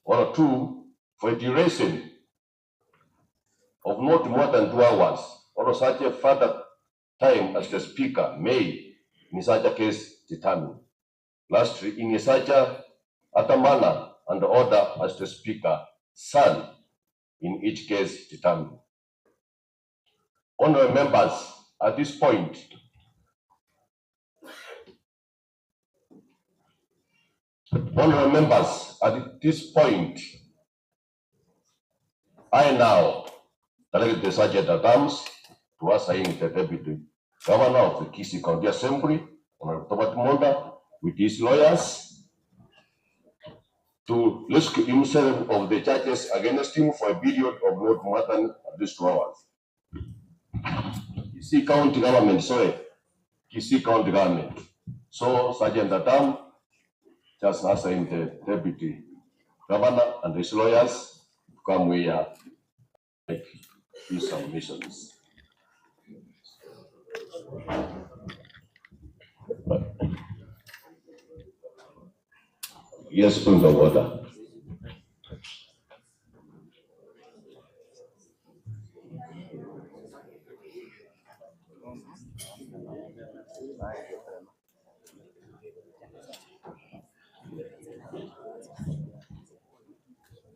or 2 for a duration of not more than 2 hours, or such a further time as the Speaker may, in such a case, determine. Lastly, in such a other manner and order as the Speaker shall, in each case, determine. Honourable members, at this point, I now direct the Sergeant at Arms to assign the Deputy Governor of the Kisii County Assembly, Honorable Monda, with his lawyers, to rescue himself of the charges against him for a period of not more than at least 2 hours. Kisii County Government. So, Sergeant at Arms just assigned the Deputy Governor and his lawyers to come here make these submissions. Yes, point of order.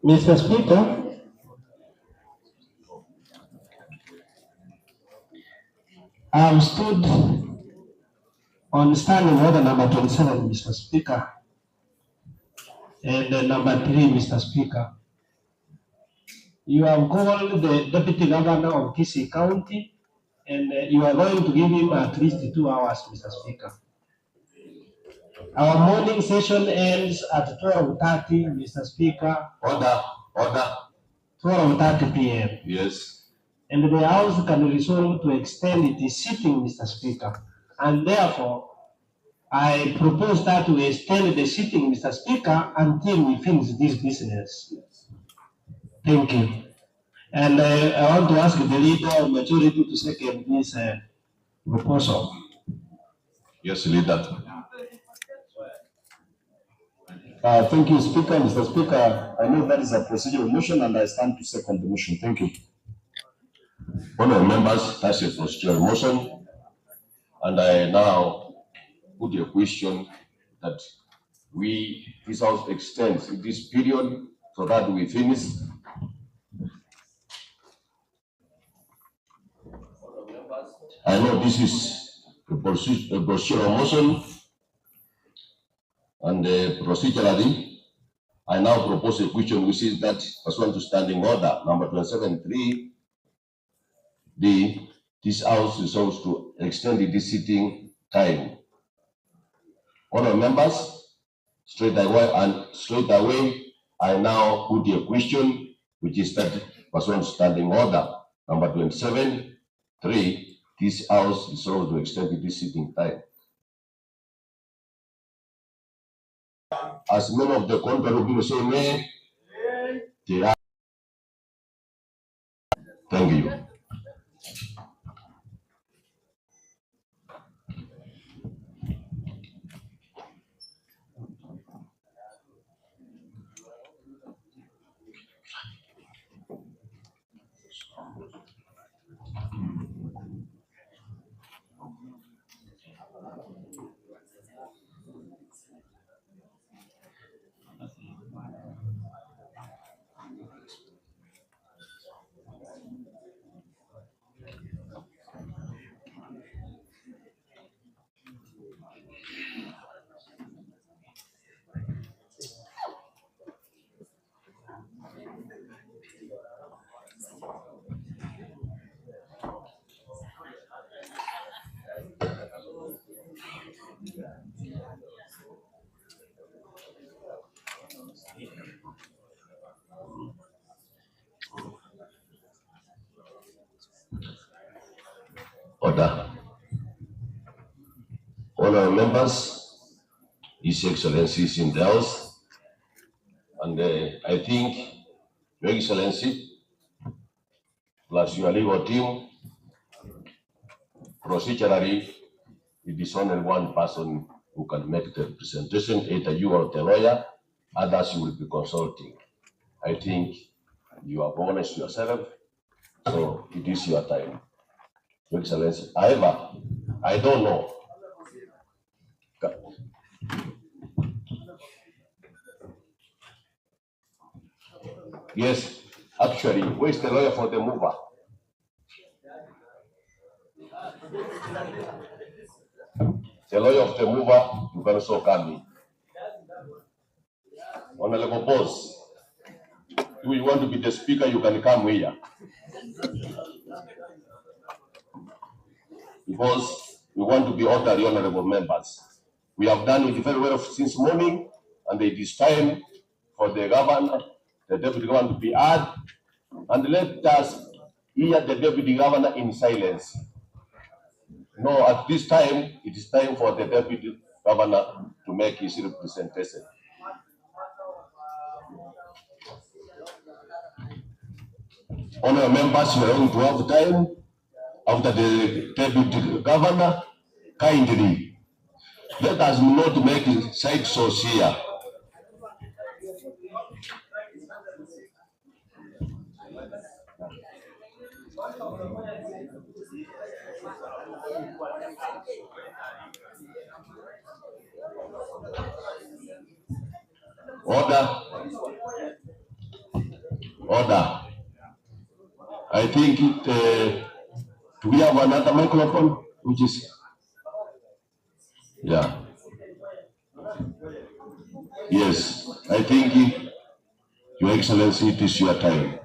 Mr. Speaker, I have stood on standing order number 27, Mr. Speaker, and number 3, Mr. Speaker. You have called the Deputy Governor of Kisii County, and you are going to give him at least 2 hours, Mr. Speaker. Our morning session ends at 12:30, Mr. Speaker. Order. 12:30 p.m. Yes. And the House can resolve to extend its sitting, Mr. Speaker. And therefore, I propose that we extend the sitting, Mr. Speaker, until we finish this business. Thank you. And I want to ask the leader of majority to second this proposal. Yes, leader. Thank you, Speaker. Mr. Speaker, I know that is a procedural motion and I stand to second the motion. Thank you. Honourable members, that's a procedural motion. And I now put a question that this House extends this period so that we finish. I know this is a procedural motion, and procedurally, I now propose a question which is that pursuant to standing order number 27.3, this House resolves to extend the sitting time. Honourable members, straight away, I now put a question which is that pursuant to standing order number 27.3, this House resolves to extend the sitting time. As men of the contrary will say nay, they are. Thank you. Order. Honourable members, His Excellency is in the House, and I think, Your Excellency, plus your legal team, procedurally, it is only one person who can make the representation, either you or the lawyer, others you will be consulting. I think you have honest yourself, so it is your time, Your Excellency. However, I don't know. Yes, actually, where is the lawyer for the mover? The lawyer of the mover, you can also come in. Honorable boss, if you want to be the speaker, you can come here. Because we want to be orderly, honorable members. We have done it very well since morning, and it is time for the governor, the deputy governor to be heard, and let us hear the deputy governor in silence. No, at this time, it is time for the deputy governor to make his representation. Honorable members, we are going to have time after the deputy governor. Kindly, let us not make side shows here. Order. Order. I think do we have another microphone? Which is, yeah. Yes, I think, Your Excellency, it is your time.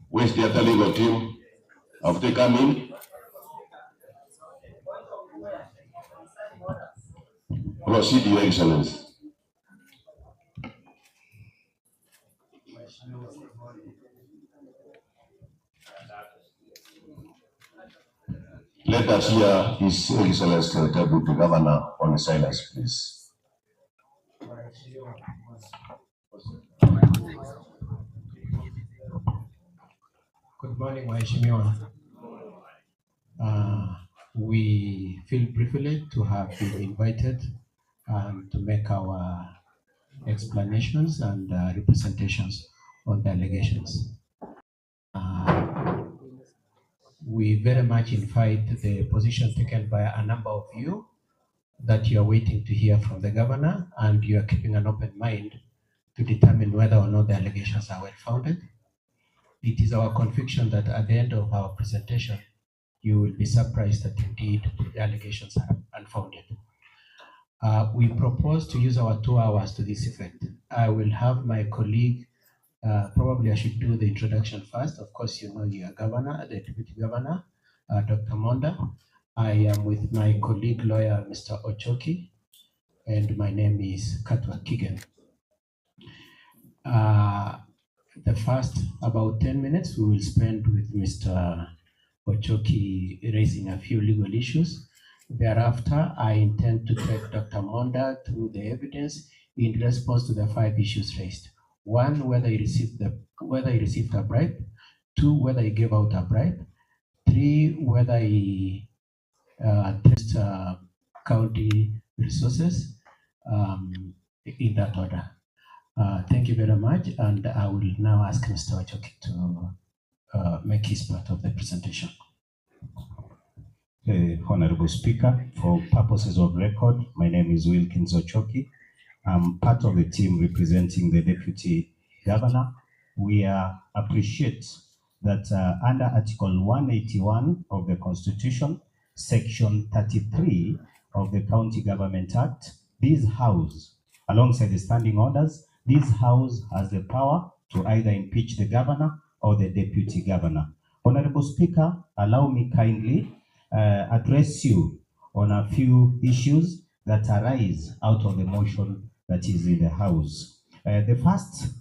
Where's the other legal team? Have they come in? Proceed, Your Excellency. Let us hear His Excellency the Deputy Governor on silence, please. Good morning, Waheshimiwa. We feel privileged to have been invited to make our explanations and representations on the allegations. We very much invite the position taken by a number of you that you are waiting to hear from the governor, and you are keeping an open mind to determine whether or not the allegations are well founded. It is our conviction that at the end of our presentation, you will be surprised that indeed the allegations are unfounded. We propose to use our 2 hours to this effect. I will have my colleague, probably I should do the introduction first. Of course, you know your governor, the deputy governor, Dr. Monda. I am with my colleague lawyer, Mr. Ochoki, and my name is Katwa Kigen. The first about 10 minutes we will spend with Mr. Ochoki raising a few legal issues. Thereafter, I intend to take Dr. Monda through the evidence in response to the 5 issues raised. 1, whether he received a bribe. 2, whether he gave out a bribe. 3, whether he addressed county resources, in that order. Thank you very much, and I will now ask Mr. Ochoki to make his part of the presentation. Honorable Speaker, for purposes of record, my name is Wilkins Ochoki. I'm part of the team representing the Deputy Governor. We appreciate that under Article 181 of the Constitution, Section 33 of the County Government Act, this House, alongside the standing orders, this House has the power to either impeach the Governor or the Deputy Governor. Honorable Speaker, allow me kindly address you on a few issues that arise out of the motion that is in the House. The first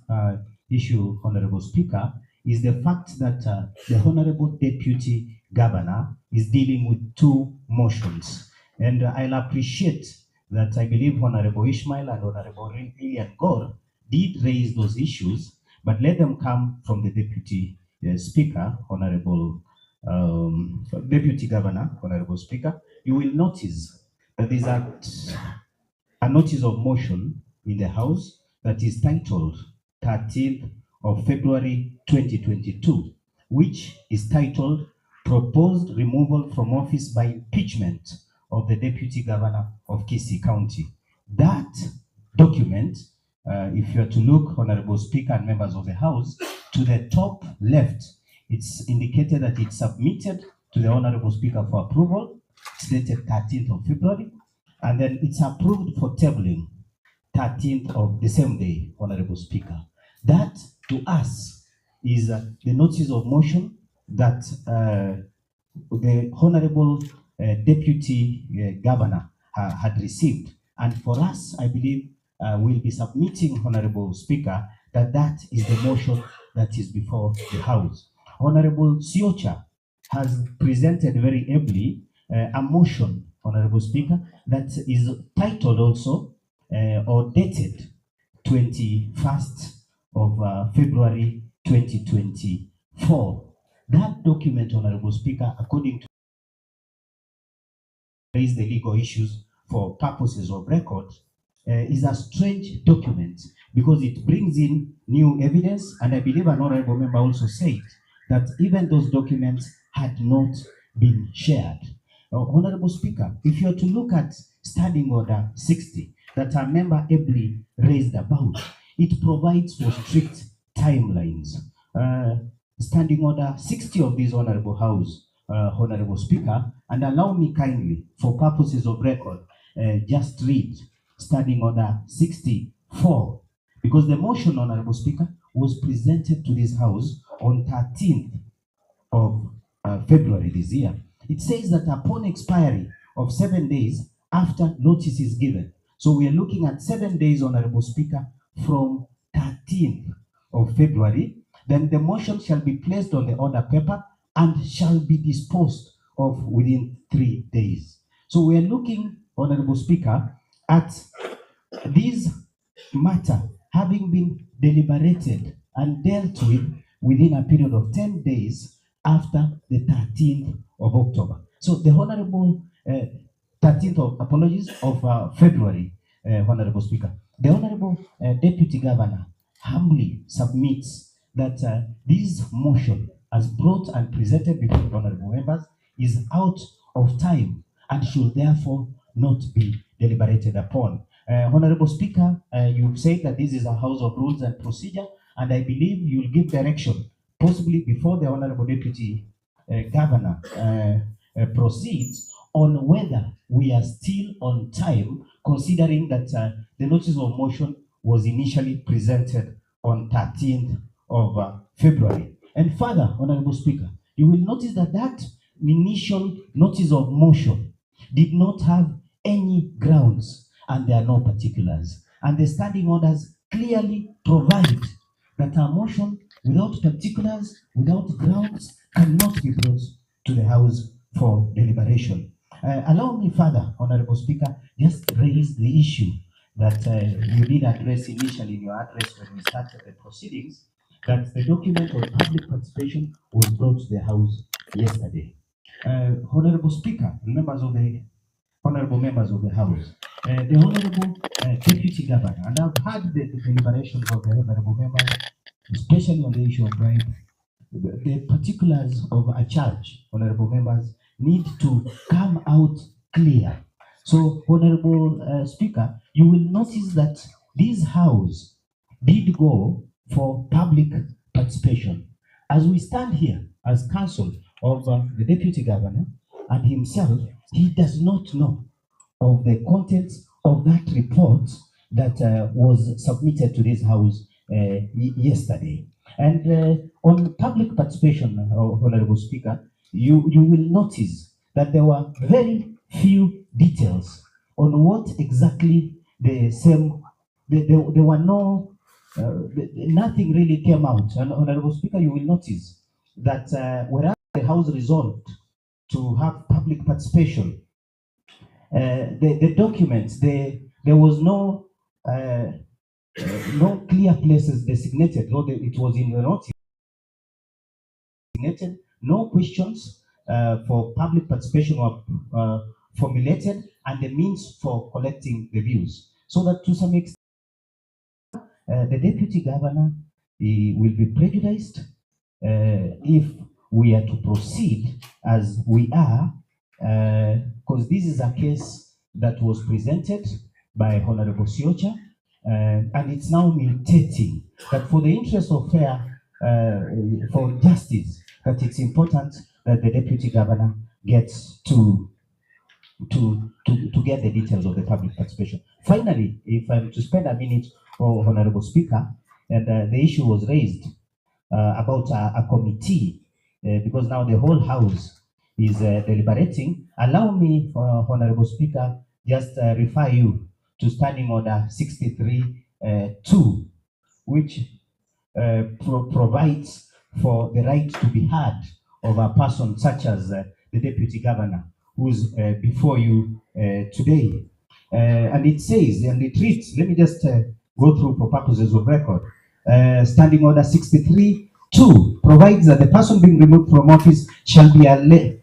issue, Honorable Speaker, is the fact that the Honorable Deputy Governor is dealing with 2 motions. And I'll appreciate that I believe Honorable Ishmael and Honorable Lilian Gore did raise those issues, but let them come from the Deputy Speaker, Honorable Deputy Governor, Honorable Speaker, you will notice that there's a notice of motion in the House that is titled 13th of February 2022, which is titled Proposed Removal from Office by Impeachment of the Deputy Governor of Kisii County. That document, if you are to look, Honorable Speaker and members of the House, to the top left, it's indicated that it's submitted to the Honorable Speaker for approval. It's dated 13th of February, and then it's approved for tabling 13th of the same day, Honorable Speaker. That, to us, is the notice of motion that the Honorable Deputy Governor had received. And for us, I believe, we'll be submitting, Honorable Speaker, that is the motion that is before the House. Honorable Siocha has presented very ably a motion, Honorable Speaker, that is titled also or dated 21st of February 2024. That document, Honorable Speaker, according to raise the legal issues for purposes of record, is a strange document because it brings in new evidence, and I believe an honorable member also said that even those documents had not been shared. Honorable Speaker, if you are to look at Standing Order 60 that a member ably raised about, it provides for strict timelines. Standing Order 60 of this Honorable House, Honorable Speaker, and allow me kindly, for purposes of record, just read Standing Order 64, because the motion, Honorable Speaker, was presented to this House on 13th of February this year. It says that upon expiry of 7 days after notice is given, so we are looking at 7 days, Honorable Speaker, from 13th of February, then the motion shall be placed on the order paper and shall be disposed of within 3 days. So we are looking, Honorable Speaker, at this matter having been deliberated and dealt with within a period of 10 days after the 13th of October. So the Honorable 13th of February, Honorable Speaker, the Honorable Deputy Governor humbly submits that this motion, as brought and presented before the Honorable members, is out of time and should therefore not be deliberated upon. Honorable Speaker, you've said that this is a House of Rules and Procedure, and I believe you'll give direction, possibly before the Honorable Deputy Governor proceeds, on whether we are still on time, considering that the notice of motion was initially presented on 13th of February. And further, Honorable Speaker, you will notice that that initial notice of motion did not have any grounds, and there are no particulars. And the standing orders clearly provide that a motion without particulars, without grounds, cannot be brought to the House for deliberation. Allow me further, Honorable Speaker, just raise the issue that you did address initially in your address when we started the proceedings, that the document of public participation was brought to the House yesterday. Honorable Speaker, honorable members of the House, the Honorable Deputy Governor, and I've heard the deliberations of the honorable members, especially on the issue of bribe. The particulars of a charge, honorable members, need to come out clear. So, Honorable Speaker, you will notice that this House did go for public participation. As we stand here as counsel of the Deputy Governor and himself, he does not know of the contents of that report that was submitted to this House yesterday. And on public participation, Honorable Speaker, you will notice that there were very few details on what exactly there were no, nothing really came out. And Honorable Speaker, you will notice that whereas the House resolved to have public participation, the documents, there was no clear places designated, though it was in the notice designated no questions for public participation were formulated, and the means for collecting the views. So that to some extent, the deputy governor will be prejudiced if we are to proceed as we are, because this is a case that was presented by Honorable Siocha, and it's now mutating. That for the interest of fair, for justice, that it's important that the deputy governor gets to get the details of the public participation. Finally, if I'm to spend a minute, Honorable Speaker, and the issue was raised about a committee, because now the whole House is deliberating. Allow me, Honorable Speaker, just refer you to Standing Order 63(2), which provides for the right to be heard of a person such as the Deputy Governor, who's before you today. And it says, and it reads, let me just go through for purposes of record. Standing Order 63(2) provides that the person being removed from office shall be availed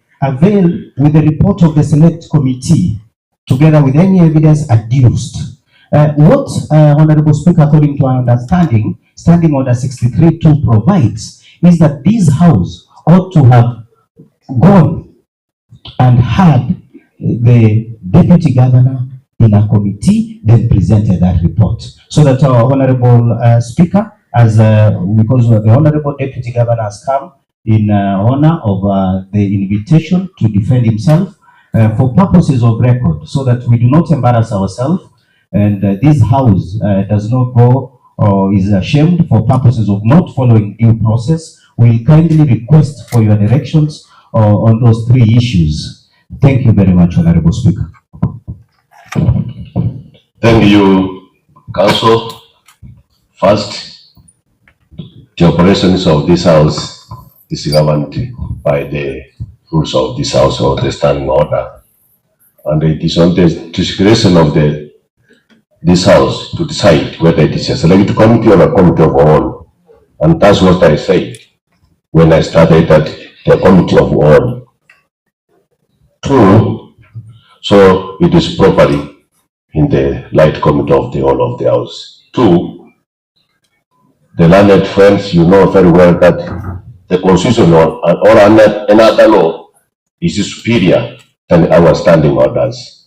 with the report of the select committee, together with any evidence adduced. What, Honorable Speaker, according to our understanding, Standing Order 63(2) provides is that this House ought to have gone and had the Deputy Governor in a committee, then presented that report. So that our Honorable Speaker, as because the Honorable Deputy Governor has come in honor of the invitation to defend himself for purposes of record, so that we do not embarrass ourselves, and this House does not go or is ashamed for purposes of not following due process. We kindly request for your directions on those three issues. Thank you very much, Honorable Speaker. Thank you, Council. First, the operations of this House is governed by the rules of this House or the Standing Order, and it is on the discretion of this House to decide whether it is a select committee or a committee of all. And that's what I said when I started at the committee of all. True, so it is properly in the light committee of the whole of the House. Two, the learned friends, you know very well that the Constitution or another law is superior than our standing orders.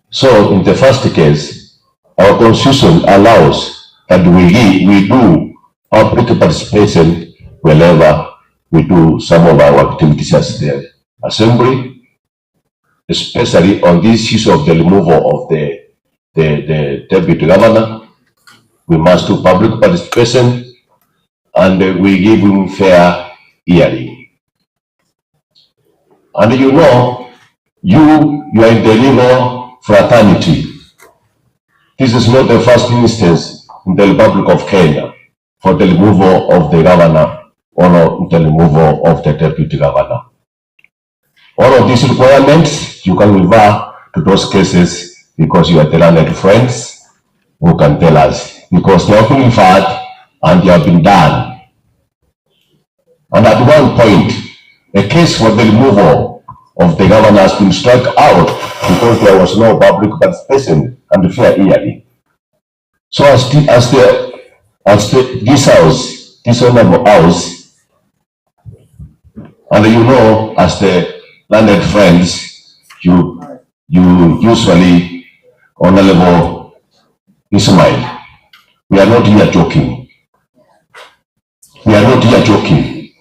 So in the first case, our Constitution allows that we do public participation whenever we do some of our activities as the Assembly, especially on this issue of the removal of the Deputy Governor. We must do public participation, and we give him fair hearing. And you know, you are in the legal fraternity. This is not the first instance in the Republic of Kenya for the removal of the governor or the removal of the deputy governor. All of these requirements, you can refer to those cases because you are the learned friends who can tell us, because they have been referred and they have been done. And at one point, a case for the removal of the governor has been struck out because there was no public participation and fair hearing. So this House, this honorable House, and you know, as the learned friends, you usually, Honorable Ismail, we are not here joking. We are not here joking.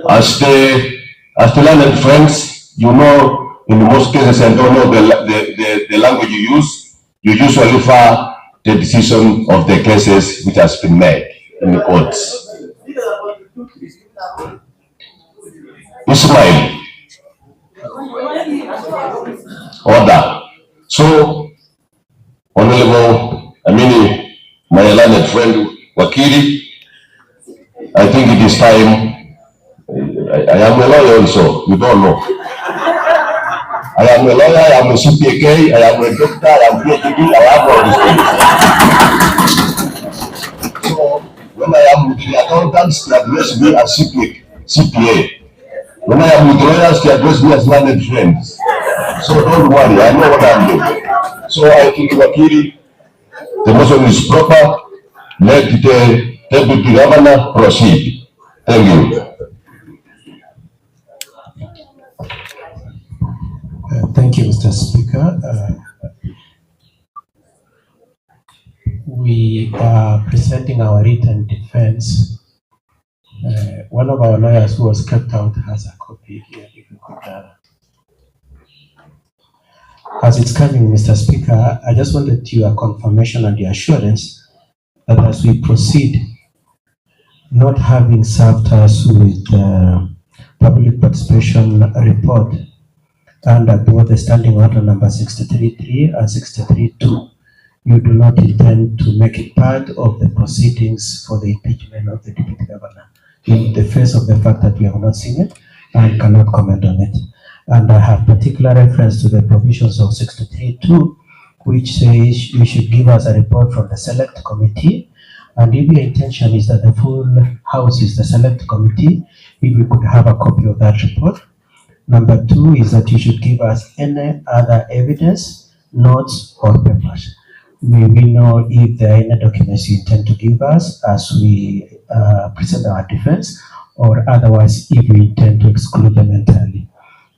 As the learned friends, you know, in most cases, I don't know the language you use, you usually refer the decision of the cases which has been made in the courts. Ismail, order. So, Honorable, my learned friend Wakili, I think it is time. I am a lawyer also, you don't know. I am a lawyer, I am a CPK, I am a doctor, I am PhD, I have all these things. So, when I am with the accountants, they address me as CPK. CPA. When I am with lawyers, they address me as learned friends. So don't worry, I know what I'm doing. So I think Wakili, the motion is proper. Let the deputy governor proceed. Thank you. Thank you, Mr. Speaker. We are presenting our written defense. One of our lawyers who was kept out has a copy here. If you could, as it's coming, Mr. Speaker, I just wanted your confirmation and the assurance that as we proceed, not having served us with public participation report under both the standing order number 63.3 and 63.2, you do not intend to make it part of the proceedings for the impeachment of the deputy governor, in the face of the fact that we have not seen it and cannot comment on it. And I have particular reference to the provisions of 63.2, which says you should give us a report from the select committee. And if your intention is that the full house is the select committee, if we could have a copy of that report. Number two is that you should give us any other evidence, notes, or papers. May we know if there are any documents you intend to give us as we present our defense, or otherwise if we intend to exclude them entirely.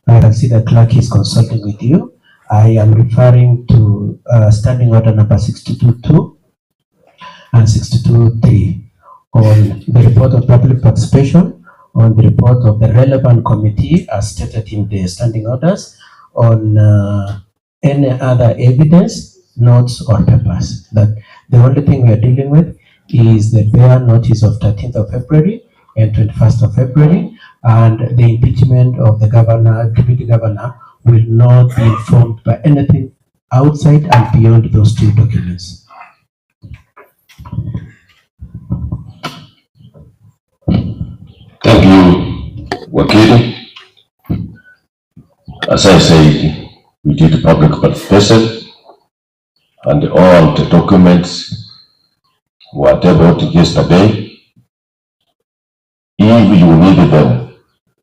I can see the clerk is consulting with you. I am referring to standing order number 62.2 and 62.3 on the report of public participation, on the report of the relevant committee as stated in the standing orders, on any other evidence, notes, or papers. That the only thing we are dealing with is the bare notice of 13th of February and 21st of February, and the impeachment of the governor, deputy governor, will not be informed by anything outside and beyond those two documents. Thank you, Wakili. As I said, we did public participation and all the documents were tabled yesterday. If you need them,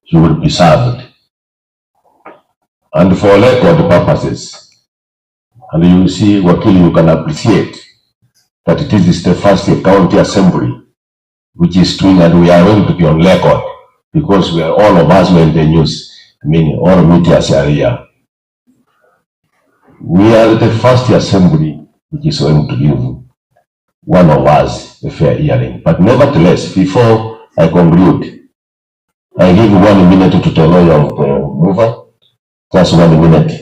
you will be served. And for record purposes, and you will see, Wakili, you can appreciate that this is the first county assembly which is doing, and we are going to be on record because we are, all of us were in the news. I mean, all medias are here. We are the first assembly which is going to give one of us a fair hearing. But nevertheless, before I conclude, I give 1 minute to the lawyer of the mover. Just 1 minute.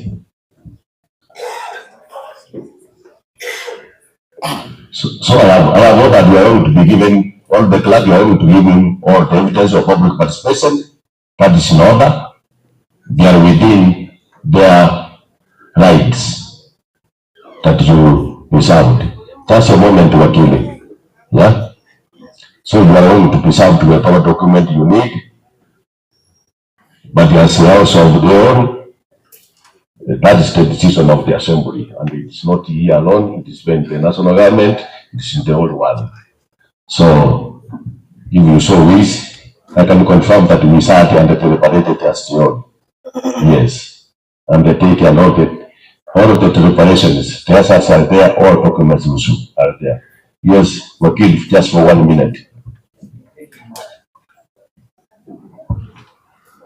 So I have ordered we are going to be given, all the clerk you are going to give him all the evidence of public participation. That is in order. They are within their rights that you reserved. Just a moment, Wakili. Yeah? So you are going to be served with whatever document you need. But as the house of the own, that is the decision of the assembly, and it's not here alone. It is in the national government. It is in the whole world. So, if you so wish, I can confirm that we sat and deliberated as your. Yes, and they take a look at all of the deliberations. The answers are there. All documents are there. Yes, Wakil, just for 1 minute.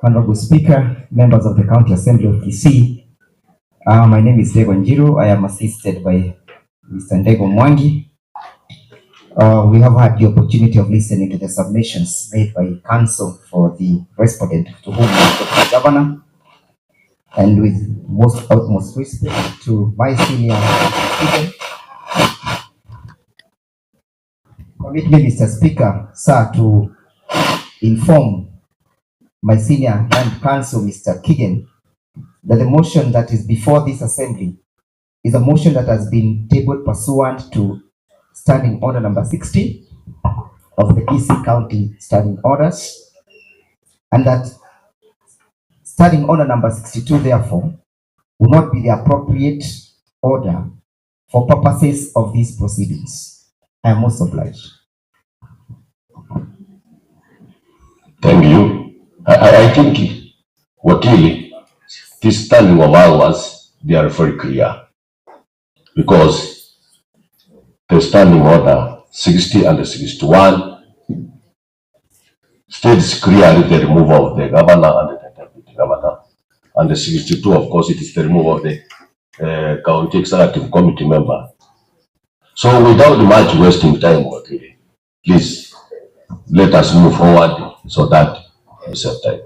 Honorable Speaker, members of the County Assembly of Kisii, my name is Ndego Njiru. I am assisted by Mr. Ndego Mwangi. We have had the opportunity of listening to the submissions made by counsel for the respondent to whom the governor, and with utmost respect to my senior permit me, Mr. Speaker, sir, to inform my senior and counsel, Mr. Kigen, that the motion that is before this assembly is a motion that has been tabled pursuant to standing order number 60 of the Kisii County Standing Orders, and that standing order number 62, therefore, will not be the appropriate order for purposes of these proceedings. I am most obliged. Thank you. I think, Wakili, this standing of ours, they are very clear because the standing order 60 and 61 states clearly the removal of the governor and the deputy governor. And the 62, of course, it is the removal of the county executive committee member. So without much wasting time, Wakili, please let us move forward so that we save time.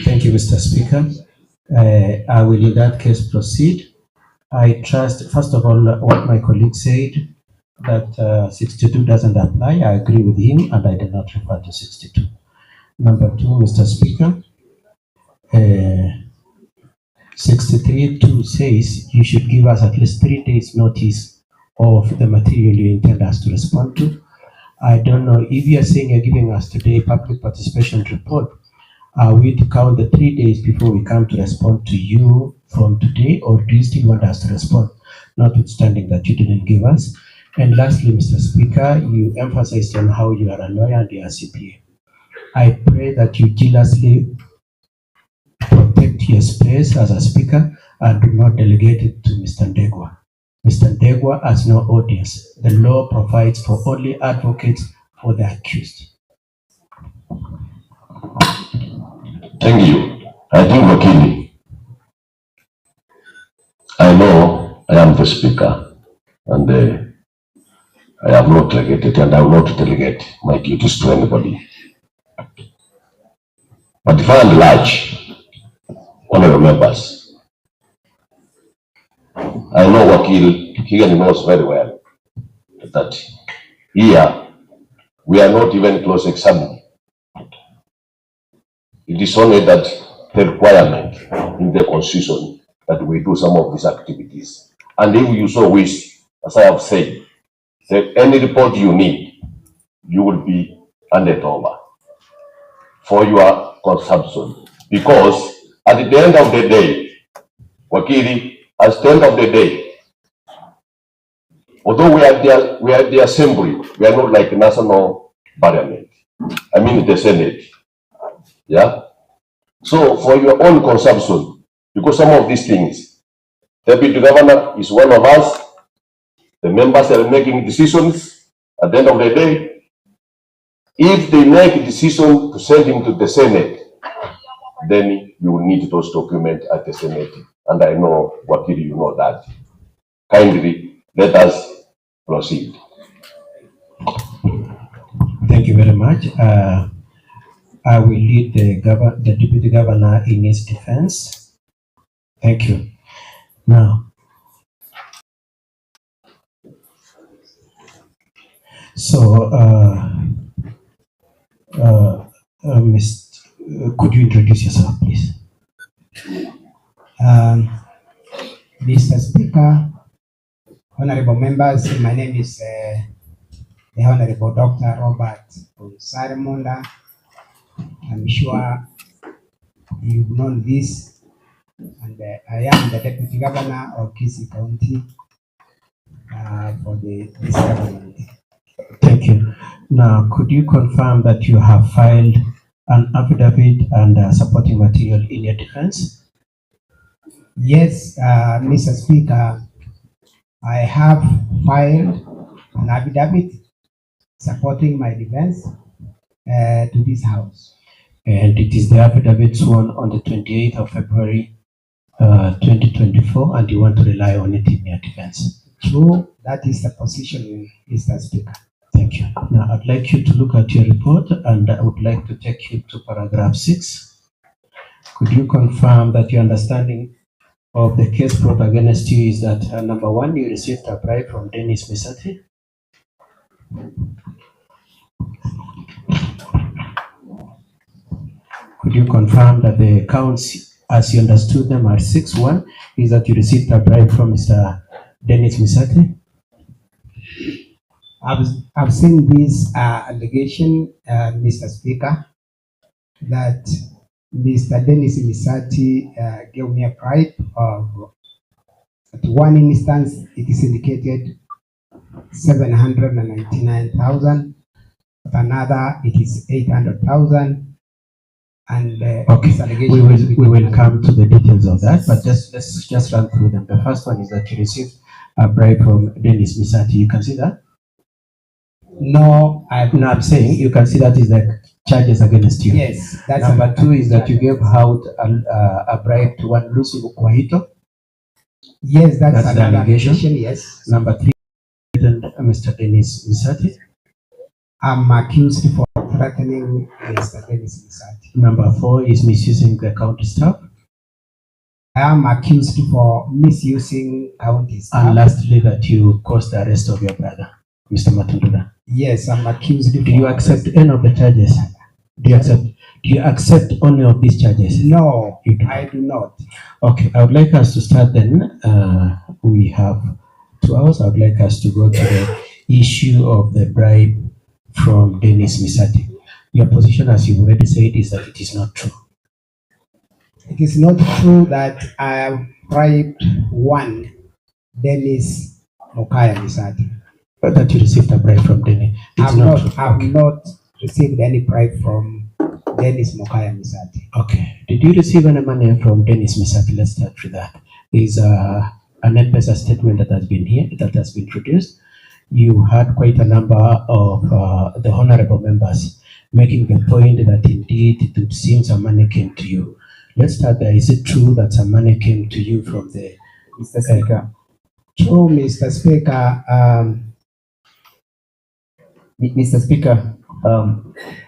Thank you, Mr. Speaker. I will in that case proceed. I trust, first of all, what my colleague said, that 62 doesn't apply. I agree with him and I did not refer to 62. Number two, Mr. Speaker, 63.2 says you should give us at least 3 days notice of the material you intend us to respond to. I don't know if you are saying you're giving us today public participation report. Are we to count the 3 days before we come to respond to you from today, or do you still want us to respond, notwithstanding that you didn't give us? And lastly, Mr. Speaker, you emphasized on how you are a lawyer and you are CPA. I pray that you jealously protect your space as a speaker and do not delegate it to Mr. Ndegwa. Mr. Ndegwa has no audience. The law provides for only advocates for the accused. Thank you. I think, Wakili, I know I am the speaker and I have not delegated and I will not delegate my duties to anybody. But by and large, honorable members, I know Wakili Kigen knows very well that here we are not even close examining. It is only that the requirement in the constitution that we do some of these activities. And if you so wish, as I have said, that any report you need, you will be handed over for your consumption. Because at the end of the day, Wakili, at the end of the day, although we are the assembly, we are not like national parliament. I mean the Senate. Yeah. So for your own consumption, because some of these things, the deputy governor is one of us, the members are making decisions at the end of the day. If they make a decision to send him to the Senate, then you will need those documents at the Senate. And I know, Wakili, you know that. Kindly, let us proceed. Thank you very much. I will lead the deputy governor in his defense. Thank you. Now, so, could you introduce yourself, please? Mr. Speaker, honorable members, my name is the Honorable Dr. Robert Monda. I'm sure you've known this, and I am the Deputy Governor of Kisii County for this government. Thank you. Now, could you confirm that you have filed an affidavit and supporting material in your defense? Yes, Mr. Speaker, I have filed an affidavit supporting my defense to this House. And it is the affidavit sworn on the 28th of February 2024, and you want to rely on it in your defense? True, that is the position, Mr. Speaker. Thank you. Now, I'd like you to look at your report, and I would like to take you to paragraph 6. Could you confirm that your understanding of the case brought against you is that number 1, you received a bribe from Dennis Misati? Could you confirm that the counts, as you understood them, are 6-1, is that you received a bribe from Mr. Dennis Misati? I've seen this allegation, Mr. Speaker, that Mr. Dennis Misati gave me a bribe of, at one instance, it is indicated 799,000. Another, it is 800,000. And Okay, this allegation we is will come to the details of that, but let's just run through them. The first one is that you received a bribe from Dennis Misati. You can see that? No, I'm saying you can see that is the charges against you. Yes, that's Number two is that you gave out a bribe to one Lucy Kwahito. Yes, that's the another allegation. Yes. Number three, Mr. Dennis Misati. I'm accused for threatening Mr. Dennis Misati. Number four is misusing the county staff. I am accused for misusing county staff. And lastly, that you caused the arrest of your brother, Mr. Matundura. Yes, I'm accused. Do you accept any of the charges? Do you accept any of these charges? No, I do not. Okay, I would like us to start then. We have 2 hours. I would like us to go to the issue of the bribe from Dennis Misati. Your position, as you've already said, is that it is not true. It is not true that I have bribed one Dennis Mokaya Misati. But that you received a bribe from Dennis. I've not received any bribe from Dennis Mokaya Misati. Okay. Did you receive any money from Dennis Misati? Let's start with that. There's an NPESA statement that has been here, that has been produced. You had quite a number of the honorable members making the point that indeed it seems some money came to you. Let's start there. Is it true that some money came to you from the Mr. Speaker? True, Mr. Speaker. Mr. Speaker,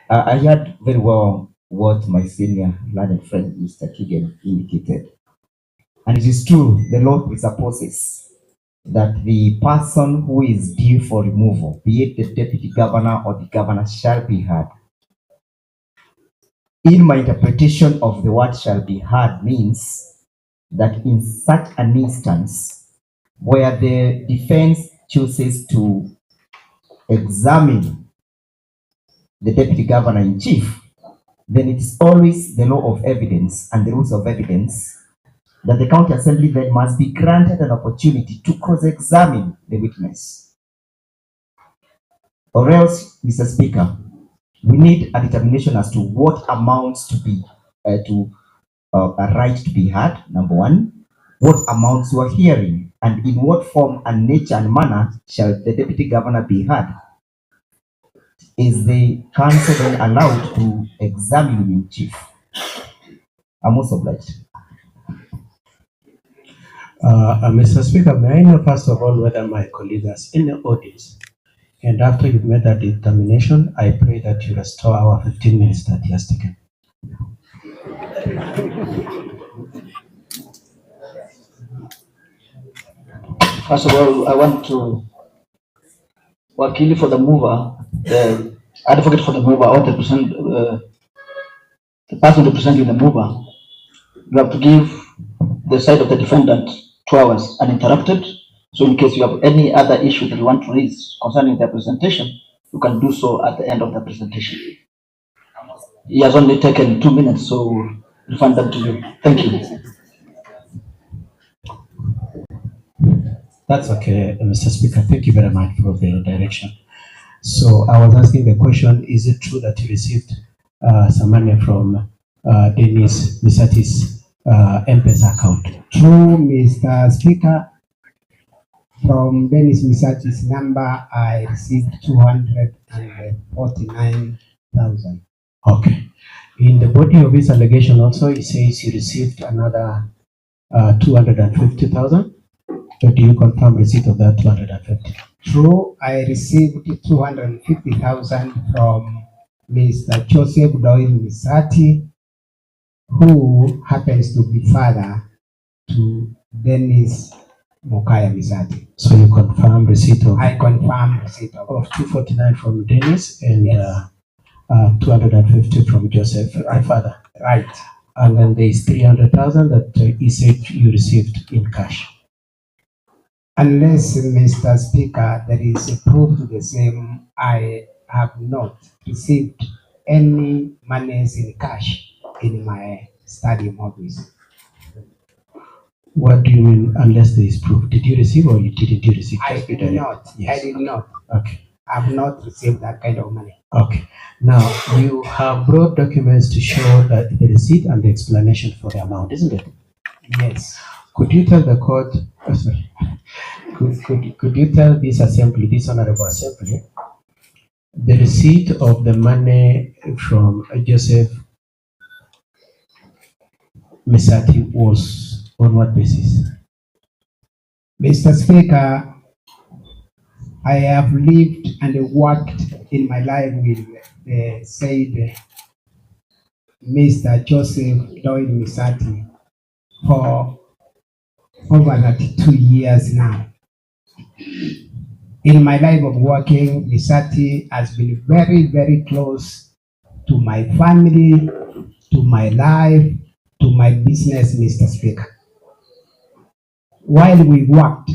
I heard very well what my senior learned friend, Mr. Kigen, indicated. And it is true, the law presupposes that the person who is due for removal, be it the deputy governor or the governor, shall be heard. In my interpretation of the word shall be heard means that in such an instance where the defense chooses to examine the deputy governor in chief, then it is always the law of evidence and the rules of evidence that the county assembly then must be granted an opportunity to cross-examine the witness. Or else, Mr. Speaker, we need a determination as to what amounts to be a right to be heard, number one, what amounts to a hearing, and in what form and nature and manner shall the deputy governor be heard. Is the council then allowed to examine him in chief? I'm also obliged. Mr. Speaker, may I know first of all whether my colleague has any audience? And after you've made that determination, I pray that you restore our 15 minutes that he has taken. First of all, I want to wakili for the mover, the advocate for the mover, or the person representing the mover. You have to give the side of the defendant 2 hours uninterrupted. So in case you have any other issue that you want to raise concerning the presentation, you can do so at the end of the presentation. He has only taken 2 minutes, so we'll refund them to you. Thank you. That's okay, Mr. Speaker. Thank you very much for the direction. So I was asking the question, is it true that you received some money from Dennis Misati's M-Pesa account? True, Mr. Speaker. From Dennis Misati's number, I received 249,000. Okay. In the body of his allegation also, it says you received another 250,000. So do you confirm receipt of that 250? True, I received 250,000 from Mr. Joseph Doyle Misati, who happens to be father to Dennis Mokaya Misati. So you confirm receipt of? I confirm receipt of 249 from Dennis and yes. 250 from Joseph, my father. Right. And then there is 300,000 that he said you received in cash. Unless, Mr. Speaker, there is a proof to the same, I have not received any monies in cash in my stadium office. What do you mean unless there is proof? Did you receive or you didn't you receive? I Just be did direct. not. Yes. I did not. Okay. I have not received that kind of money. Okay. Now you have brought documents to show that the receipt and the explanation for the amount, isn't it? Yes. Could you tell the court? Sorry. Could you tell this assembly, this honorable assembly, the receipt of the money from Joseph Misati was on what basis? Mr. Speaker, I have lived and worked in my life with said Mr. Joseph Lloyd Misati for over 32 years now. In my life of working, Misati has been very, very close to my family, to my life, to my business, Mr. Speaker. While we worked,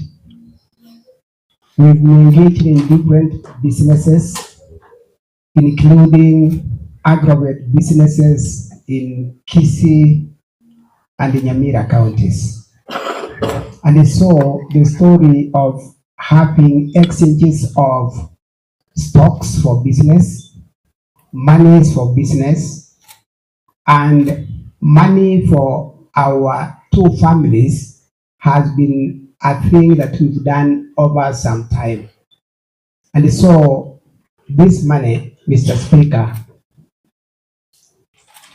we've engaged in different businesses, including aggregate businesses in Kisii and in Nyamira counties. And so the story of having exchanges of stocks for business, monies for business, and money for our two families has been a thing that we've done over some time. And so this money, Mr. Speaker,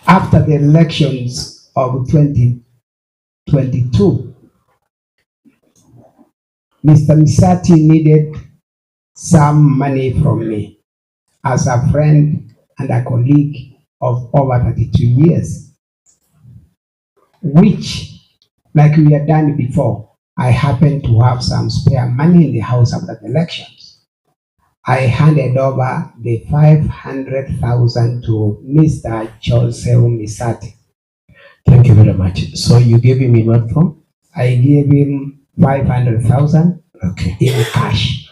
after the elections of 2022, Mr. Misati needed some money from me as a friend and a colleague of over 32 years, which, like we had done before, I happened to have some spare money in the house after the elections. I handed over the 500,000 to Mr. Joseph Misati. Thank you very much. So you gave him in what form? I gave him 500,000 Okay. in cash.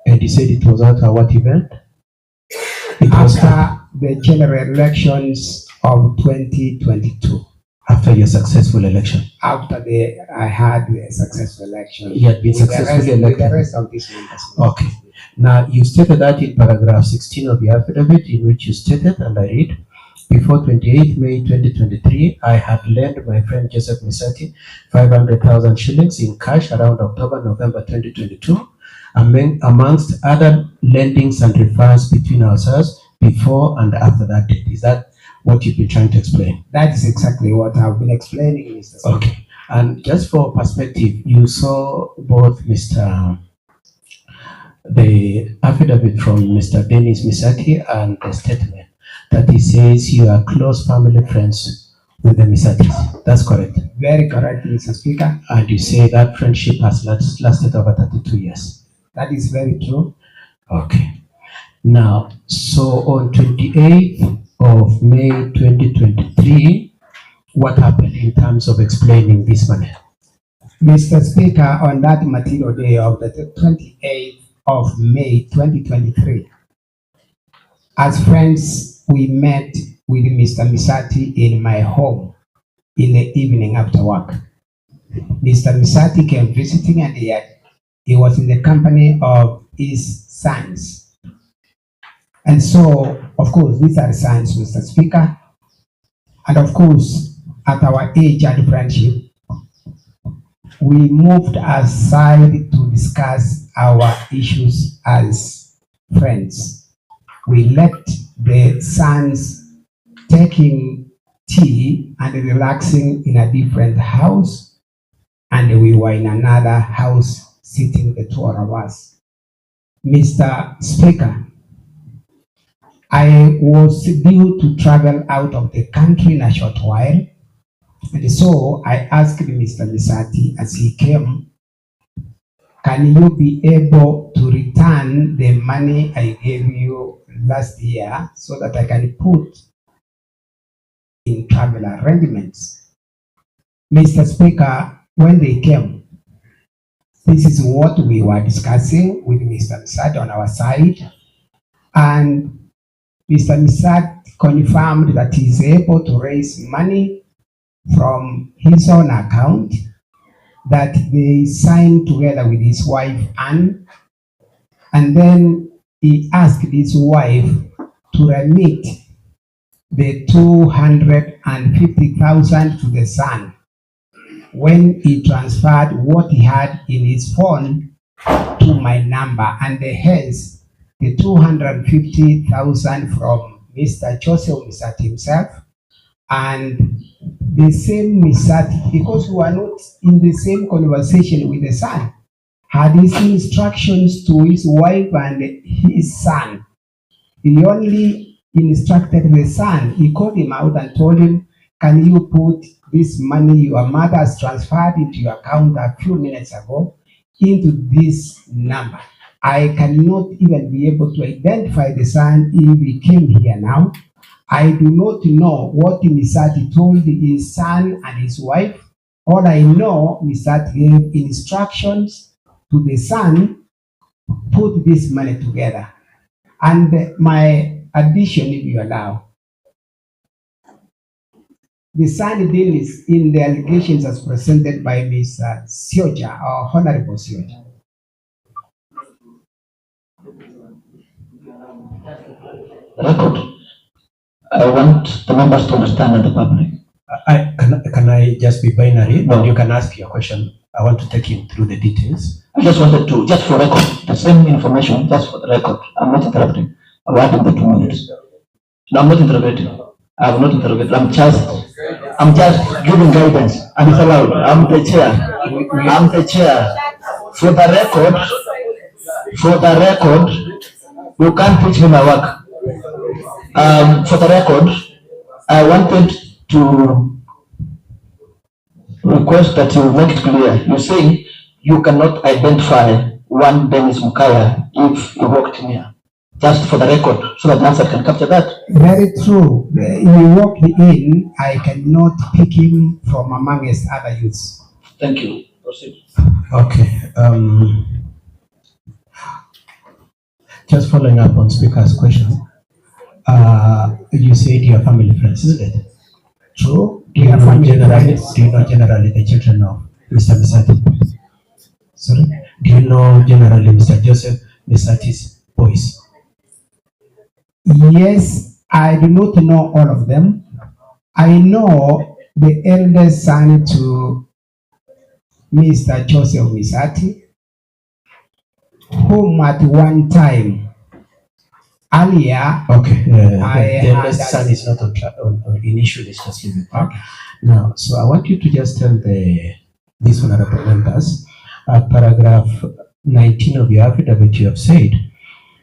And you said it was after what event? It was After the general elections of 2022. after your successful election. After I had the successful election. You had been successfully with elected. the rest of these members. Okay. Now you stated that in paragraph 16 of your affidavit, in which you stated, and I read, before 28 May 2023, I had lent my friend Joseph Misati 500,000 shillings in cash around October-November 2022, amongst other lendings and refers between ourselves before and after that date. Is that what you've been trying to explain? That is exactly what I've been explaining, Mr. Speaker. Okay. And just for perspective, you saw both the affidavit from Mr. Dennis Misaki and the statement that he says you are close family friends with the Misatis. That's correct? Very correct, Mr. Speaker. And you say that friendship has lasted over 32 years. That is very true. Okay. Now, so on 28th of May 2023, what happened in terms of explaining this money? Mr. Speaker, on that material day of the 28th of May 2023, as friends, we met with Mr. Misati in my home in the evening after work. Mr. Misati came visiting and he was in the company of his sons. And so, of course, these are sons, Mr. Speaker. And of course, at our age and friendship, we moved aside to discuss our issues as friends. We left the sons taking tea and relaxing in a different house, and we were in another house sitting, the two of us. Mr. Speaker, I was due to travel out of the country in a short while, and so I asked Mr. Misati as he came, can you be able to return the money I gave you last year so that I can put in travel arrangements? Mr. Speaker, when they came, this is what we were discussing with Mr. Misati on our side, and Mr. Misati confirmed that he is able to raise money from his own account that they signed together with his wife Anne, and then he asked his wife to remit the 250,000 to the son when he transferred what he had in his phone to my number, and hence the 250,000 from Mr. Joseph Misati himself and the same Misati, because we were not in the same conversation with the son, had his instructions to his wife and his son. He only instructed the son. He called him out and told him, can you put this money your mother has transferred into your account a few minutes ago into this number? I cannot even be able to identify the son if he came here now. I do not know what Misati told his son and his wife. All I know, Misati gave instructions to the son, put this money together. And my addition, if you allow, the son deals in the allegations as presented by Ms. Sioja or Honorable Sioja. Record. I want the members to understand and the public. Can I just be binary? No. And you can ask your question. I want to take him through the details. I just wanted to, just for record, the same information, just for the record. I'm not interrupting. I'm adding the 2 minutes. No, I'm not interrogating. I have not interrogated. I'm just giving guidance. And it's allowed. I'm the chair. I'm the chair. For the record, you can't teach me my work. For the record, I wanted to request that you make it clear. You're saying you cannot identify one Dennis Mukaya if he walked near. Just for the record, so that the answer can capture that. Very true. If he walked in, I cannot pick him from amongst other youths. Thank you. Proceed. Okay. Just following up on Speaker's question. You said your family friends, isn't it? True. Do you know generally the children of Mr. Misati? Sorry? Do you know generally Mr. Joseph Misati's boys? Yes, I do not know all of them. I know the eldest son to Mr. Joseph Misati, whom at one time earlier, okay, the eldest son is not on initial discussion. Okay. Now, so I want you to just tell these honorable members, paragraph 19 of your affidavit, you have said,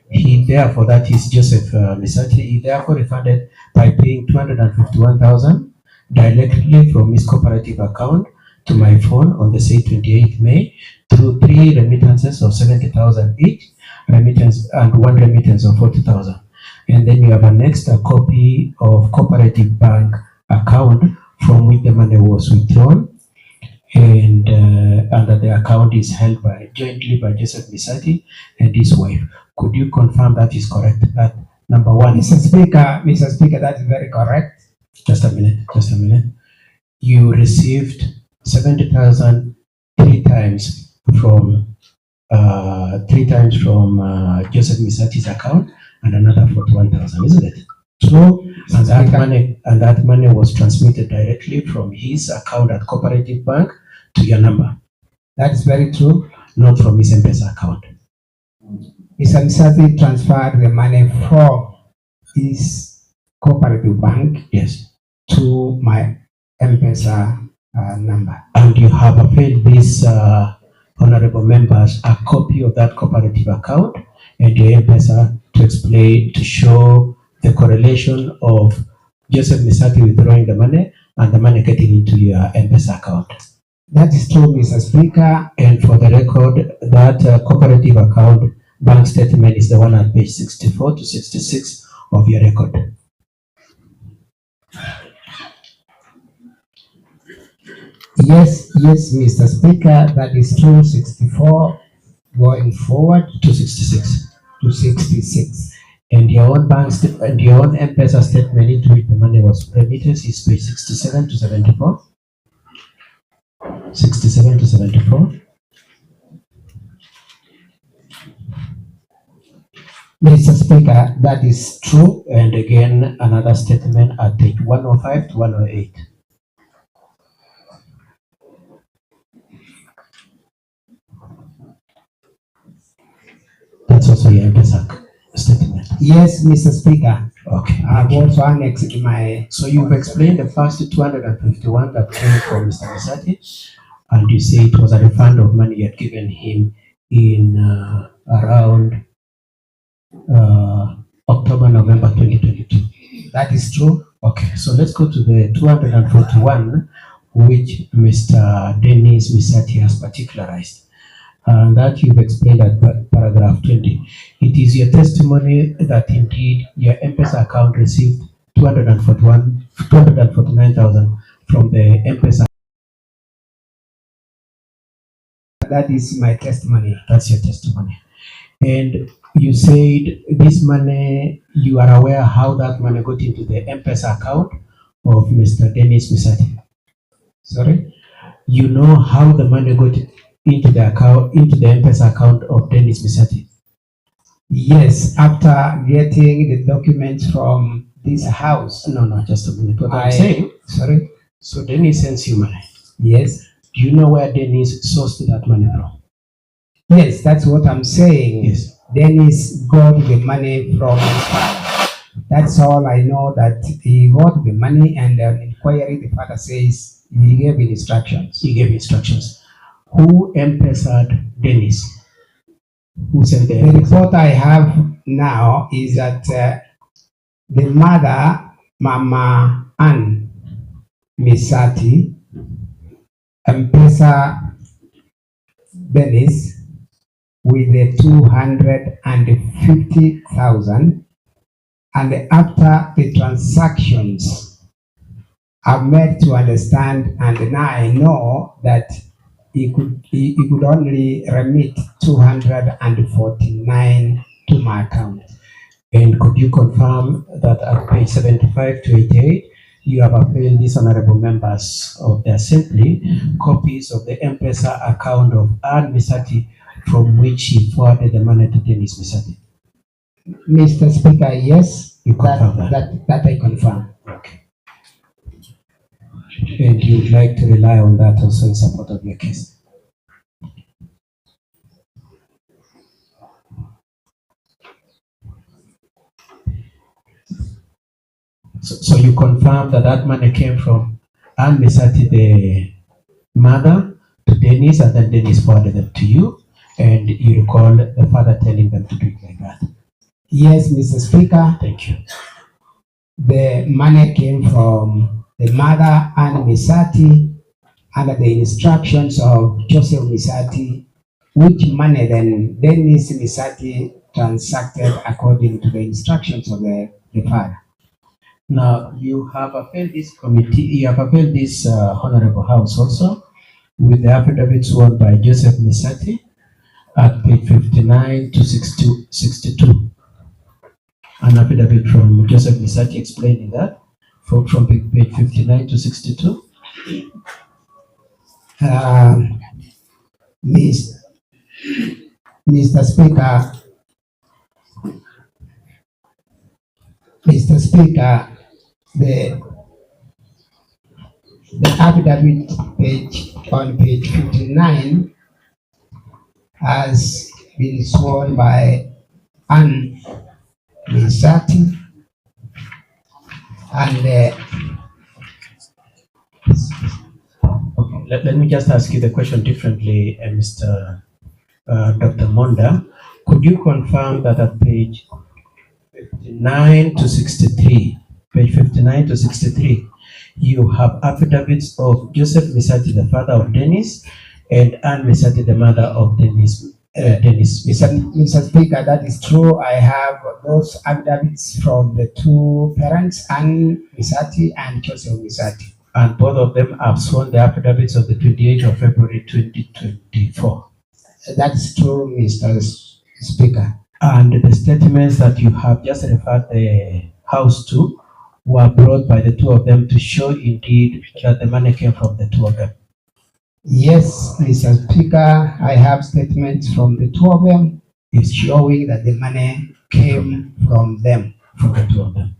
he therefore, that is Joseph Misati, he therefore refunded by paying 251,000 directly from his cooperative account to my phone on the say 28th May through 3 remittances of 70,000 each, remittance and 1 remittance of 40,000. And then you have annexed a copy of cooperative bank account from which the money was withdrawn, and under the account is held jointly by Joseph Misati and his wife. Could you confirm that is correct? That number one. Mr. Speaker, that is very correct. Just a minute. You received 70,000 three times from Joseph Misati's account and another 41,000, isn't it? True. And that money was transmitted directly from his account at Cooperative Bank to your number. That is very true. Not from his M-Pesa account. Mr. Misati transferred the money from his Cooperative Bank, yes, to my M-Pesa number. And you have availed these honorable members a copy of that cooperative account and your M-Pesa to show the correlation of Joseph Misati withdrawing the money and the money getting into your M-Pesa account. That is true, Mr. Speaker. And for the record, that cooperative account bank statement is the one at page 64 to 66 of your record. Yes, Mr. Speaker, that is true. 64 going forward to 66. To 66. And your own and your own M-Pesa statement into which the money was remitted is page 67 to 74. 67 to 74. Mr. Speaker, that is true. And again, another statement at page 105 to 108. That's also your M-Pesa statement. Yes, Mr. Speaker. Okay. I've also annexed my. So you've explained the first 251 that came from Mr. Misati, and you say it was a refund of money you had given him in around October, November 2022. That is true. Okay, so let's go to the 241, which Mr. Dennis Misati has particularized. And that you've explained at paragraph 20. It is your testimony that indeed your M-Pesa account received 249,000 from the M-Pesa. That is my testimony. That's your testimony. And you said this money, you are aware how that money got into the M-Pesa account of Mr. Dennis Misati. Sorry? You know how the money got into the account, into the M-Pesa account of Dennis Misati? Yes, after getting the documents from this house. No, just a minute. What I'm saying. Sorry? So Dennis sends you money. Yes. Do you know where Dennis sourced that money from? Yes, that's what I'm saying. Yes. Dennis got the money from his father. That's all I know, that he got the money, and an inquiry, the father says he gave instructions. He gave instructions. Who M-Pesa'd Dennis? Who sent the report I have now is that the mother, Mama Ann Misati, M-Pesa Dennis with the 250,000, and after the transactions are made to understand, and now I know that he could only remit 249 to my account. And could you confirm that at page 75 to 88, you have availed these honorable members of the assembly copies of the M-Pesa account of Ann Misati from which he forwarded the money to Dennis Misati? Mr. Speaker, yes. You confirm that I confirm. Okay. And you would like to rely on that also in support of your case? So you confirm that that money came from Ann Misati, the mother, to Dennis, and then Dennis forwarded them to you, and you recall the father telling them to do it like that? Yes, Mr. Speaker. Thank you. The money came from the mother, Ann Misati, under the instructions of Joseph Misati, which money then Dennis Misati transacted according to the instructions of the father. Now, you have availed this committee, you have availed this Honorable House also with the affidavit sworn by Joseph Misati at page 59 to 62. An affidavit from Joseph Misati explaining that from page 59 to 62. Mr. Speaker, the affidavit on page 59 has been sworn by Ann Misati, and okay, let me just ask you the question differently, Mr. Dr. Monda. Could you confirm that at page 59 to 63, page 59 to 63, you have affidavits of Joseph Misati, the father of Dennis, and Ann Misati, the mother of Dennis? Mr. Speaker, that is true. I have those affidavits from the two parents, Ann Misati and Joseph Misati. And both of them have sworn the affidavits of the 28th of February 2024. That's true, Mr. Speaker. And the statements that you have just referred the House to were brought by the two of them to show indeed that the money came from the two of them. Yes, Mr. Speaker, I have statements from the two of them. It's showing that the money came from them. From the two of them.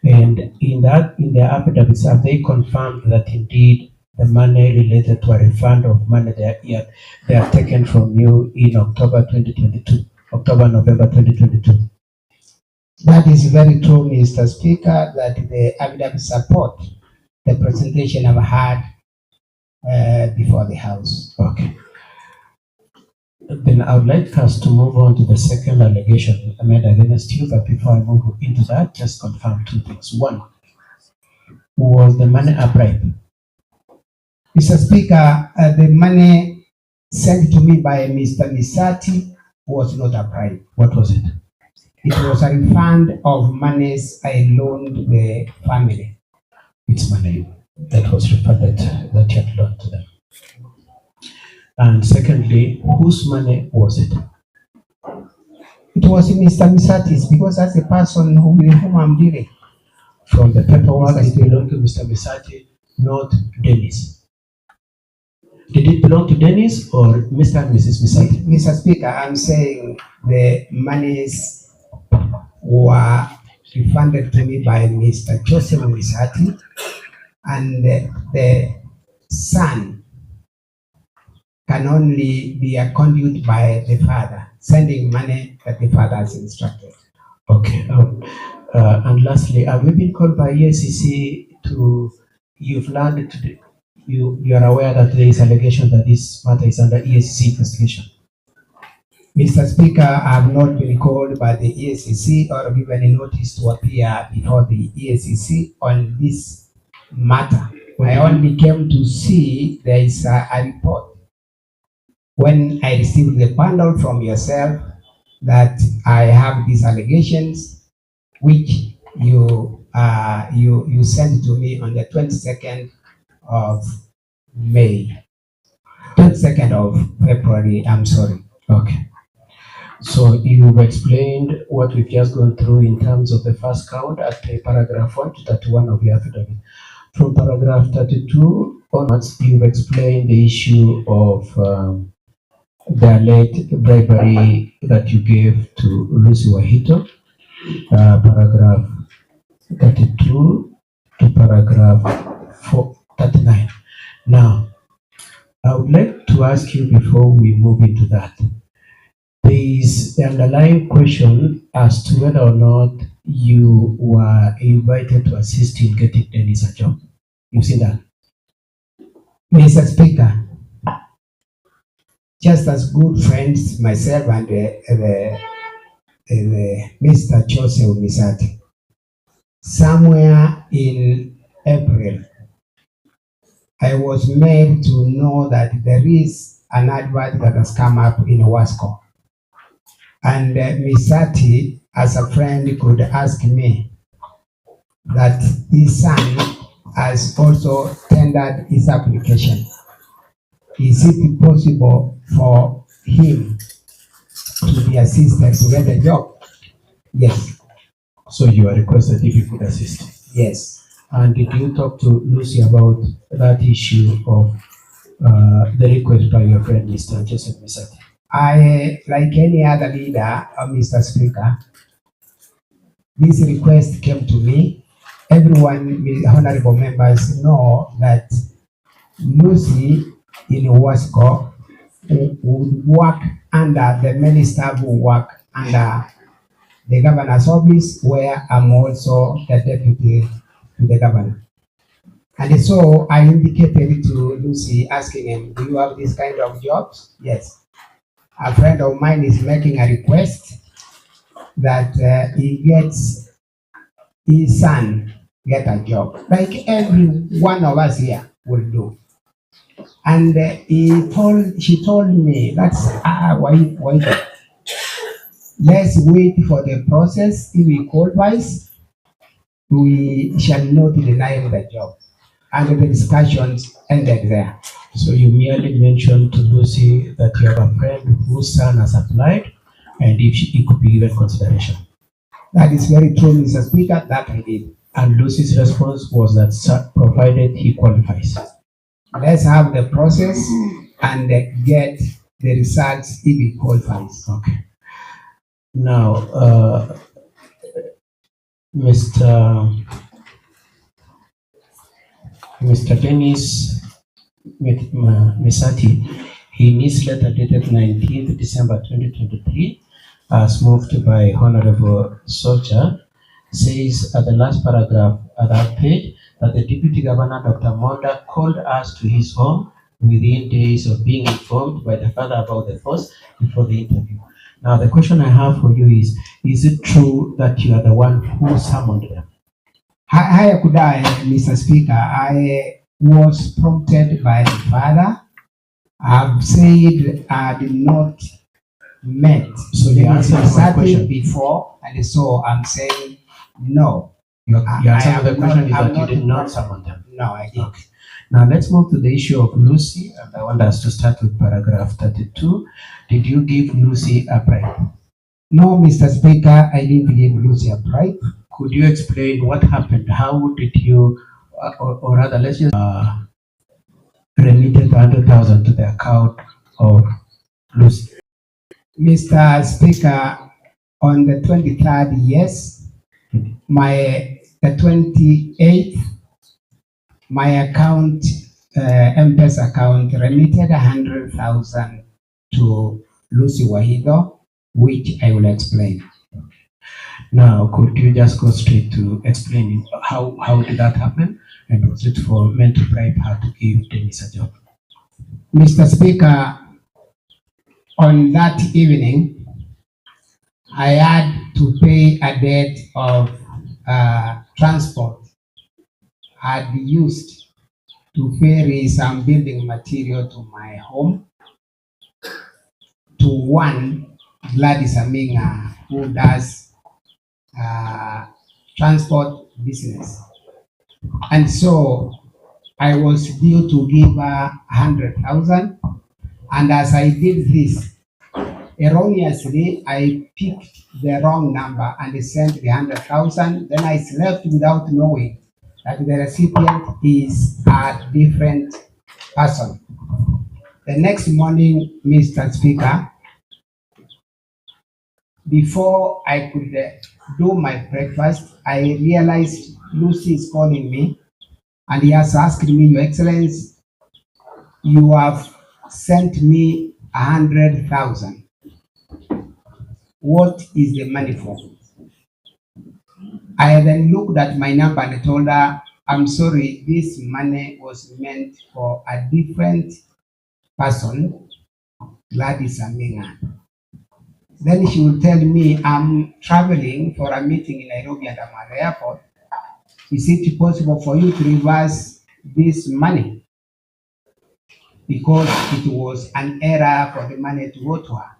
And in their affidavits, have they confirmed that indeed the money related to a refund of money they are taken from you in October 2022, November 2022? That is very true, Mr. Speaker, that the affidavits support the presentation I've had before the House. Okay. Then I would like us to move on to the second allegation made against you, but before I move into that, just confirm two things. One, was the money a bribe? Mr. Speaker, the money sent to me by Mr. Misati was not a bribe. What was it? It was a refund of monies I loaned the family. It's money that was refunded that you had loaned to them. And secondly, whose money was it? It was Mr. Misati's, because that's the person with whom I'm dealing. From the paperwork, it belonged to Mr. Misati, not Dennis. Did it belong to Dennis or Mr. and Mrs. Misati? Mr. Speaker, I'm saying the monies were refunded to me by Mr. Joseph Misati, and the son can only be a conduit by the father, sending money that the father has instructed. Okay. And lastly, have you been called by EACC to, you've learned today, you are aware that there is allegation that this matter is under EACC investigation? Mr. Speaker, I have not been called by the EACC or given a notice to appear before the EACC on this matter. I only came to see there is a report when I received the bundle from yourself that I have these allegations, which you sent to me on the 22nd of May, 22nd of February, I'm sorry. Okay. So you've explained what we've just gone through in terms of the first count at paragraph 1 to 31 of the affidavit. From paragraph 32 onwards, you've explained the issue of the alleged bribery that you gave to Lucy Wahito, paragraph 32 to paragraph 39. Now, I would like to ask you before we move into that, there is the underlying question as to whether or not you were invited to assist in getting Dennis a job. You see that? Mr. Speaker, just as good friends, myself and Mr. Joseph Misati, somewhere in April, I was made to know that there is an advert that has come up in Wasco. And Misati, as a friend, could ask me that his son has also tendered his application. Is it possible for him to be assisted to get a job? Yes. So you are requested if you could assist? Yes. And did you talk to Lucy about that issue of the request by your friend, Mr. Joseph Misati? I, like any other leader, Mr. Speaker, this request came to me. Everyone, honorable members, know that Lucy in Wasco would work under the many staff who work under the governor's office, where I'm also the deputy to the governor. And so I indicated to Lucy, asking him, do you have this kind of jobs? Yes. A friend of mine is making a request that he gets his son get a job, like every one of us here will do. And she told me, that's why let's wait for the process. If we qualifies, we shall not deny him the job. And the discussions ended there. So you merely mentioned to Lucy that you have a friend whose son has applied, and if he could be given consideration. That is very true, Mr. Speaker, that I did. And Lucy's response was that provided he qualifies. Let's have the process and get the results if it qualifies. Okay. Now, Mr. Dennis Misati, in his letter dated 19th December 2023, as moved by Honorable Soldier, says at the last paragraph at that page that the Deputy Governor, Dr. Monda, called us to his home within days of being informed by the father about the force before the interview. Now, the question I have for you is it true that you are the one who summoned them? Haya kudai, Mr. Speaker, I was prompted by the father. I've said I did not met you answered my question before, and so I'm saying no. Your answer to the question is that you did not summon them. No, I didn't. Okay. Now let's move to the issue of Lucy, and I want us to start with paragraph 32. Did you give Lucy a bribe? No, Mr. Speaker, I didn't give Lucy a bribe. Could you explain what happened? How did you, or rather, let's just remitted 100,000 to the account of Lucy? Mr. Speaker, on the 23rd, yes. The 28th, my account, M-Pesa account, remitted 100,000 to Lucy Wahido, which I will explain. Now, could you just go straight to explaining how did that happen, and was it for men to bribe her to give Dennis a job? Mr. Speaker, on that evening, I had to pay a debt of transport I'd used to ferry some building material to my home to one Gladys Aminga, who does transport business. And so I was due to give her 100,000. And as I did this, erroneously, I picked the wrong number and sent the 100,000. Then I slept without knowing that the recipient is a different person. The next morning, Mr. Speaker, before I could do my breakfast, I realized Lucy is calling me, and he has asked me, Your Excellency, you have sent me 100,000. What is the money for? I then looked at my number and told her, I'm sorry, this money was meant for a different person, Gladys Aminga. Then she would tell me, I'm traveling for a meeting in Nairobi at the airport. Is it possible for you to reverse this money? Because it was an error for the money to go to her.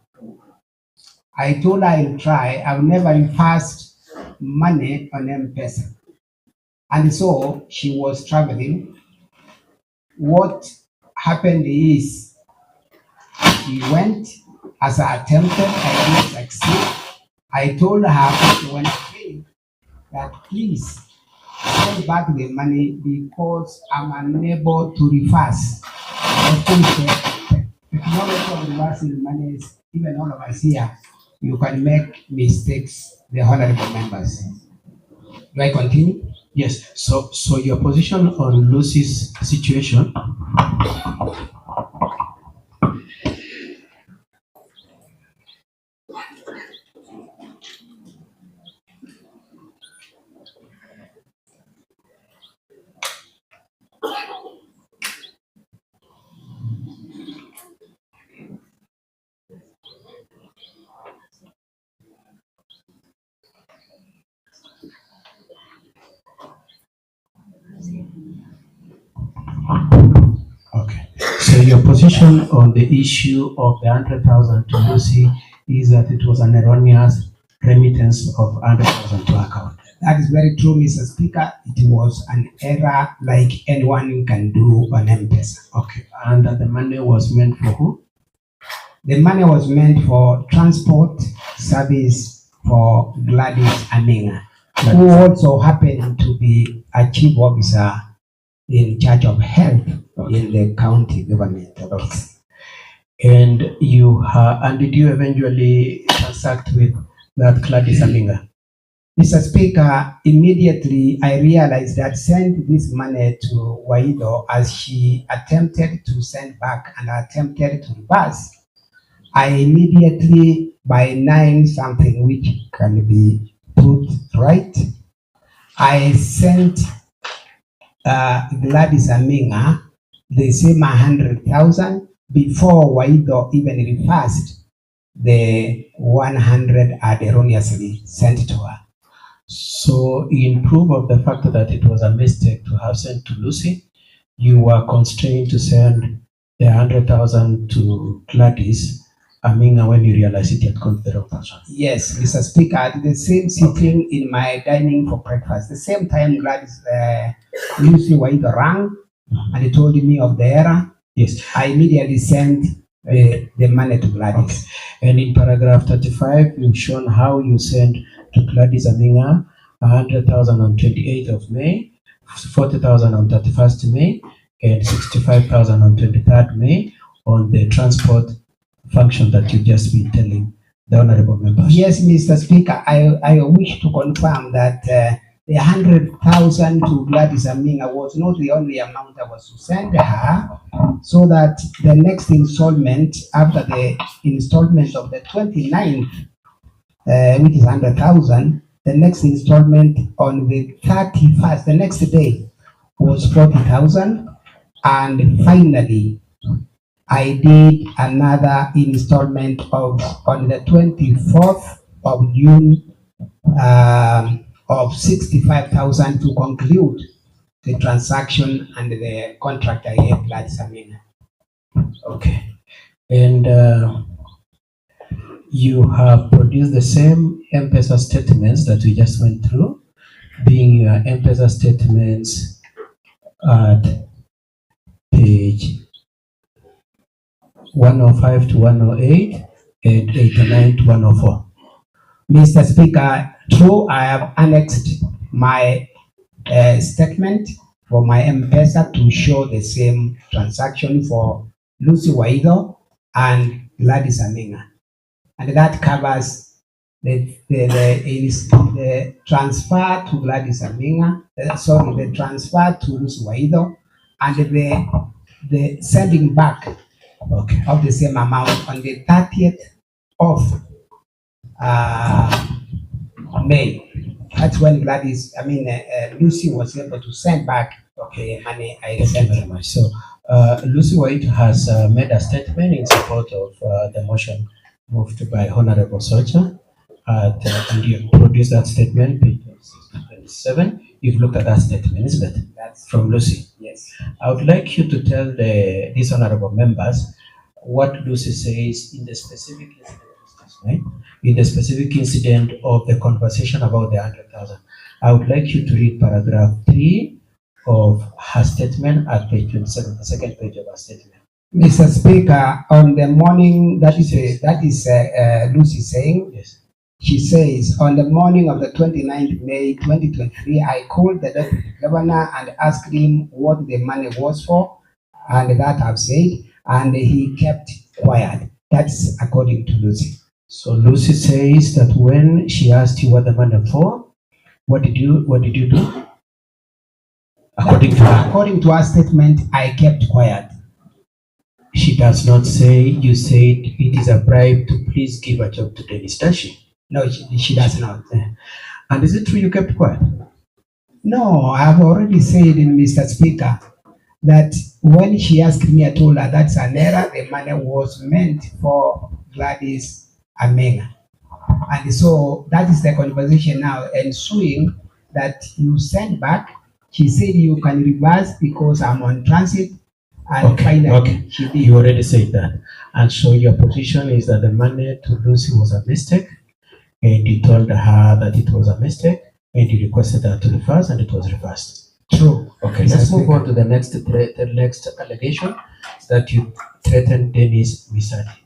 I told her I'll try. I've never reversed money on M-Pesa. And so she was traveling. What happened is she went. As I attempted, I didn't succeed. I told her when I came that please send back the money because I'm unable to reverse. The technology of reversing money is, even all of us here, you can make mistakes, the honorable members. Do I continue? Yes. So your position on Lucy's situation. Okay. So your position on the issue of the 100,000 to Lucy is that it was an erroneous remittance of 100,000 to her account. That is very true, Mr. Speaker. It was an error like anyone can do on M-Pesa. Okay. And that the money was meant for who? The money was meant for transport service for Gladys Aminga, who also happened to be a chief officer in charge of health in the county government of Kisii. And did you eventually transact with that Gladys Aminga? Mr. Speaker, immediately I realized that sent this money to Waido as she attempted to send back and attempted to reverse. I immediately, by 9 something, which can be put right, I sent Gladys Aminga the same 100,000 before Waido even reversed the 100 erroneously sent to her. So in proof of the fact that it was a mistake to have sent to Lucy, you were constrained to send the 100,000 to Gladys Aminga when you realized it had gone to the wrong person. Yes, Mr. Speaker, at the same sitting in my dining for breakfast, the same time Gladys Lucy Waido rang and he told me of the error. Yes. I immediately sent the money to Gladys. Okay. And in paragraph 35, you've shown how you sent to Gladys Aminga 100,000 on 28th of May, 40,000 on 31st May, and 65,000 on 23rd May on the transport function that you've just been telling the honorable members. Yes, Mr. Speaker, I wish to confirm that the 100,000 to Gladys Aminga was not the only amount I was to send her, so that the next installment after the installment of the 29th, which is 100,000, the next installment on the 31st, the next day, was 40,000, and finally, I did another installment on the 24th of June of 65,000 to conclude the transaction and the contract I gave Gladys Aminga. Okay. And you have produced the same M-Pesa statements that we just went through, being your M-Pesa statements at page 105 to 108 and 89 to 104. Mr. Speaker, true, I have annexed my statement for my M-Pesa to show the same transaction for Lucy Waido and Gladys Aminga. And that covers the transfer to Gladys Aminga, the transfer to Lucy Waido, and the sending back of the same amount on the 30th of May. That's when Lucy was able to send back the money I sent. Thank you very much. So, Lucy White has made a statement in support of the motion moved by Honorable Socha. And you produced that statement, page 27. You've looked at that statement, isn't it? That's from Lucy. Yes. I would like you to tell these honorable members what Lucy says in the specific incident, right? In the specific incident of the conversation about the 100,000. I would like you to read paragraph 3 of her statement at page 27, the second page of her statement. Mr. Speaker, on the morning, that is Lucy saying, yes. She says, on the morning of the 29th May 2023, I called the deputy governor and asked him what the money was for, and that I've said, and he kept quiet. That's according to Lucy. So Lucy says that when she asked you what the money for, what did you do? According to her statement, I kept quiet. She does not say you said it is a bribe to please give a job to Dennis, does she? No, she does not. And is it true you kept quiet? No, I have already said, Mr. Speaker, that when she asked me, I told her that's an error. The money was meant for Gladys Aminga. And so that is the conversation now ensuing that you send back. She said you can reverse because I'm on transit. And finally, she did. You already said that. And so your position is that the money to Lucy was a mistake, and you told her that it was a mistake, and you requested her to reverse, and it was reversed. True. Okay, let's move on to the next allegation, that you threatened Dennis Misadi.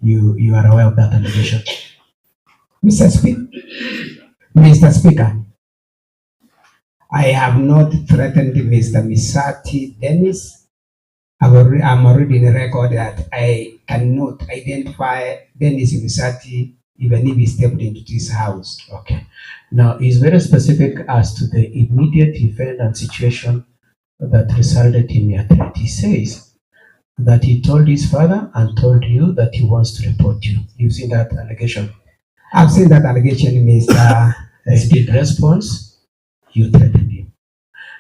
You are aware of that allegation? Mr. Speaker, I have not threatened Mr. Misati Dennis. I'm already in the record that I cannot identify Dennis Misati even if he stepped into this house. Okay. Now, he's very specific as to the immediate event and situation that resulted in your threat. He says that he told his father and told you that he wants to report you. You've seen that allegation? I've seen that allegation, Mr. In response, you threatened him.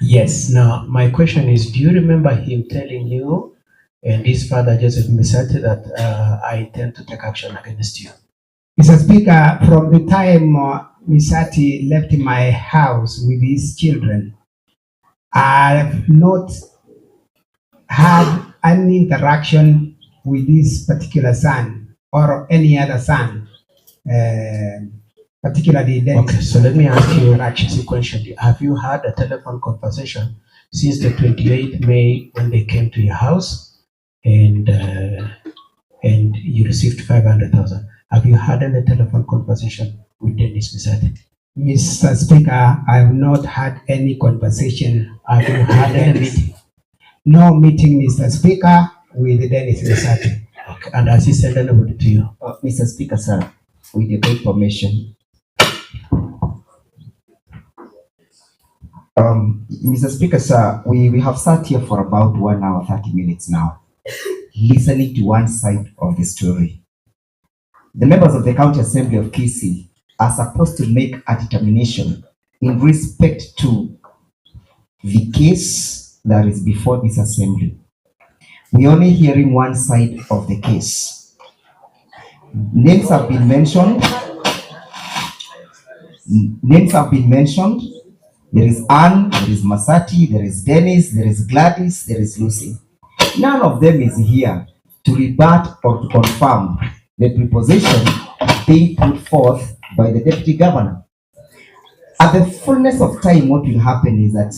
Yes. Now, my question is, do you remember him telling you and his father, Joseph Misati, that I intend to take action against you? Mr. Speaker, from the time Misati left my house with his children, I have not had any interaction with this particular son or any other son, particularly then. Okay, so let me ask you sequentially. Have you had a telephone conversation since the 28th May when they came to your house and you received 500,000? Have you had any telephone conversation with Dennis Misati? Mr. Speaker, I have not had any conversation. Have you had any meeting? No meeting, Mr. Speaker, with Dennis Misati. Okay, and has he sent anybody to you? Mr. Speaker, sir, with your great permission. Mr. Speaker, sir, we have sat here for about 1 hour, 30 minutes now, listening to one side of the story. The members of the County Assembly of Kisii are supposed to make a determination in respect to the case that is before this assembly. We're only hearing one side of the case. Names have been mentioned. There is Anne, there is Masati, there is Dennis, there is Gladys, there is Lucy. None of them is here to rebut or to confirm the proposition being put forth by the Deputy Governor. At the fullness of time, what will happen is that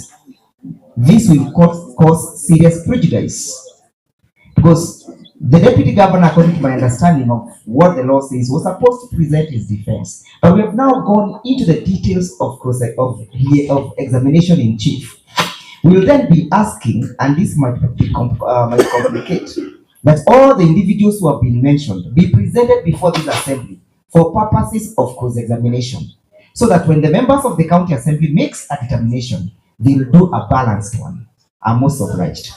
this will cause serious prejudice, because the Deputy Governor, according to my understanding of what the law says, was supposed to present his defense. But we have now gone into the details of examination in chief. We will then be asking, and this might complicate, that all the individuals who have been mentioned be presented before this assembly for purposes of cross-examination, so that when the members of the County Assembly makes a determination, they will do a balanced one. I'm most obliged.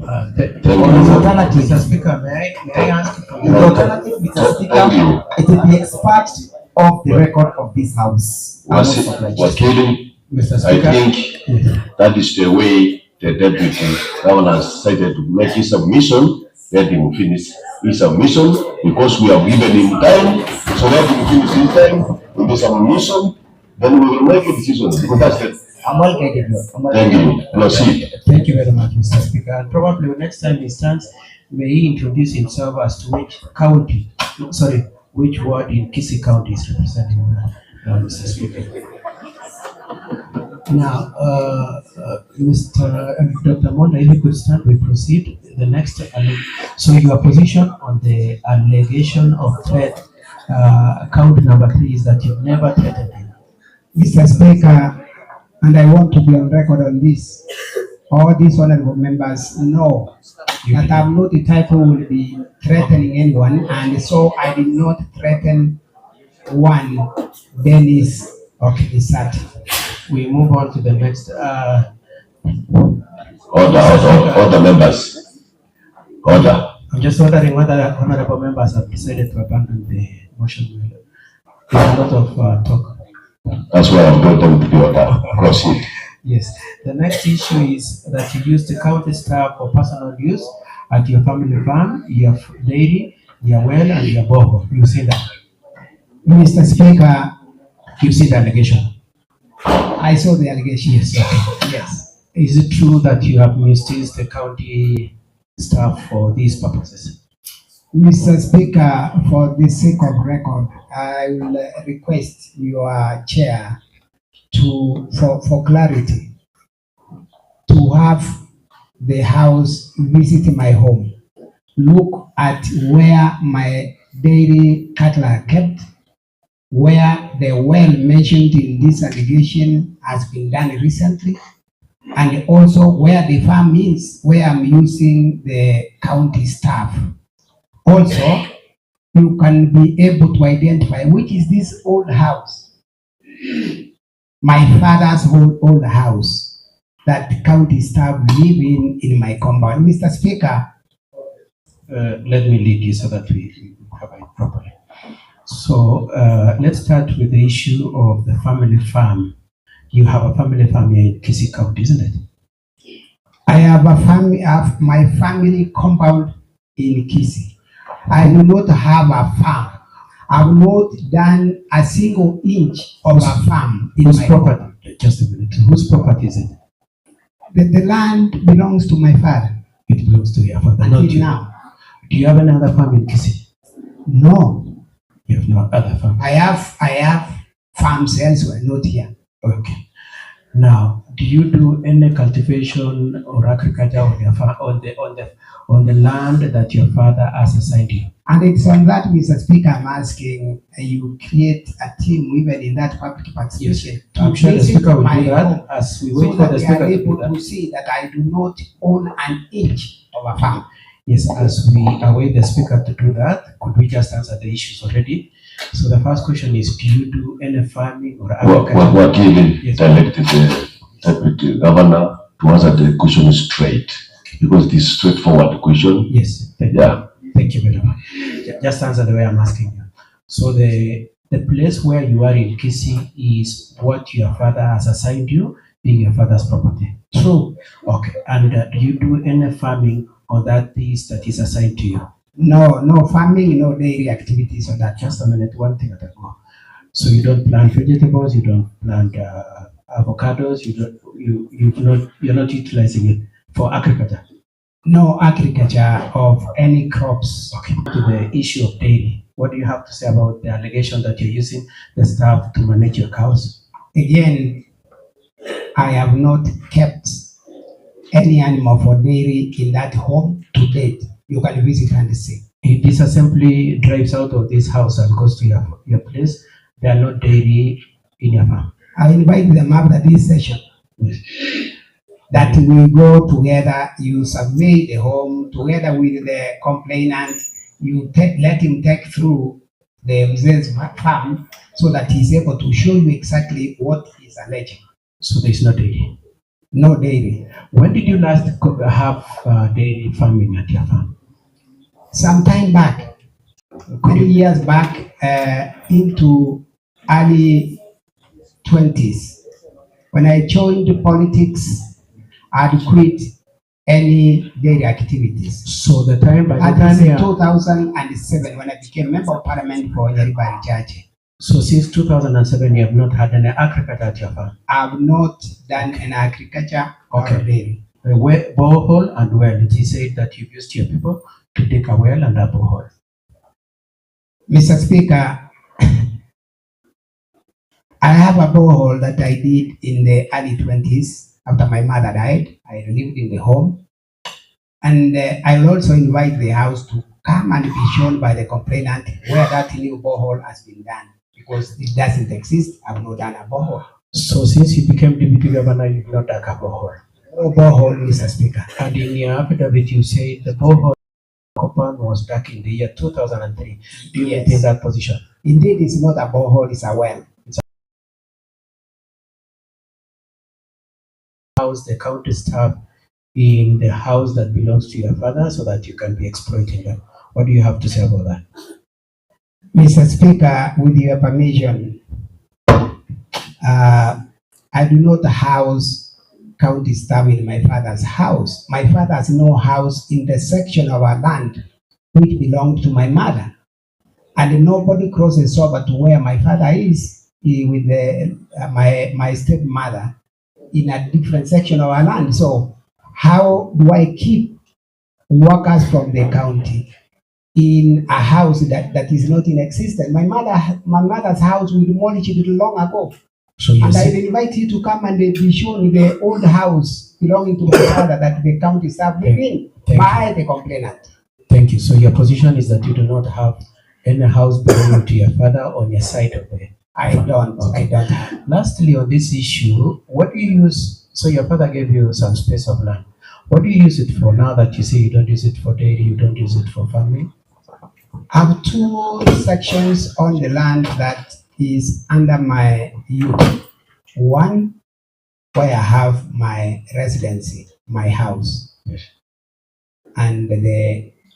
Mr. Speaker, may I ask you? The alternative, Mr. Speaker, it will be extract of the record of this House. Mr. I Speaker, think that is the way the Deputy Governor decided to make his submission. Let him finish his submission, because we have given him time. So let him finish his time with his submission, then we will make a decision. Because that's the I'm well guided. Thank you. Proceed. Thank you very much, Mr. Speaker. And probably the next time he stands, may he introduce himself as to which ward in Kisii County is representing Mr. Speaker. Now, Dr. Monda, if you could start, we proceed. The next, so your position on the allegation of threat, count number 3, is that you've never threatened him. Mr. Speaker, and I want to be on record on this. All these honorable members know that I'm not the type who will be threatening anyone, and so I did not threaten one. Dennis. Okay, is that? We move on to the next. Order, members. Order. I'm just wondering whether honorable members have decided to abandon the motion. There's a lot of talk. That's why I'm going them to be order. Proceed. Yes. The next issue is that you use the county staff for personal use at your family farm, your dairy, your well, and your borehole. You see that? Mr. Speaker, you see the allegation? I saw the allegation. Yes. Yes. Is it true that you have misused the county staff for these purposes? Mr. Speaker, for the sake of record, I will request your chair for clarity, to have the House visit my home, look at where my dairy cattle are kept, where the well mentioned in this allegation has been done recently, and also where the farm is, where I'm using the county staff. Also, you can be able to identify which is this old house, my father's old house that county staff live in my compound. Mr. Speaker, let me lead you so that we cover it properly. So let's start with the issue of the family farm. You have a family farm here in Kisii County, isn't it? I have a family, my family compound in Kisii. I do not have a farm. I've not done a single inch of a farm in my property. Just a minute. Whose property is it? The land belongs to my father. It belongs to your father. Until now. Do you have any other farm in Kisii? No. You have no other farm? I have farms elsewhere, not here. Okay. Now, do you do any cultivation or agriculture on your farm, on the land that your father has assigned you? And it's on that, Mr. Speaker, I'm asking you create a team even in that public participation. Yes. I'm sure the Speaker will do that as we wait for the Speaker to do that. To see that I do not own an inch of a farm. Yes, as we await the Speaker to do that, could we just answer the issues already? So the first question is, do you do any farming or agriculture? We're giving directed the Deputy Governor to answer the question straight, because it is straightforward question. Yes, thank you. Thank you very much. Just answer the way I'm asking you. So the place where you are in Kisii is what your father has assigned you, being your father's property. True. Okay. And do you do any farming on that piece that is assigned to you? No farming, no daily activities on that. Just a minute, one thing at a go. So you don't plant vegetables, you don't plant avocados, you're not utilizing it for agriculture? No agriculture of any crops. Okay. To the issue of dairy, what do you have to say about the allegation that you're using the staff to manage your cows? Again, I have not kept any animal for dairy in that home to date. You can visit and see. If this assembly drives out of this house and goes to your place, there are no dairy in your farm. I invite them after this session. Yes. That we go together, you survey the home together with the complainant, you let him take through the Mzee farm so that he's able to show you exactly what he's alleging. So there's no dairy? No dairy. When did you last have dairy farming at your farm? Some time back, many years back, into early 20s. When I joined politics, I'd quit any dairy activities. So the time by the time time 2007, when I became member of parliament for Nyaribari Church. So since 2007, you have not had any agriculture at your farm? I've not done any agriculture or dairy. Borehole and well, it is said that you've used your people to dig a well and a borehole. Mr. Speaker, I have a borehole that I did in the early 20s after my mother died. I lived in the home. And I will also invite the house to come and be shown by the complainant where that new borehole has been done. Because it doesn't exist, I've not done a borehole. So since you became deputy governor, you've not dug a borehole? No borehole, Mr. Speaker. And in your affidavit, you say the borehole compound was dug in the year 2003. Do you maintain that position? Indeed, it's not a borehole, it's a well. House the county staff in the house that belongs to your father so that you can be exploiting them. What do you have to say about that? Mr. Speaker, with your permission, I do not house county staff in my father's house. My father has no house in the section of our land which belonged to my mother. And nobody crosses over to where my father is with my stepmother in a different section of our land. So how do I keep workers from the county in a house that is not in existence? My mother's house was demolished long ago. So and I invite you to come and be shown the old house belonging to my father that the county staff live in by the complainant. Thank you. So your position is that you do not have any house belonging to your father on your side of the? I don't. Okay. I don't have. Lastly, on this issue, what do you use? So your father gave you some space of land. What do you use it for now that you say you don't use it for dairy, you don't use it for farming? I have 2 sections on the land that is under my use. One where I have my residency, my house, Yes. and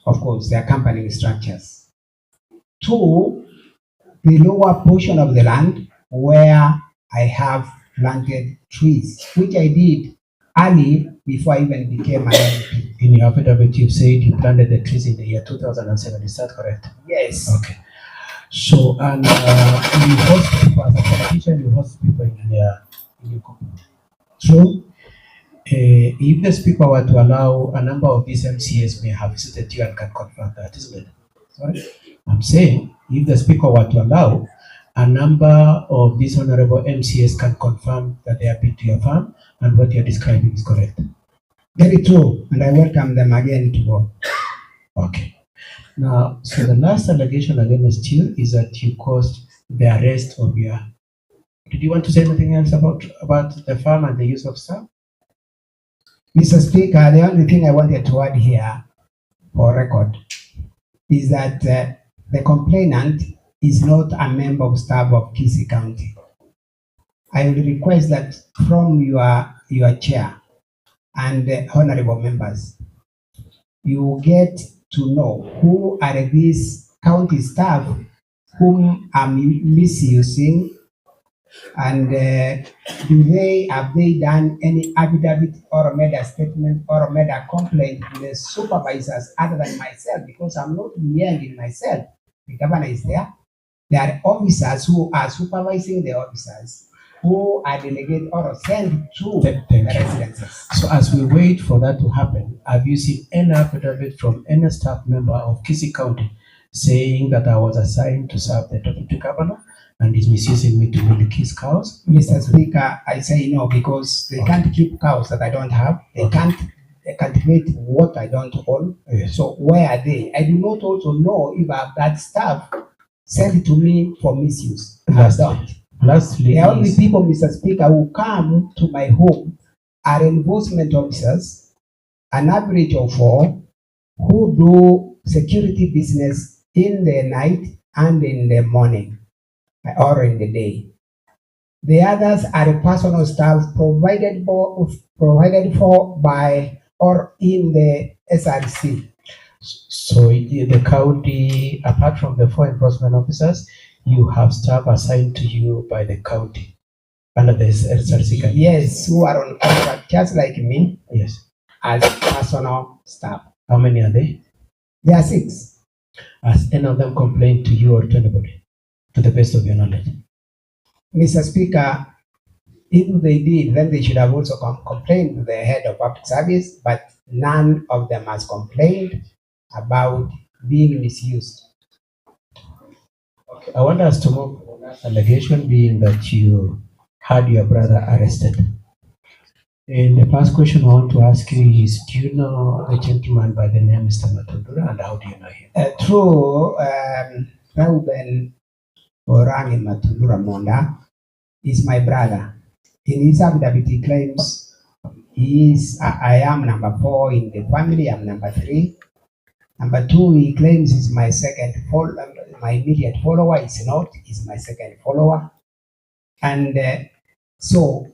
of course, the accompanying structures. 2, the lower portion of the land where I have planted trees, which I did early before I even became an MP. In your affidavit, you said you planted the trees in the year 2007. Is that correct? Yes. Okay. So, and you host people as a politician, you host people in your company. True. If the speaker were to allow, a number of these MCAs may have visited you and can confirm that, isn't it? Sorry? I'm saying, if the speaker were to allow, a number of these honorable MCAs can confirm that they have been to your farm and what you're describing is correct. Very true, and I welcome them again to go. Okay. Now, so the last allegation against you is that you caused the arrest of your. Did you want to say anything else about the farm and the use of staff? Mr. Speaker, the only thing I wanted to add here for record is that the complainant is not a member of staff of Kisii County. I will request that from your chair and honorable members, you get to know who are these county staff whom I'm misusing, and have they done any affidavit or made a statement or made a complaint to the supervisors other than myself, because I'm not hearing myself. The governor is there. There are officers who are supervising the officers who are delegated or sent to the residences. So as we wait for that to happen, have you seen any affidavit from any staff member of Kisii County saying that I was assigned to serve the deputy governor and is misusing me to milk his cows? Mr. Speaker, I say no, because they can't keep cows that I don't have. They can't cultivate what I don't own. Yes. So where are they? I do not also know if I have that staff sent to me for misuse. Lastly, the only people, Mr. Speaker, who come to my home are enforcement officers, an average of 4, who do security business in the night and in the morning or in the day. The others are personal staff provided for by or in the SRC. So the county, apart from the 4 enforcement officers, you have staff assigned to you by the county under the SRC? Yes, who are on contract just like me. Yes. As personal staff. How many are they? There are 6. Has any of them complained to you or to anybody, to the best of your knowledge? Mr. Speaker, if they did, then they should have also complained to the head of public service, but none of them has complained about being misused. Okay. I want us to move on that allegation being that you had your brother arrested. And the first question I want to ask you is, do you know a gentleman by the name Mr. Matundura, and how do you know him? Through Reuben Orangi Matundura Monda is my brother. In his affidavit, he claims I am number 4 in the family, I'm number 3. Number 2, he claims he's my my immediate follower. It's not, he's my second follower. And so,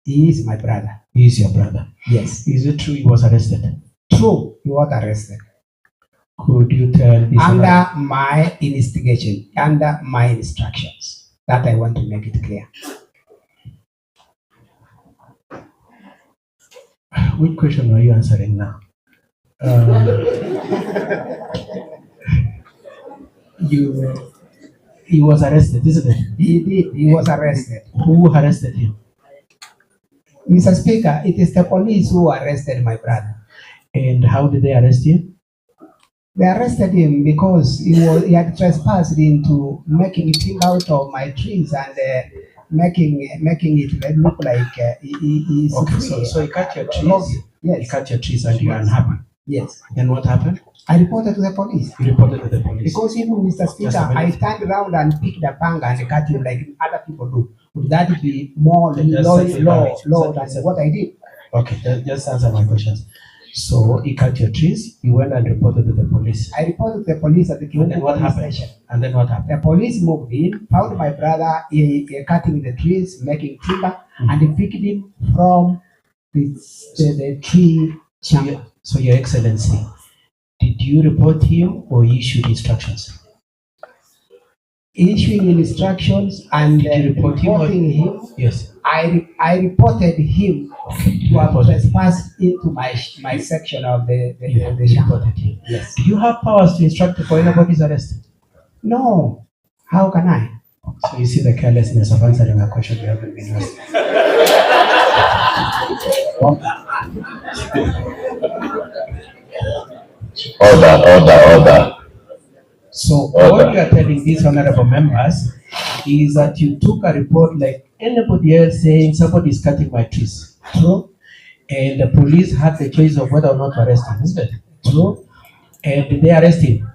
he is my brother. He is your brother? Yes. Is it true he was arrested? True, he was arrested. Could you tell me? Under my instigation, under my instructions. That I want to make it clear. Which question are you answering now? He was arrested, isn't it? He did. He was arrested. Who arrested him? Mr. Speaker, it is the police who arrested my brother. And how did they arrest him? They arrested him because he had trespassed into making a thing out of my trees and making it look like he is okay, free. so he cut your trees. Yes. He cut your trees and you are unhappy. Yes. Then what happened? I reported to the police. You reported to the police. Because even Mr. Speaker, I turned around and picked the panga and cut him like other people do. Would that be more law than what I did? Okay, just answer my questions. So he cut your trees, you went and reported to the police. I reported to the police at the And then what happened? And then what happened? The police moved in, found my brother cutting the trees, making timber, and they picked him from the tree chamber. So Your Excellency, did you report him or you issued instructions? Issuing instructions and reporting him. Yes. I reported him to have trespassed into my section of the reported him. Yes. Do you have powers to instruct before anybody's arrested? No. How can I? So you see the carelessness of answering a question you haven't been asked. Order. So what you are telling these honorable members is that you took a report like anybody else saying somebody is cutting my trees. True. And the police had the choice of whether or not to arrest him, isn't it? True. And did they arrest him?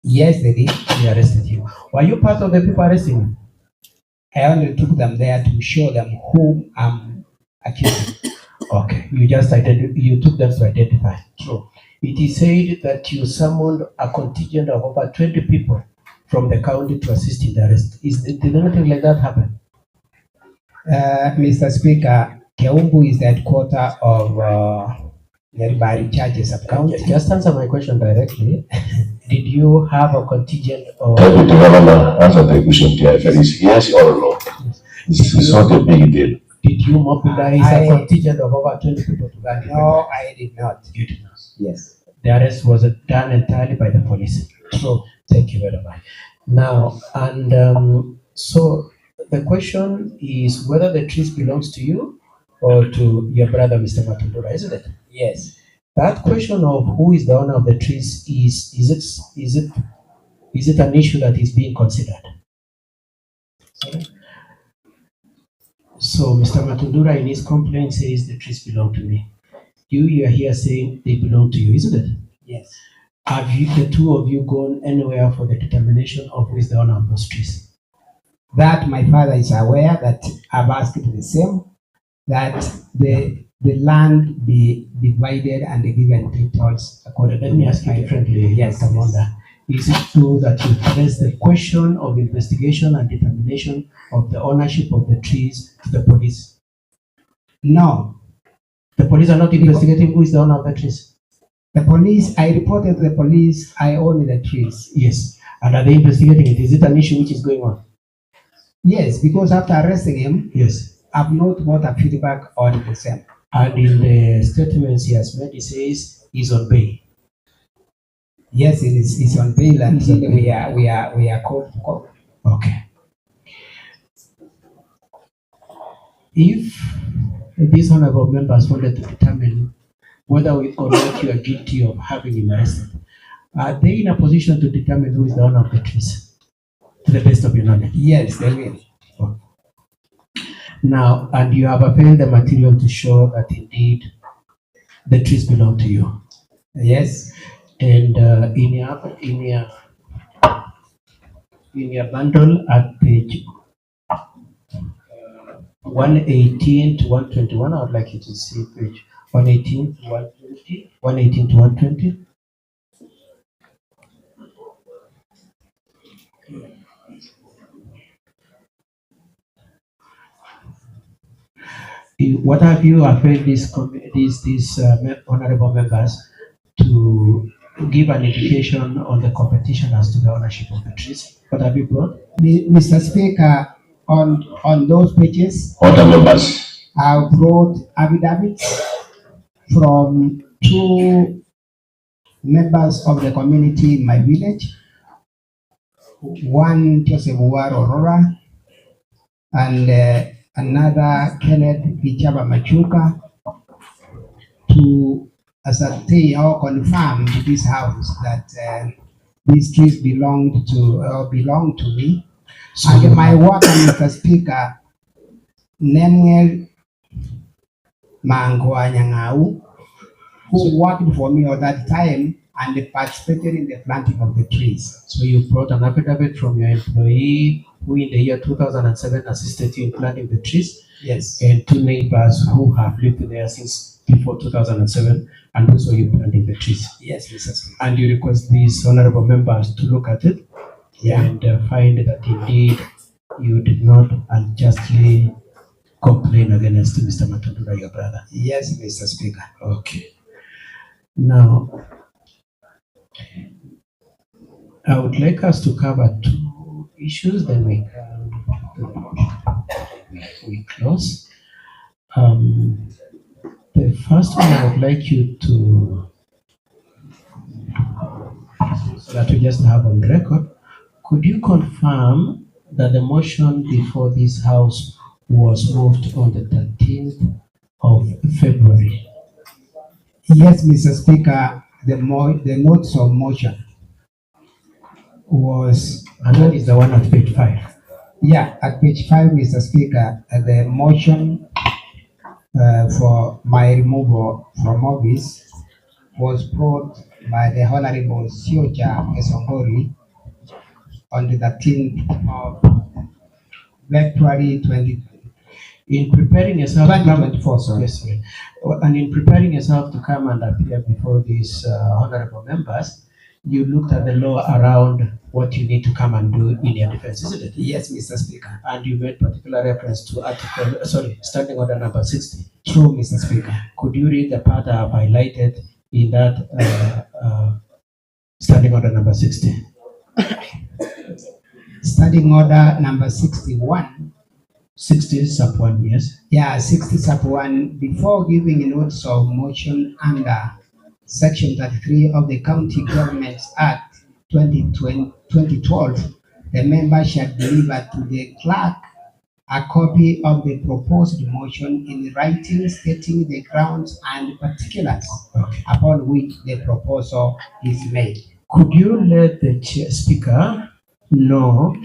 Yes, they did. They arrested him. Were you part of the people arresting him? I only took them there to show them whom I'm accusing. Okay. You took them to identify. True. It is said that you summoned a contingent of over 20 people from the county to assist in the arrest. Did anything like that happen? Mr. Speaker, Keumbu is the headquarters of Nyaribari Charges Sub-County. Just answer my question directly. Did you have a contingent of... Deputy Governor, answer the question, dear Felix. Yes or no? It's not a big deal. Did you mobilize a contingent of over 20 people to guard? No, I did not. You did not? Yes. The arrest was done entirely by the police. True. Thank you very much. Now, and so the question is whether the trees belongs to you or to your brother, Mr. Matundura, isn't it? Yes. That question of who is the owner of the trees is it an issue that is being considered? Sorry? So Mr. Matundura in his complaint says the trees belong to me. You are here saying they belong to you, isn't it? Yes. Have the two of you gone anywhere for the determination of who is the owner of those trees? That my father is aware that I've asked the same, that the land be divided and given titles according. Let me ask you differently. Yes, Monda. Is it true that you raised the question of investigation and determination of the ownership of the trees to the police? No. The police are not investigating who is the owner of the trees? The police, I reported to the police, I own the trees. Yes. And are they investigating it? Is it an issue which is going on? Yes, because after arresting him, yes, I've not got a feedback on the same. And in the statements he has made, he says he's on bail. Yes, it's on bail, and we are called to court. Okay. If these honorable members wanted to determine whether or not you are guilty of having him arrested, are they in a position to determine who is the owner of the trees? To the best of your knowledge? Yes, they will. Okay. Now, and you have availed the material to show that indeed the trees belong to you. Yes. And in your bundle at page 118 to 121, I would like you to see page 118 to 120, 118 to 120. What have you availed these honorable members to give an indication on the competition as to the ownership of the trees? What have you brought? Mr. Speaker, on those pages, Order members. I brought affidavits from 2 members of the community in my village. One Joseph War Aurora and another Kenneth Bichaba Machuka, to ascertain or confirm to this house that these trees belong to me. So and my worker, Mr. Speaker, Nemuel Mangwa Nyangau, who worked for me at that time and they participated in the planting of the trees. So you brought an affidavit from your employee who in the year 2007 assisted you in planting the trees, Yes. and 2 neighbors who have lived there since before 2007 and also you planting the trees. Yes, Mr. Speaker. And you request these honorable members to look at it and find that indeed you did not unjustly complain against Mr. Matundura, your brother. Yes, Mr. Speaker. Okay. Now, I would like us to cover 2 issues, then we can do the motion. We close. The first one I would like you to, so that we just have on record, could you confirm that the motion before this House was moved on the 13th of February? Yes, Mr. Speaker, the notes of motion was, And that is the one at page 5. yeah, at page 5, Mr. Speaker, the motion for my removal from office was brought by the Honorable Siocha Esongori on the 13th of February 20. In preparing yourself, 2024, sorry. Yes, sorry. And in preparing yourself to come and appear before these honorable members, you looked at the law around what you need to come and do in your defense, isn't it? Yes, Mr. Speaker. And you made particular reference to standing order number 60. True, Mr. Speaker. Could you read the part I have highlighted in that standing order number 60? Standing order number 61. 60 sub 1, yes. Yeah, 60 sub 1. Before giving notice of motion under Section 33 of the County Governments Act 2012, the member shall deliver to the clerk a copy of the proposed motion in writing stating the grounds and particulars upon which the proposal is made. Could you let the speaker know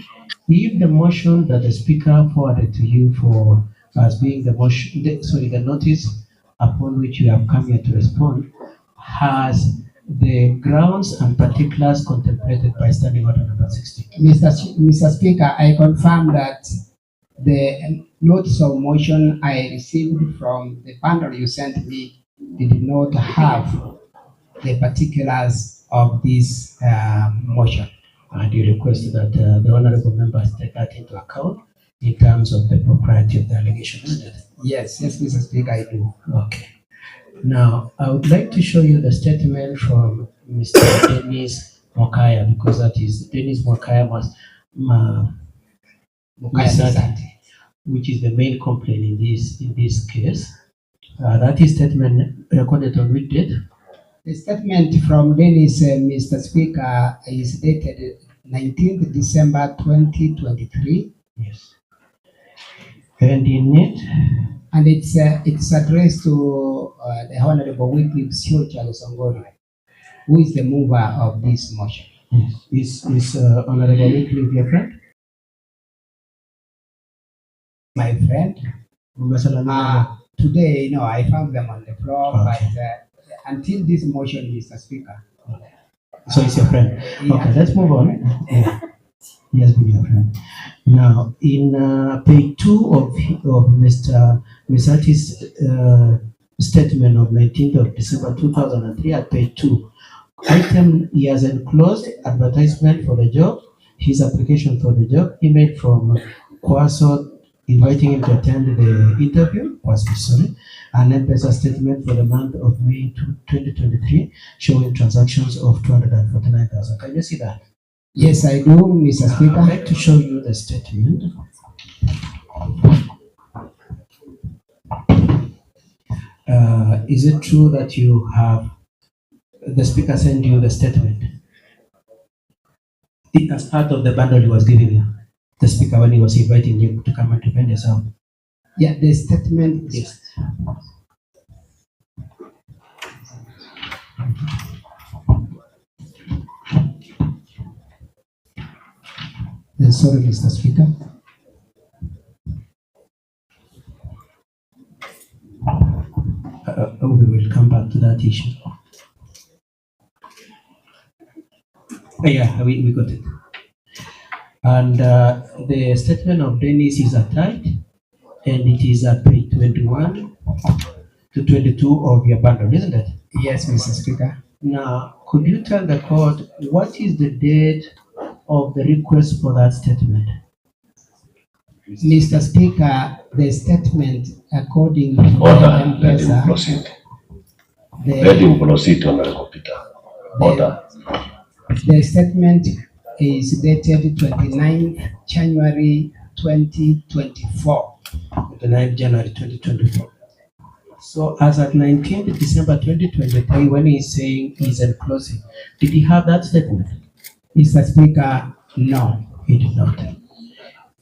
if the motion that the speaker forwarded to you for as being the motion, the notice upon which you have come here to respond has the grounds and particulars contemplated by standing order number 60? Mr. Speaker, I confirm that the notice of motion I received from the bundle you sent me did not have the particulars of this motion. And you request that the honorable members take that into account in terms of the propriety of the allegation, isn't it? Yes, Mr. Speaker, I do. Okay. Now, I would like to show you the statement from Mr. Dennis Mokaya, because that is Dennis Mokaya which is the main complaint in this case. That is statement recorded on which date? The statement from Dennis, Mr. Speaker, is dated 19th December 2023. Yes. And in it? And it's addressed to the Honorable Wycliffe Siocha Esongori, who is the mover of this motion. Yes. Is Honorable Wycliffe your friend? My friend? Today, no, I found them on the floor, but until this motion, Mr. Speaker. So he's your friend. Yeah. Okay, let's move on. He has been your friend. Now, in page 2 of Mr. Misati's statement of 19th of December 2003, at page 2, item, he has enclosed advertisement for the job, his application for the job, email from Kwaso inviting him to attend the interview, and then there's a statement for the month of May 2023 showing transactions of 249,000. Can you see that? Yes, I do, Mr. Speaker. I'd like to show you the statement. Is it true that you have, the speaker sent you the statement? As part of the bundle he was giving you, the speaker, when he was inviting you to come and defend yourself? Yeah, the statement. Yes. Sorry, Mr. Speaker. We will come back to that issue. Yeah, we got it. And the statement of Dennis is attached, and it is at page 21 to 22 of your bundle, isn't it? Yes, Mr. Speaker. Now, could you tell the court what is the date of the request for that statement? Mr. Speaker, the statement according to Order, the let him M-Pesa, proceed. Let him proceed, Honorable Peter. Order. the statement is dated 29th January 2024. 29th January 2024. So as at 19th December 2023, when he's saying he's enclosing, did he have that statement? Mr. Speaker, no. He did not.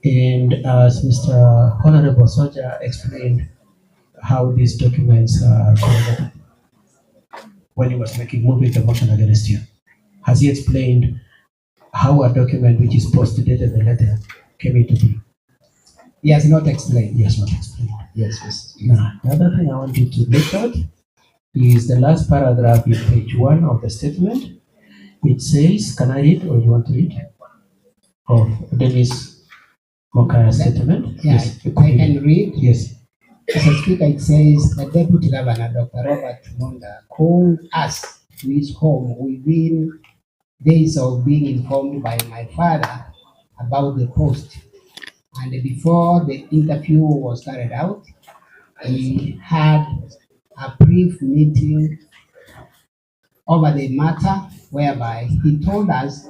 And as Mr. Honorable Soldier explained how these documents are collected when he was moving the motion against you, has he explained how a document which is post-dated the letter came into being? He has not explained. He has not explained. Yes, Mr. Now, the other thing I want you to look at is the last paragraph in page 1 of the statement. It says, can I read or you want to read? Of Dennis Mokaya's statement? Yeah, Yes, I can read. Yes. Mr. Speaker, it says the Deputy Governor, Dr. Robert Monda, called us to his home within days of being informed by my father about the post. And before the interview was carried out, he had a brief meeting over the matter whereby he told us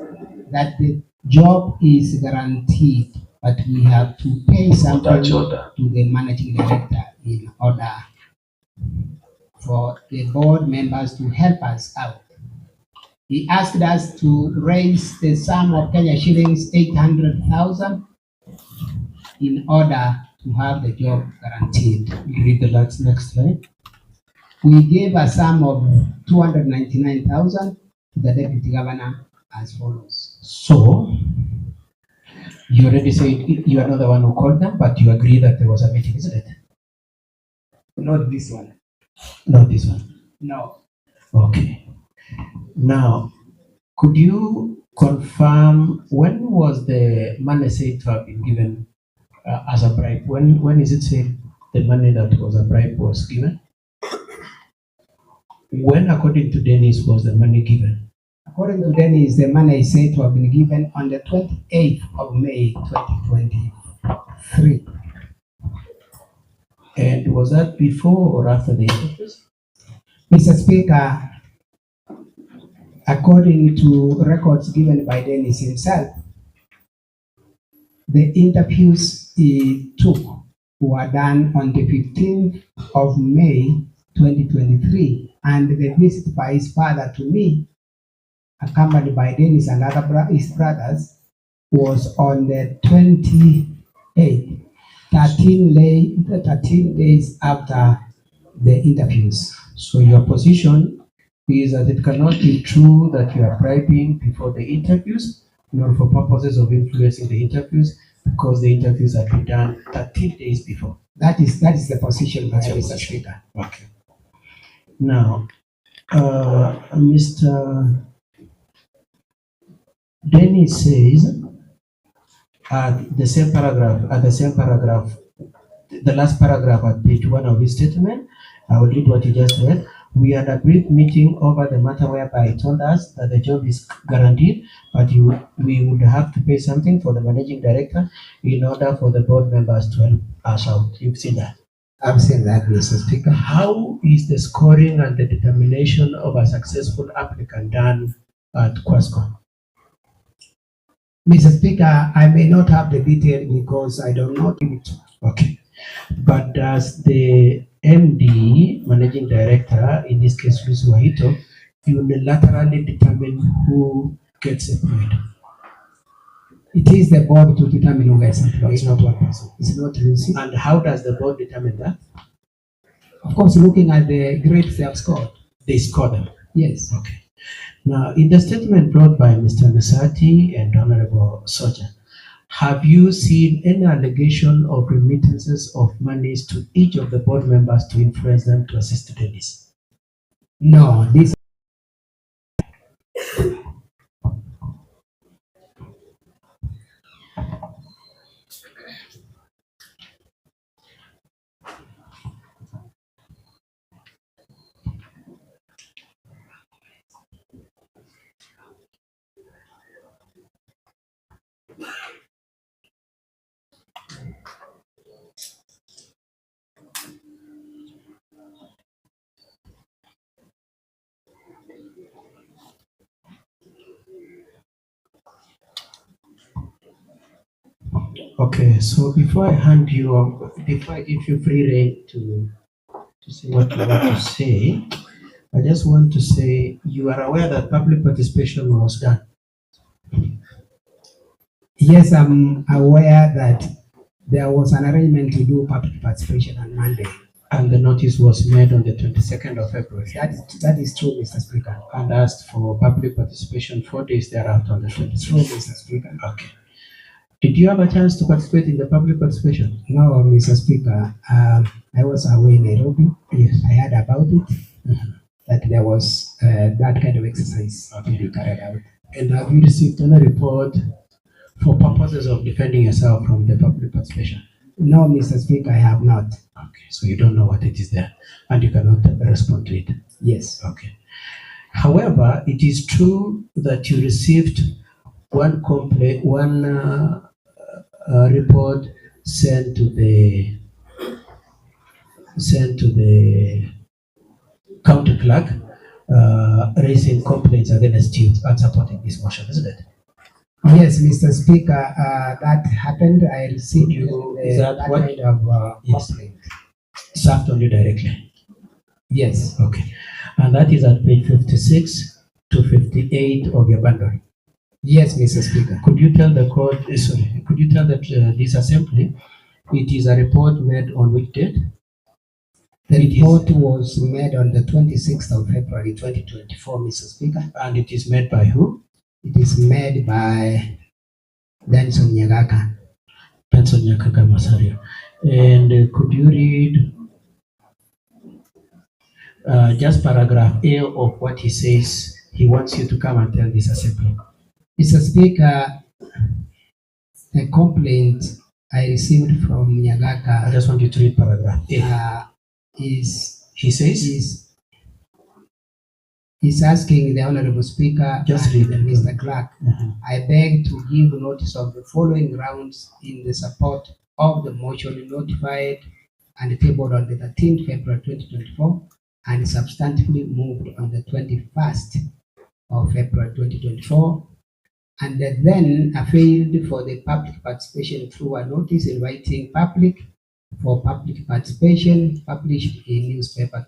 that the job is guaranteed, but we have to pay something to the managing director in order for the board members to help us out. He asked us to raise the sum of Kenya shillings 800,000 in order to have the job guaranteed. You read the next slide. We gave a sum of 299,000 to the Deputy Governor as follows. So, you already said you are not the one who called them, but you agree that there was a meeting, isn't it? Not this one. Not this one. No. Okay. Now, could you confirm when was the money said to have been given as a bribe? When is it said the money that was a bribe was given? When, according to Dennis, was the money given? According to Dennis, the money is said to have been given on the 28th of May 2023. And was that before or after the interviews? Mr. Speaker, according to records given by Dennis himself, the interviews he took were done on the 15th of May 2023, and the visit by his father to me, accompanied by Dennis and his brothers, was on the 28th, 13 days after the interviews. So your position is that it cannot be true that you are bribing before the interviews, nor for purposes of influencing the interviews, because the interviews have been done 13 days before. That is the position, Mr. Speaker. Okay. Now, Mr. Dennis says at the same paragraph, the last paragraph at page 1 of his statement, I will read what he just read. We had a brief meeting over the matter whereby he told us that the job is guaranteed, but we would have to pay something for the managing director in order for the board members to help us out. You've seen that? I've seen that, Mr. Speaker. How is the scoring and the determination of a successful applicant done at Quasco? Mr. Speaker, I may not have the detail because I don't know it. Okay. But does the MD, managing director, in this case, Luis Wahito, unilaterally determine who gets employed? It is the board to determine who gets employed. It's not one person. It's not Lucy. And how does the board determine that? Of course, looking at the grades they have scored. They score them? Yes. Okay. Now, in the statement brought by Mr. Misati and Honorable Soja, have you seen any allegation of remittances of monies to each of the board members to influence them to assist Dennis? No, this. Okay, so before I hand you off, before I give you free rein to say what you want to say, I just want to say you are aware that public participation was done. Yes, I'm aware that there was an arrangement to do public participation on Monday. And the notice was made on the 22nd of February. That is true, Mr. Speaker. And asked for public participation 4 days thereafter on the 26th. True, Mr. Speaker. Okay. Did you have a chance to participate in the public participation? No, Mr. Speaker. I was away in Nairobi. Yes. I heard about it, that there was that kind of exercise to be carried out. And have you received any report for purposes of defending yourself from the public participation? No, Mr. Speaker, I have not. Okay, so you don't know what it is there, and you cannot respond to it. Yes. Okay. However, it is true that you received one complaint, report sent to the county clerk raising complaints against you and supporting this motion, isn't it? Yes, Mr. Speaker, that happened. I received that kind of Yes. complaint. Served on you directly. Yes. Okay. And that is at page 56 to 58 of your bundle. Yes, Mr. Speaker. Could you tell the court, could you tell that this assembly, it is a report made on which date? The report was made on the 26th of February 2024, Mr. Speaker. And it is made by who? It is made by Benson Nyagaka. Benson Nyagaka Masario. And could you read just paragraph A of what he says he wants you to come and tell this assembly? Mr. Speaker, a complaint I received from Nyagaka. I just want you to read paragraph A. He's asking the Honorable Speaker, just read and Mr. Clerk, I beg to give notice of the following grounds in the support of the motion notified and tabled on the 13th February 2024 and substantively moved on the 21st of February 2024, and then failed for the public participation through a notice inviting public for public participation published in newspaper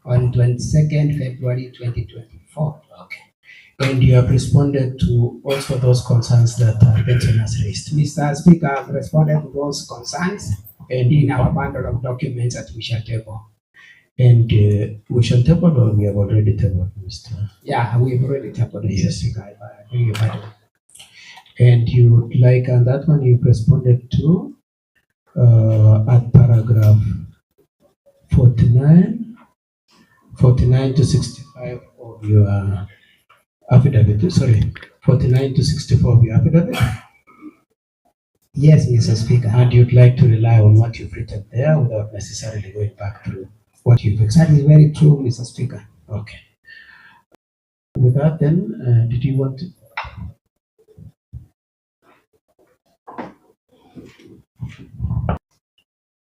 on 22nd February 2024. Okay. And you have responded to also those concerns that Benson has raised. Mr. Speaker, I have responded to those concerns and in our bundle of documents that we shall table. And we shall table, or we have already tabled, Mr. Yeah, we have already tabled it. Yes. Speaker, I beg your pardon. And you would like, and that one you've responded to at paragraph 49 to 65 of your affidavit. Sorry, 49 to 64 of your affidavit. Yes, Mr. Speaker. And you'd like to rely on what you've written there without necessarily going back through what you've explained. That is very true, Mr. Speaker. Okay. With that, then, did you want to?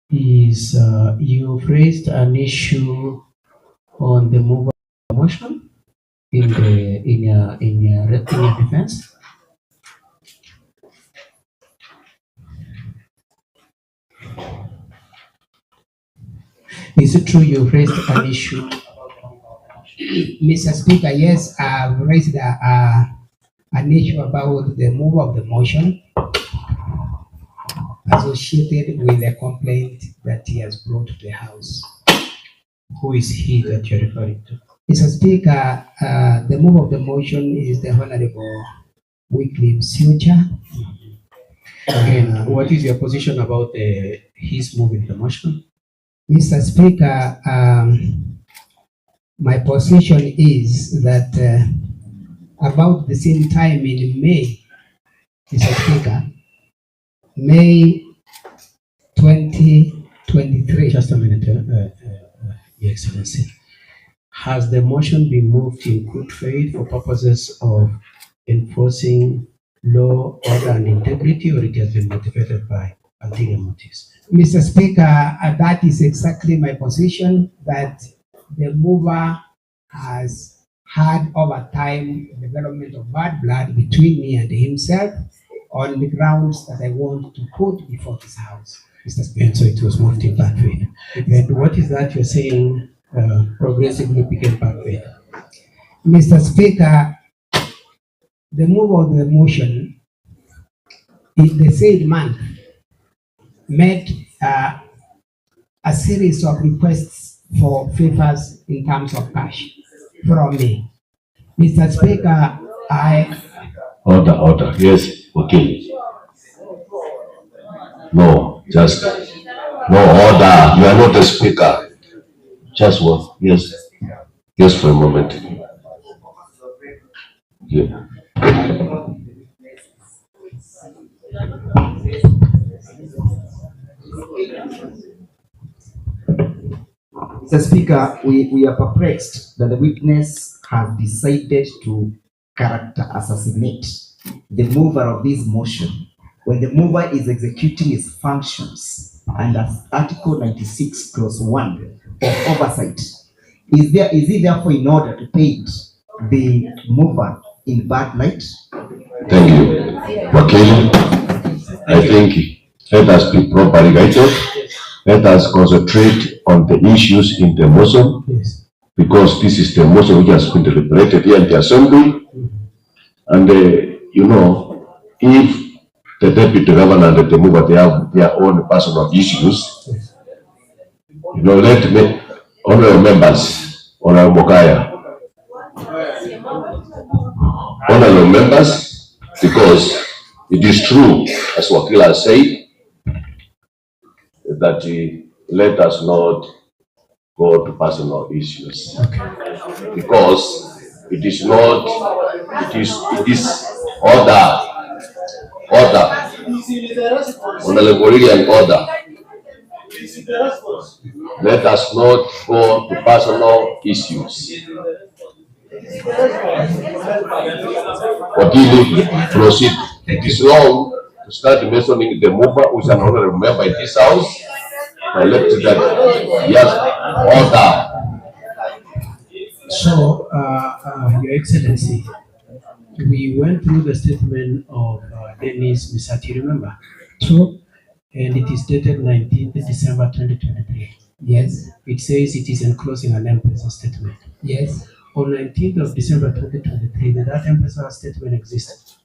You've raised an issue on the move of motion in your defense. Is it true you've raised an issue? Mr. Speaker, yes, I've raised an issue about the move of the motion associated with the complaint that he has brought to the House. Who is he that you're referring to? Mr. Speaker, the move of the motion is the Honorable Wycliffe Sucha. And what is your position about his moving the motion? Mr. Speaker, my position is that about the same time in May, Mr. Speaker, May 2023. Just a minute, Your Excellency. Has the motion been moved in good faith for purposes of enforcing law, order, and integrity, or it has been motivated by ulterior motives? Mr. Speaker, that is exactly my position, that the mover has had over time development of bad blood between me and himself, on the grounds that I want to put before this House, Mr. Speaker. And so it was moved in bad faith. And what is that you're saying progressively became bad faith? Mr. Speaker, the move of the motion in the said month made a series of requests for favors in terms of cash from me. Mr. Speaker, Order. Yes, okay. No, just no order. You are not the speaker. Just one. Yes. Yes, for a moment. Yeah. Mr. Speaker, we are perplexed that the witness has decided to character assassinate the mover of this motion when the mover is executing his functions under Article 96, Clause 1 of oversight. Is it therefore in order to paint the mover in bad light? Thank you. Wakili, I think let us be properly guided. Let us concentrate on the issues in the motion, because this is the motion which has been deliberated here in the assembly. And you know, if the deputy governor and the mover, they have their own personal issues, you know, let me, honorable members, honorable Mokaya, honorable members, because it is true, as Wakil has said, that let us not go to personal issues, because it is not, it is order, honorable order. Let us not go to personal issues. Wakili, proceed. It is wrong to start mentioning the mover, which is an honorable member in this house. Elected that, yes, order. So, Your Excellency, we went through the statement of Dennis Misati, remember? True. And it is dated 19th December 2023. Yes. It says it is enclosing an M-Pesa statement. Yes. On 19th of December 2023, did that M-Pesa statement exist?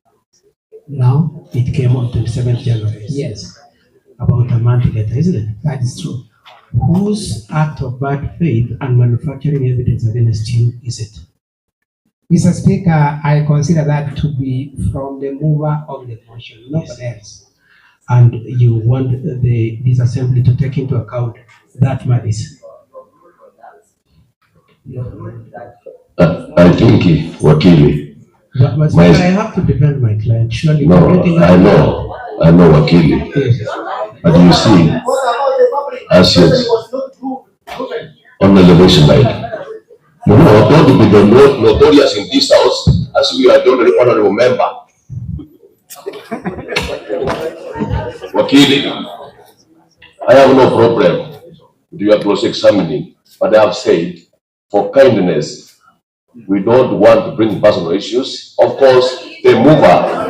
No. It came on 27th January. Yes. About a month later, isn't it? That is true. Whose act of bad faith and manufacturing evidence against you is it? Mr. Speaker, I consider that to be from the mover of the motion, nobody else. And you want this assembly to take into account that malice? I think, Wakili. But Speaker, I have to defend my client. Surely, no, I know, Wakili. Yes. But you see, as yet, on the elevation line, you know, don't be the notorious in this house as we are the only honorable member. Wakili, I have no problem with your cross-examining, but I have said, for kindness, we don't want to bring personal issues. Of course, the mover.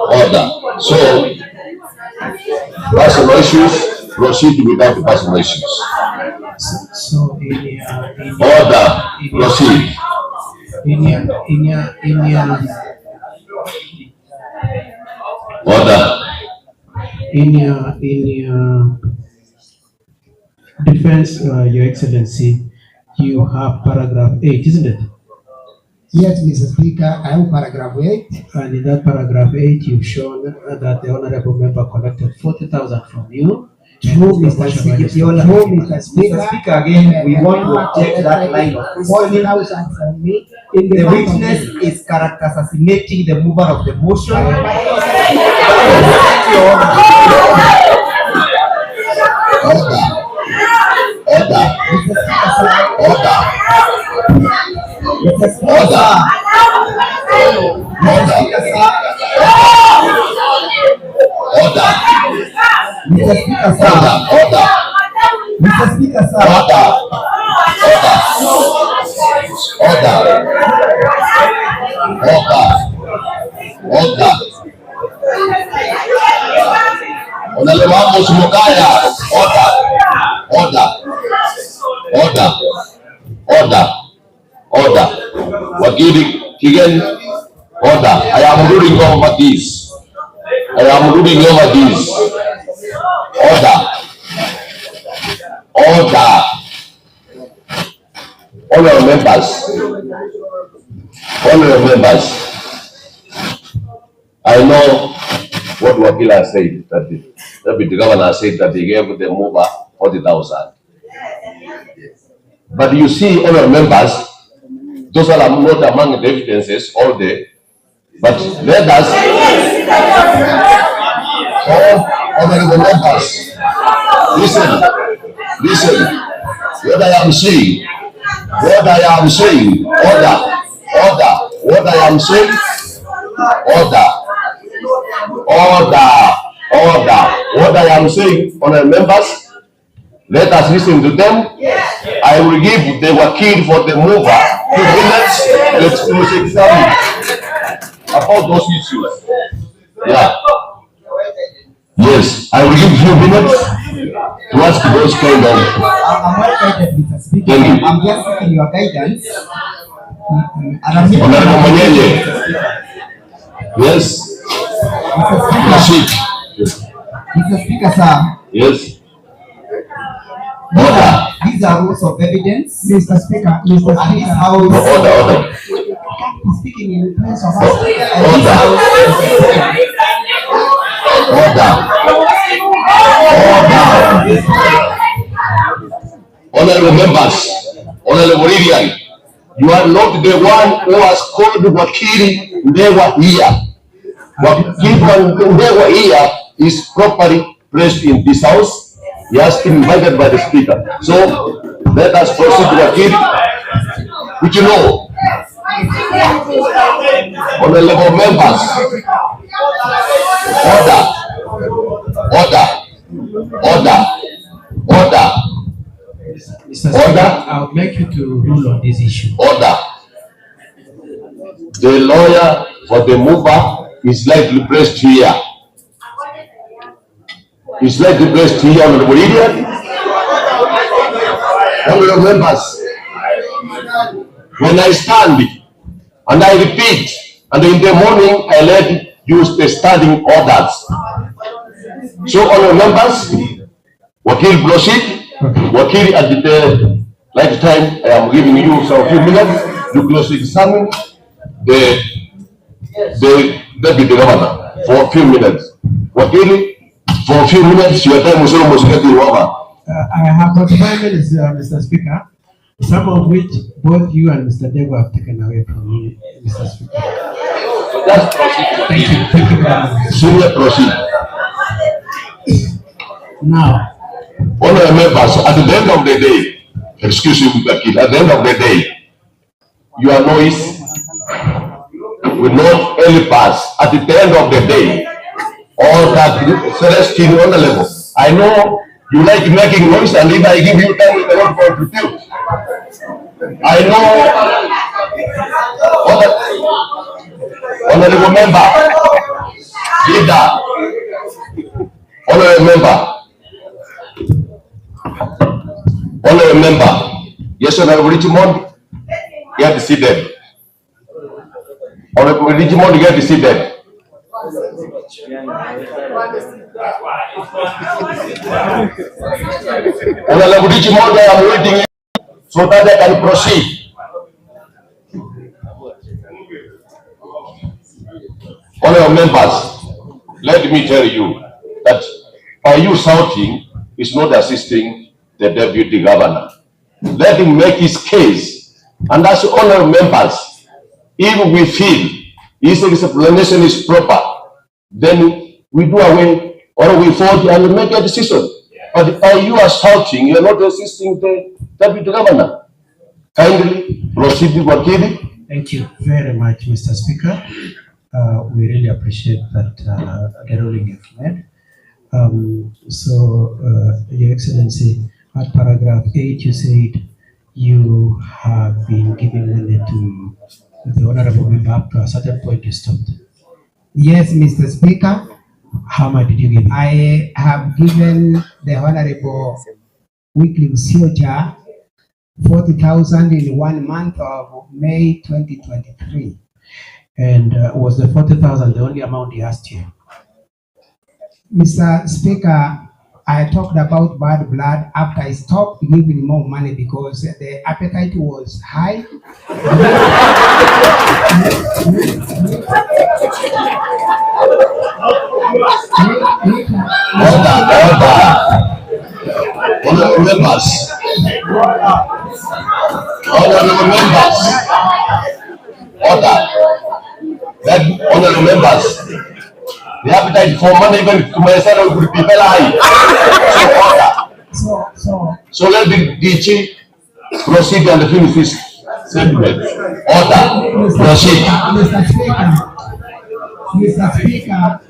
Order. So, personal issues, proceed without the personal issues. So, order, proceed. Order. In your defense, Your Excellency, you have paragraph 8, isn't it? Yes, Mr. Speaker, I have paragraph 8. And in that paragraph 8, you've shown that the honorable member collected 40,000 from you. True, Mr. Speaker, again, we want to object that line of questioning. The witness is character assassinating the mover of the motion. Honorable Mokaya, order. Wakili Kigen, order. I am ruling over this. Order. Honorable members, I know what Wakila said, that the governor said that he gave the mover 40,000. But you see, honorable members, those are not among the evidences all day, but let us, honorable members, listen, what I am saying, order, what I am saying, what I am saying, honorable members, let us listen to them. I will give the wakil for the mover 2 minutes. Let's examine about those issues. Yeah. Yes, I will give you minutes to ask those kind of. I'm not guided, Mr. Speaker. I'm just seeking your guidance. Honorable Manyele. Yes. Mr. Speaker, sir. Yes. These are rules of evidence. Mr. Speaker, Order. Speaking in place of Order. Honorable members, honorable Lilian, you are not the one who has called Wakili Ndewa here. Wakili Ndewa here is properly placed in this house. He has been invited by the speaker. So let us proceed to Wakili, which you know. Honorable members, order. Mr. Speaker, I would like you to rule on this issue. Order. The lawyer for the mover is likely placed here. Honorable Lilian. Honorable members, when I stand and I repeat, and in the morning I let use the standing orders. So, honorable members, Wakil proceed. Wakil, at the right time, I am giving you some few minutes to close examine the deputy governor for a few minutes. Wakil, for a few minutes, your time is almost getting over. I have 45 minutes, Mr. Speaker, some of which both you and Mr. Debo have taken away from me, Mr. Speaker. So just proceed. Thank you very much. Senior proceed. Now, honorable members, at the end of the day, excuse me, Wakil, at the end of the day, your noise will not help us. At the end of the day, all that Celestine on the level. I know you like making noise, and if I give you time, you cannot contribute. I know. Honorable member, leader, honorable member, yes, honorable Richmond, get seated. Honorable Richmond, get seated. Honorable Richmond, I am waiting so that I can proceed. Honorable members, let me tell you that by you shouting is not assisting the deputy governor. Let him make his case, and as honorable members, if we feel his explanation is proper, then we do away or we vote and make a decision. But by you are shouting, you are not assisting the deputy governor. Kindly proceed with Wakili. thank you very much, Mr. Speaker. We really appreciate that the ruling you've made. Your Excellency, at paragraph 8, you said you have been giving money to the honorable member up to a certain point you stopped. Yes, Mr. Speaker. How much did you give? I have given the Honorable Wycliffe Siocha 40,000 in 1 month of May 2023. And was the 40,000 the only amount he asked you? Mr. Speaker, I talked about bad blood after I stopped giving more money because the appetite was high. Honorable members, honorable members, order. That honorable members, the appetite for money even to myself would be very high. So let the chief proceed and finish this statement. Order. Proceed. Mr. Speaker.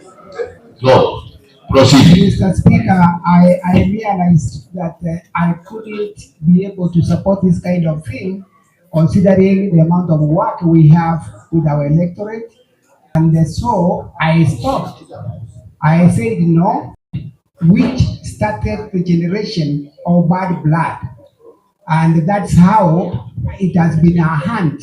No. Proceed. Mr. Speaker, I realized that I couldn't be able to support this kind of thing, considering the amount of work we have with our electorate, and so I stopped. I said no, which started the generation of bad blood, and that's how it has been a hunting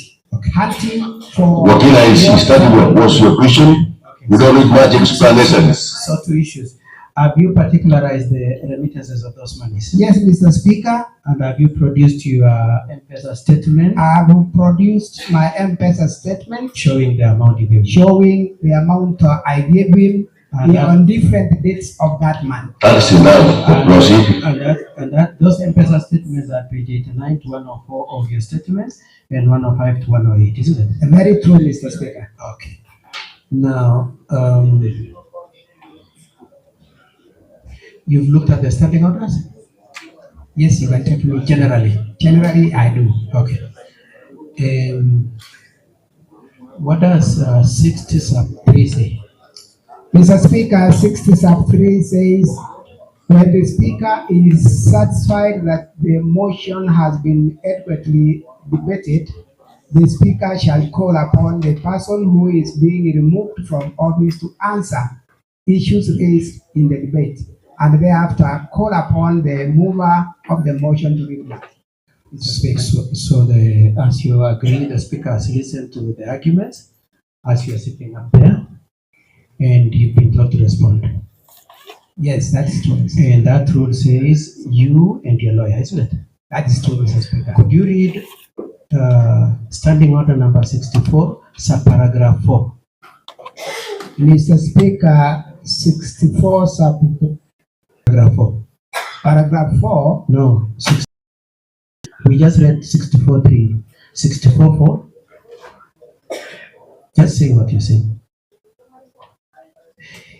for. Wakil, I started. What's your question? We don't need much explanations. So 2 issues. Have you particularized the remittances of those monies? Yes, Mr. Speaker. And have you produced your M-Pesa statement? I have produced my M-Pesa statement showing the amount you gave. Showing the amount I gave him on different dates of that month. That's enough. Proceed. And those M-Pesa statements are page 89 to 104 of your statements and 105 to 108, isn't it? Very true, Mr. Speaker. Okay. Now, you've looked at the standing orders? Yes, you can take me. Generally? Generally, I do. Okay. What does 60 sub 3 say? Mr. Speaker, 60 sub 3 says, when the Speaker is satisfied that the motion has been adequately debated, the Speaker shall call upon the person who is being removed from office to answer issues raised in the debate, and thereafter call upon the mover of the motion to reply. So as you agree, the Speaker has listened to the arguments as you are sitting up there, and you've been told to respond. Yes, that is true. And that rule says you and your lawyer, isn't it? That is true, Mr. Speaker. Could you read standing order number 64, subparagraph 4? Mr. Speaker, 64 subparagraph 4. Paragraph 4? No, we just read 64.3. 64.4? Just say what you say.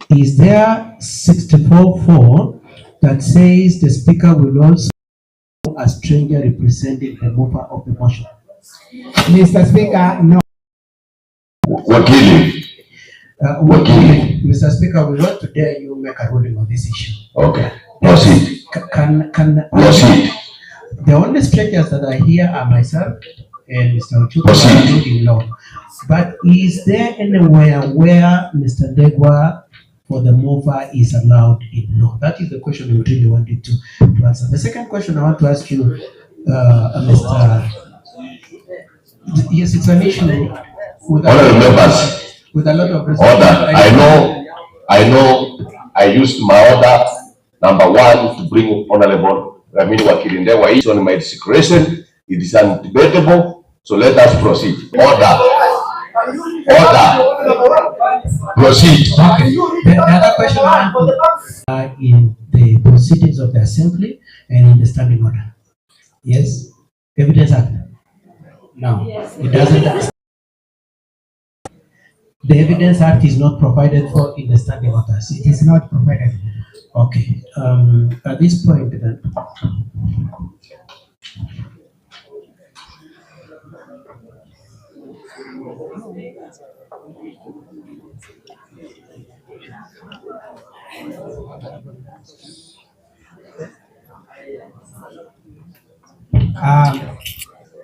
Is there 64.4 that says the Speaker will also a stranger representing the mover of the motion? Mr. Speaker, no. Wakili. Mr. Speaker, we want to dare you make a ruling on this issue. Okay. Proceed. Proceed. The only strangers that are here are myself and Mr. Ochuka, including law. But is there anywhere where Mr. Degwa for the mover is allowed in law? That is the question we really wanted to answer. The second question I want to ask you, Mr. Yes, it's an issue with a lot of order. I know. I used my order number 1 to bring Honorable Ramini Wakili Ndewa. It's on my discretion. It is undebatable. So let us proceed. Order. Proceed. Okay. The other question in the proceedings of the Assembly and in the standing order. Yes. Evidence Act. No, yes. It doesn't. The Evidence Act is not provided for in the standing orders. It is not provided. Okay. At this point, then.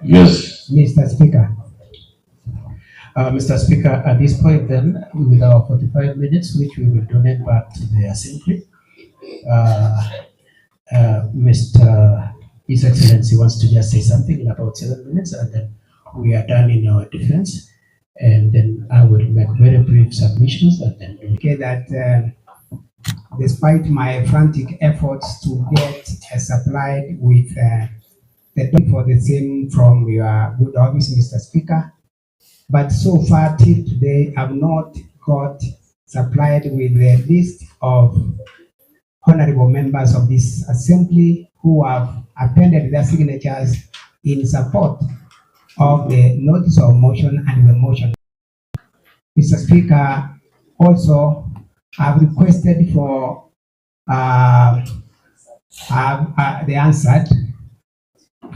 Yes. Mr. Speaker. Mr. Speaker, at this point then, with our 45 minutes, which we will donate back to the Assembly, Mr. His Excellency wants to just say something in about 7 minutes, and then we are done in our defense. And then I will make very brief submissions and then do okay, that despite my frantic efforts to get supplied with the for the same from your good office, Mr. Speaker, but so far till today, I've not got supplied with the list of honorable members of this assembly who have appended their signatures in support of the notice of motion and the motion. Mr. Speaker, also I've requested for the answered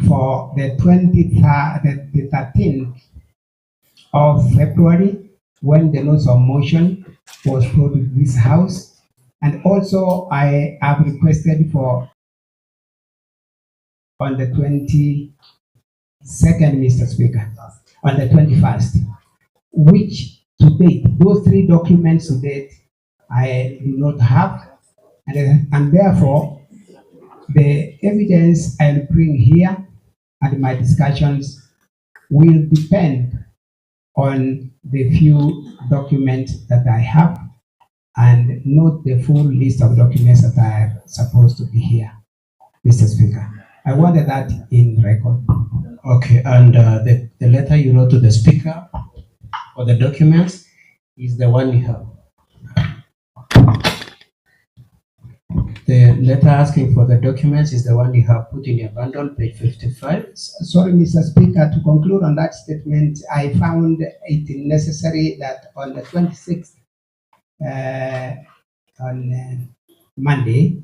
for the 13th of February, when the notice of motion was brought to this house. And also I have requested for on the 22nd, Mr. Speaker, on the 21st, which to date, those three documents to date, I do not have, and therefore the evidence I'll bring here and my discussions will depend on the few documents that I have and not the full list of documents that are supposed to be here, Mr. Speaker. I wanted that in record. Okay, and the letter you wrote to the Speaker for the documents is the one you have. The letter asking for the documents is the one you have put in your bundle, page 55. Sorry, Mr. Speaker, to conclude on that statement, I found it necessary that on the 26th, on Monday,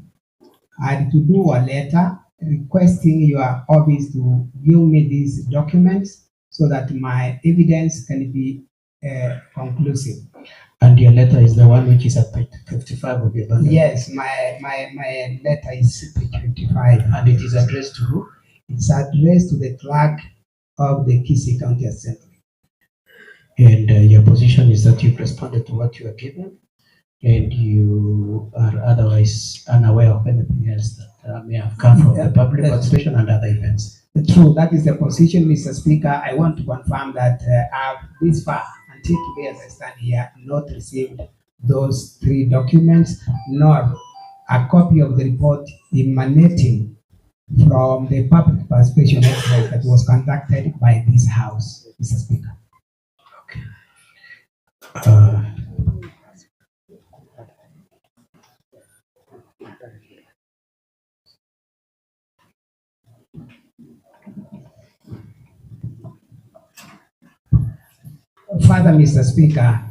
I had to do a letter requesting your office to give me these documents so that my evidence can be conclusive. And your letter is the one which is at page 55 of your bundle? Yes, my letter is page 55. And it is addressed to who? It's addressed to the clerk of the Kisii County Assembly. And your position is that you've responded to what you are given, and you are otherwise unaware of anything else that may have come from the public participation and other events. True, that is the position, Mr. Speaker. I want to confirm that I've this far, until today as I stand here, not received those three documents, nor a copy of the report emanating from the public participation exercise that was conducted by this House, Mr. Speaker. Okay. Further, Mr. Speaker,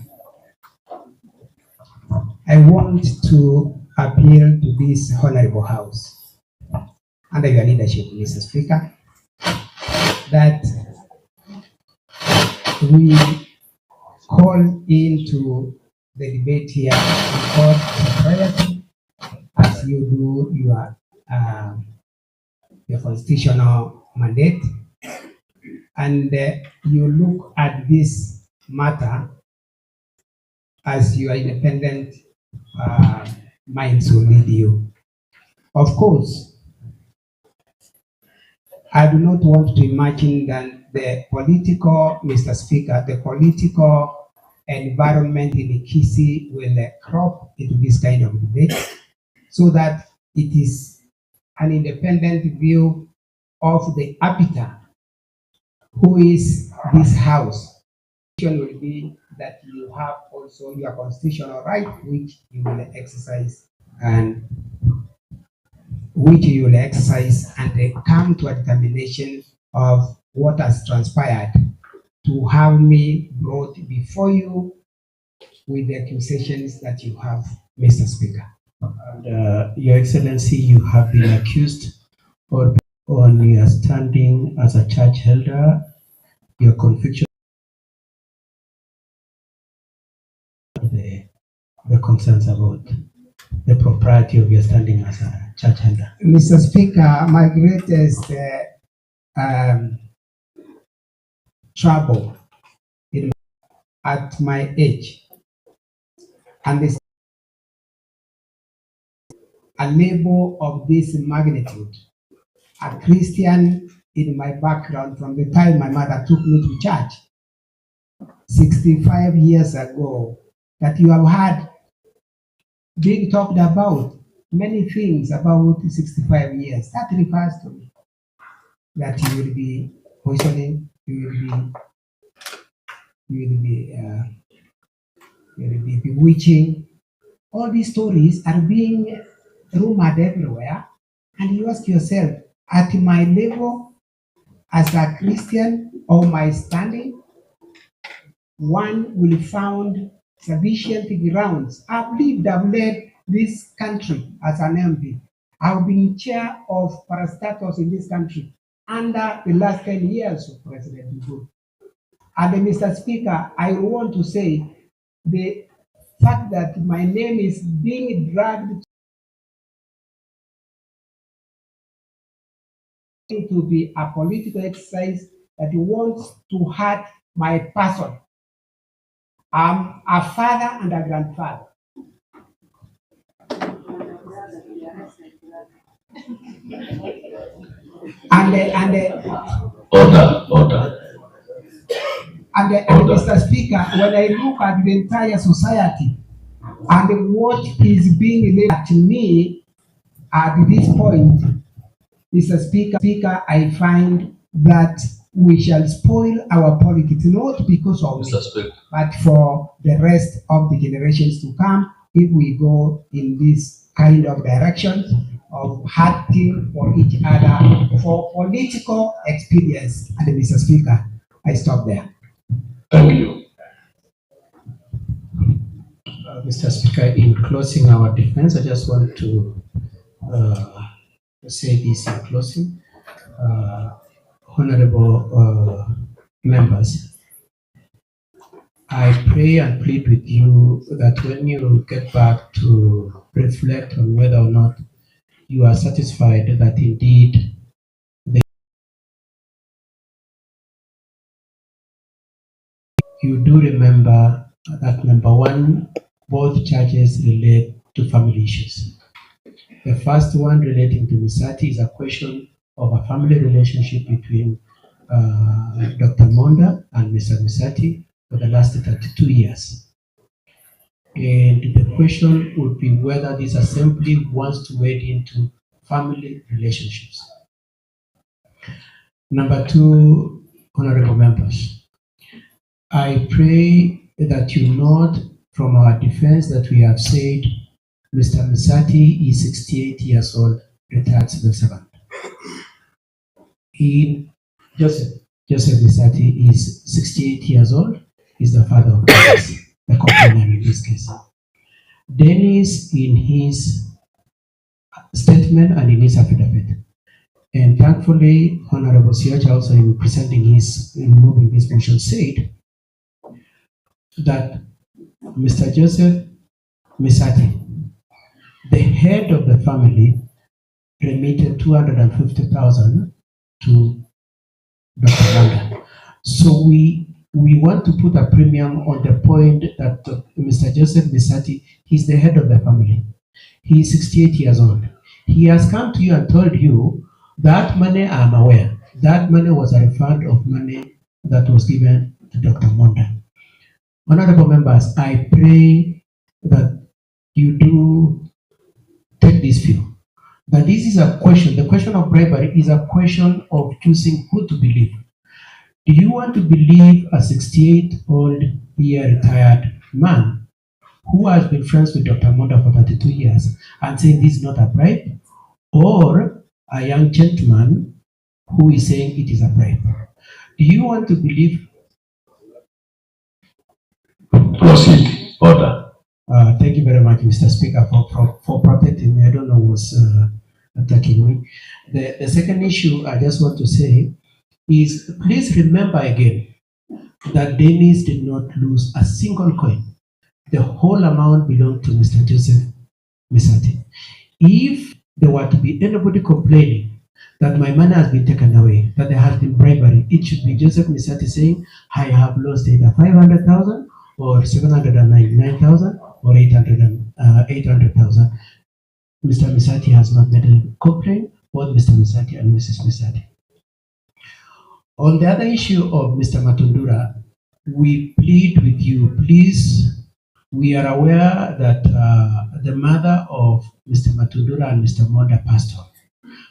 I want to appeal to this honorable House, under your leadership, Mr. Speaker, that we call into the debate here in court priority, as you do your constitutional mandate, and you look at this matter as your independent minds will lead you. Of course, I do not want to imagine that the political, Mr. Speaker, the political environment in the Kisii will crop into this kind of debate, so that it is an independent view of the arbiter who is this House. Will be that you have also your constitutional right, which you will exercise and come to a determination of what has transpired to have me brought before you with the accusations that you have, Mr. Speaker. And, Your Excellency, you have been accused or on your standing as a church elder, your conviction, the concerns about the propriety of your standing as a church elder. Mr. Speaker, my greatest trouble at my age, and this a label of this magnitude, a Christian in my background from the time my mother took me to church 65 years ago, that you have had being talked about many things about 65 years. That refers to me that you will be poisoning, you will be bewitching. All these stories are being rumored everywhere, and you ask yourself, at my level as a Christian or my standing, one will found sufficient grounds. I've led this country as an MP. I've been chair of parastatals in this country under the last 10 years of President Uhuru. And Mr. Speaker, I want to say the fact that my name is being dragged to be a political exercise that wants to hurt my person. I'm a father and a grandfather. Order. And Mr. Speaker, when I look at the entire society and what is being laid at me at this point, Mr. Speaker, I find that we shall spoil our politics, not because of me, but for the rest of the generations to come, if we go in this kind of direction of hurting for each other for political experience. And Mr. Speaker, I stop there. Thank you. Mr. Speaker, in closing our defense, I just want to say this in closing. Honorable members, I pray and plead with you that when you get back to reflect on whether or not you are satisfied that indeed you do remember that, number one, both charges relate to family issues. The first one relating to Misati is a question of a family relationship between Dr. Monda and Mr. Misati for the last 32 years. And the question would be whether this assembly wants to wade into family relationships. Number two, honorable members, I pray that you note from our defense that we have said Mr. Misati is 68 years old, retired civil servant. Joseph Misati is 68 years old, is the father of Dennis, the complainant in this case. Dennis, in his statement and in his affidavit, and thankfully, Honorable Siocha also in moving this motion said that Mr. Joseph Misati, the head of the family, remitted 250,000 to Dr. Monda. So we want to put a premium on the point that Mr. Joseph Misati, he's the head of the family. He is 68 years old. He has come to you and told you that money, I'm aware, that money was a refund of money that was given to Dr. Monda. Honorable members, I pray that you do take this view. That this is a question, the question of bribery is a question of choosing who to believe. Do you want to believe a 68-year retired man who has been friends with Dr. Monda for 32 years and saying this is not a bribe, or a young gentleman who is saying it is a bribe? Do you want to believe? Proceed. Order. Thank you very much, Mr. Speaker, for protecting me. I don't know what's attacking me. The second issue I just want to say is, please remember again that Dennis did not lose a single coin. The whole amount belonged to Mr. Joseph Misati. If there were to be anybody complaining that my money has been taken away, that there has been bribery, it should be Joseph Misati saying, I have lost either 500,000 or 799,000 or 800,000. Mr. Misati has not made a complaint, both Mr. Misati and Mrs. Misati. On the other issue of Mr. Matundura, we plead with you, please. We are aware that the mother of Mr. Matundura and Mr. Monda passed on,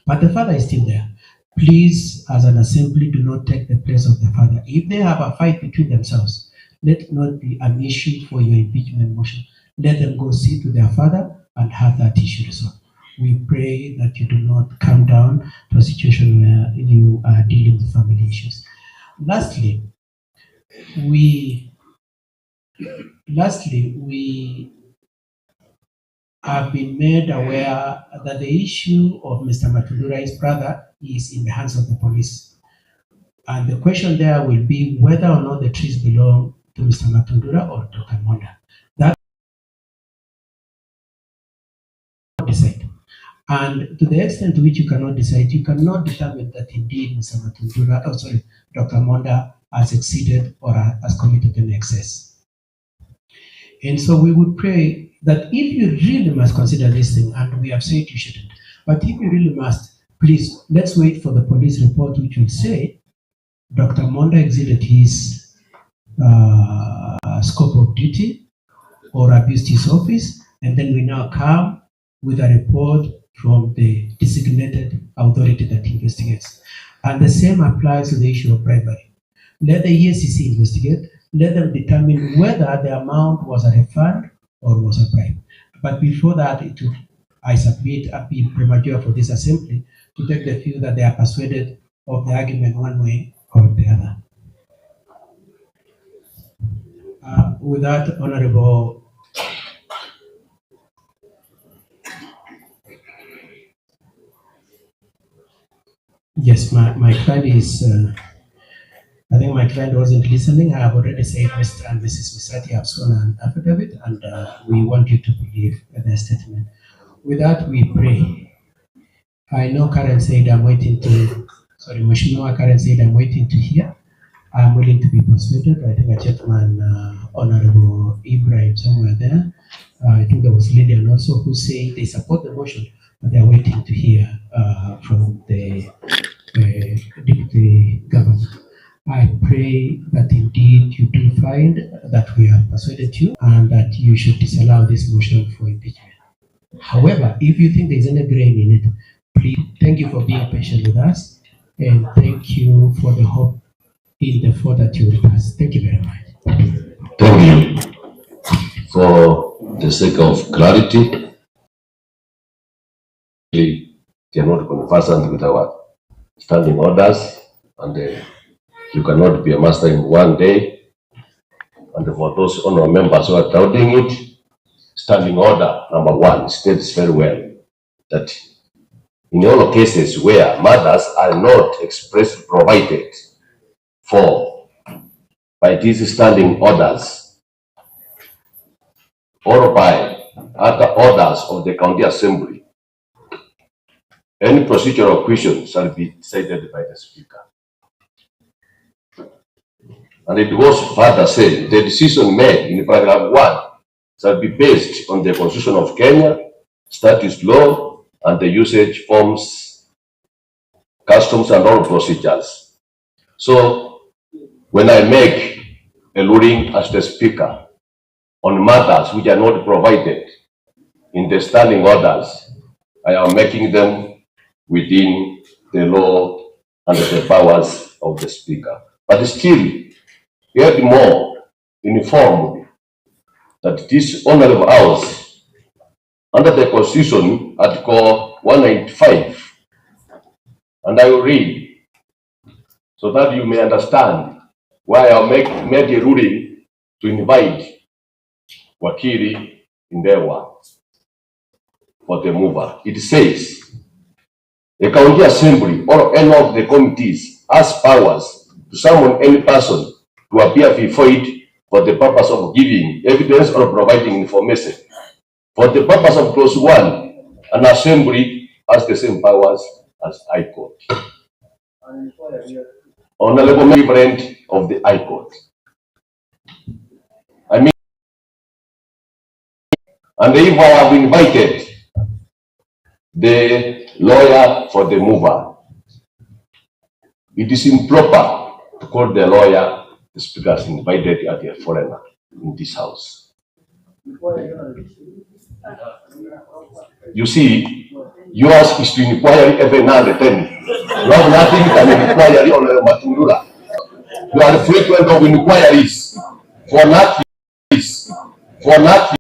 but the father is still there. Please, as an assembly, do not take the place of the father. If they have a fight between themselves, let it not be an issue for your impeachment motion. Let them go sit with their father and have that issue resolved. We pray that you do not come down to a situation where you are dealing with family issues. Lastly, we have been made aware that the issue of Mr. Matundura's brother is in the hands of the police. And the question there will be whether or not the trees belong to Mr. Matundura or Dr. Monda. That decide. And to the extent to which you cannot decide, you cannot determine that indeed Mr. Matundura, Dr. Monda has exceeded or has committed an excess. And so we would pray that if you really must consider this thing, and we have said you shouldn't, but if you really must, please, let's wait for the police report which will say Dr. Monda exceeded his scope of duty or abused his office, and then we now come with a report from the designated authority that investigates. And the same applies to the issue of bribery. Let the EACC investigate, let them determine whether the amount was a refund or was a bribe. But before that, I submit a be premature for this assembly to take the view that they are persuaded of the argument one way or the other. With that, Honorable yes, my client is, I think my client wasn't listening. I have already said Mr. and Mrs. Misati have sworn an affidavit, and we want you to believe their statement. With that, we pray. I know Karen said I'm waiting to, sorry, Mheshimiwa Karen said I'm waiting to hear. I'm willing to be persuaded. I think a gentleman, Honorable Ibrahim, somewhere there. I think there was Lillian also who said they support the motion, but they are waiting to hear from the Deputy Governor. I pray that indeed you do find that we have persuaded you and that you should disallow this motion for impeachment. However, if you think there's any grain in it, please, thank you for being patient with us, and thank you for the hope in the thought that you will pass. Thank you very much. Thank you. For the sake of clarity, we cannot conversant with our standing orders, and you cannot be a master in one day. And for those honorable members who are doubting it, standing order number 1 states very well that in all cases where matters are not expressly provided for by these standing orders or by other orders of the county assembly, any procedural question shall be decided by the speaker. And it was further said, the decision made in paragraph 1 shall be based on the Constitution of Kenya, statutes law, and the usage forms, customs, and all procedures. So, when I make a ruling as the speaker on matters which are not provided in the standing orders, I am making them within the law and the powers of the speaker. But still, yet more informed that this honorable house, under the Constitution, Article 195, and I will read so that you may understand why I made a ruling to invite Wakili Ndewa for the mover. It says, the county assembly or any of the committees has powers to summon any person to appear before it for the purpose of giving evidence or providing information. For the purpose of clause 1, an assembly has the same powers as High Court. Honorable Member of the High Court, I And if I have invited the lawyer for the mover, it is improper to call the lawyer the speaker has invited as a foreigner in this house. You see, yours is to inquiry every now and then. You have nothing can inquiry on Matundura. You are frequent of inquiries for nothing. For nothing.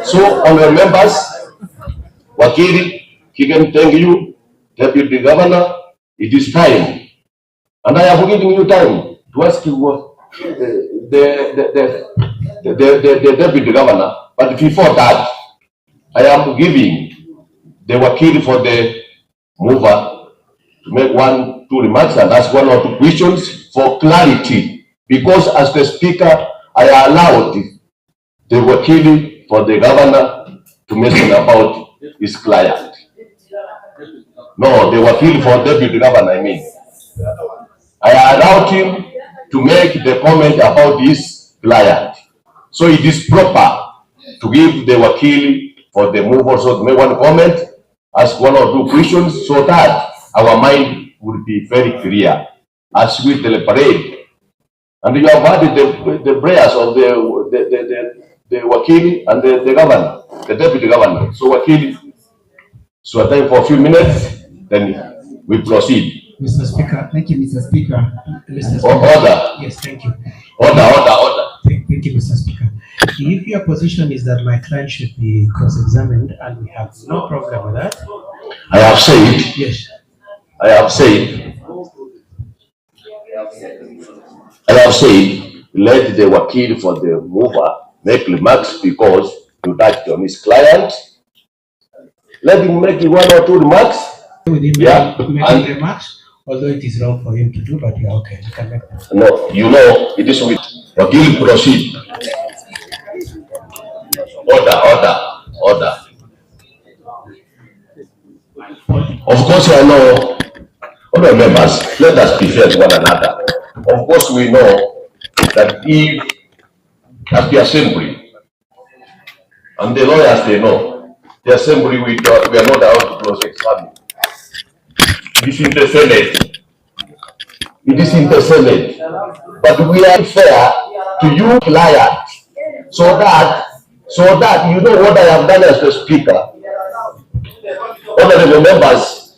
So, honorable members, Wakili, Kigen, thank you, Deputy Governor. It is time, and I am giving you time to ask you what the Deputy Governor. But before that, I am giving the Wakili for the mover to make 1-2 remarks and ask 1 or 2 questions for clarity. Because as the Speaker, I allowed the Wakili for the Governor to mention about his client. No, the Wakili for Deputy Governor, I mean. I allowed him to make the comment about his client. So it is proper to give the Wakili for the move also to make 1 comment, ask 1 or 2 questions, so that our mind will be very clear as we deliberate. And you have heard the prayers of the Wakili and the Governor, the Deputy Governor. So Wakili, so I think for a few minutes, then we proceed. Mr. Speaker, thank you, Mr. Speaker. Mr. Speaker. Order. Yes, thank you. Order. Thank you, Mr. Speaker. If your position is that my client should be cross-examined, and we have no problem with that. I have said. Yes. I have said, let the Wakil for the mover make remarks because you touched on his client. Let him make 1 or 2 remarks. Making remarks, although it is wrong for him to do, but yeah, okay, you can make them. No, you know, it is with Wakil, proceed. Order. Of course, I know, other members, let us be fair to one another. Of course, we know that if at the assembly, and the lawyers, they know, the assembly, we are not allowed to close examine. It is in the Senate. But we are fair to you, client, so that you know what I have done as the Speaker. Honorable members,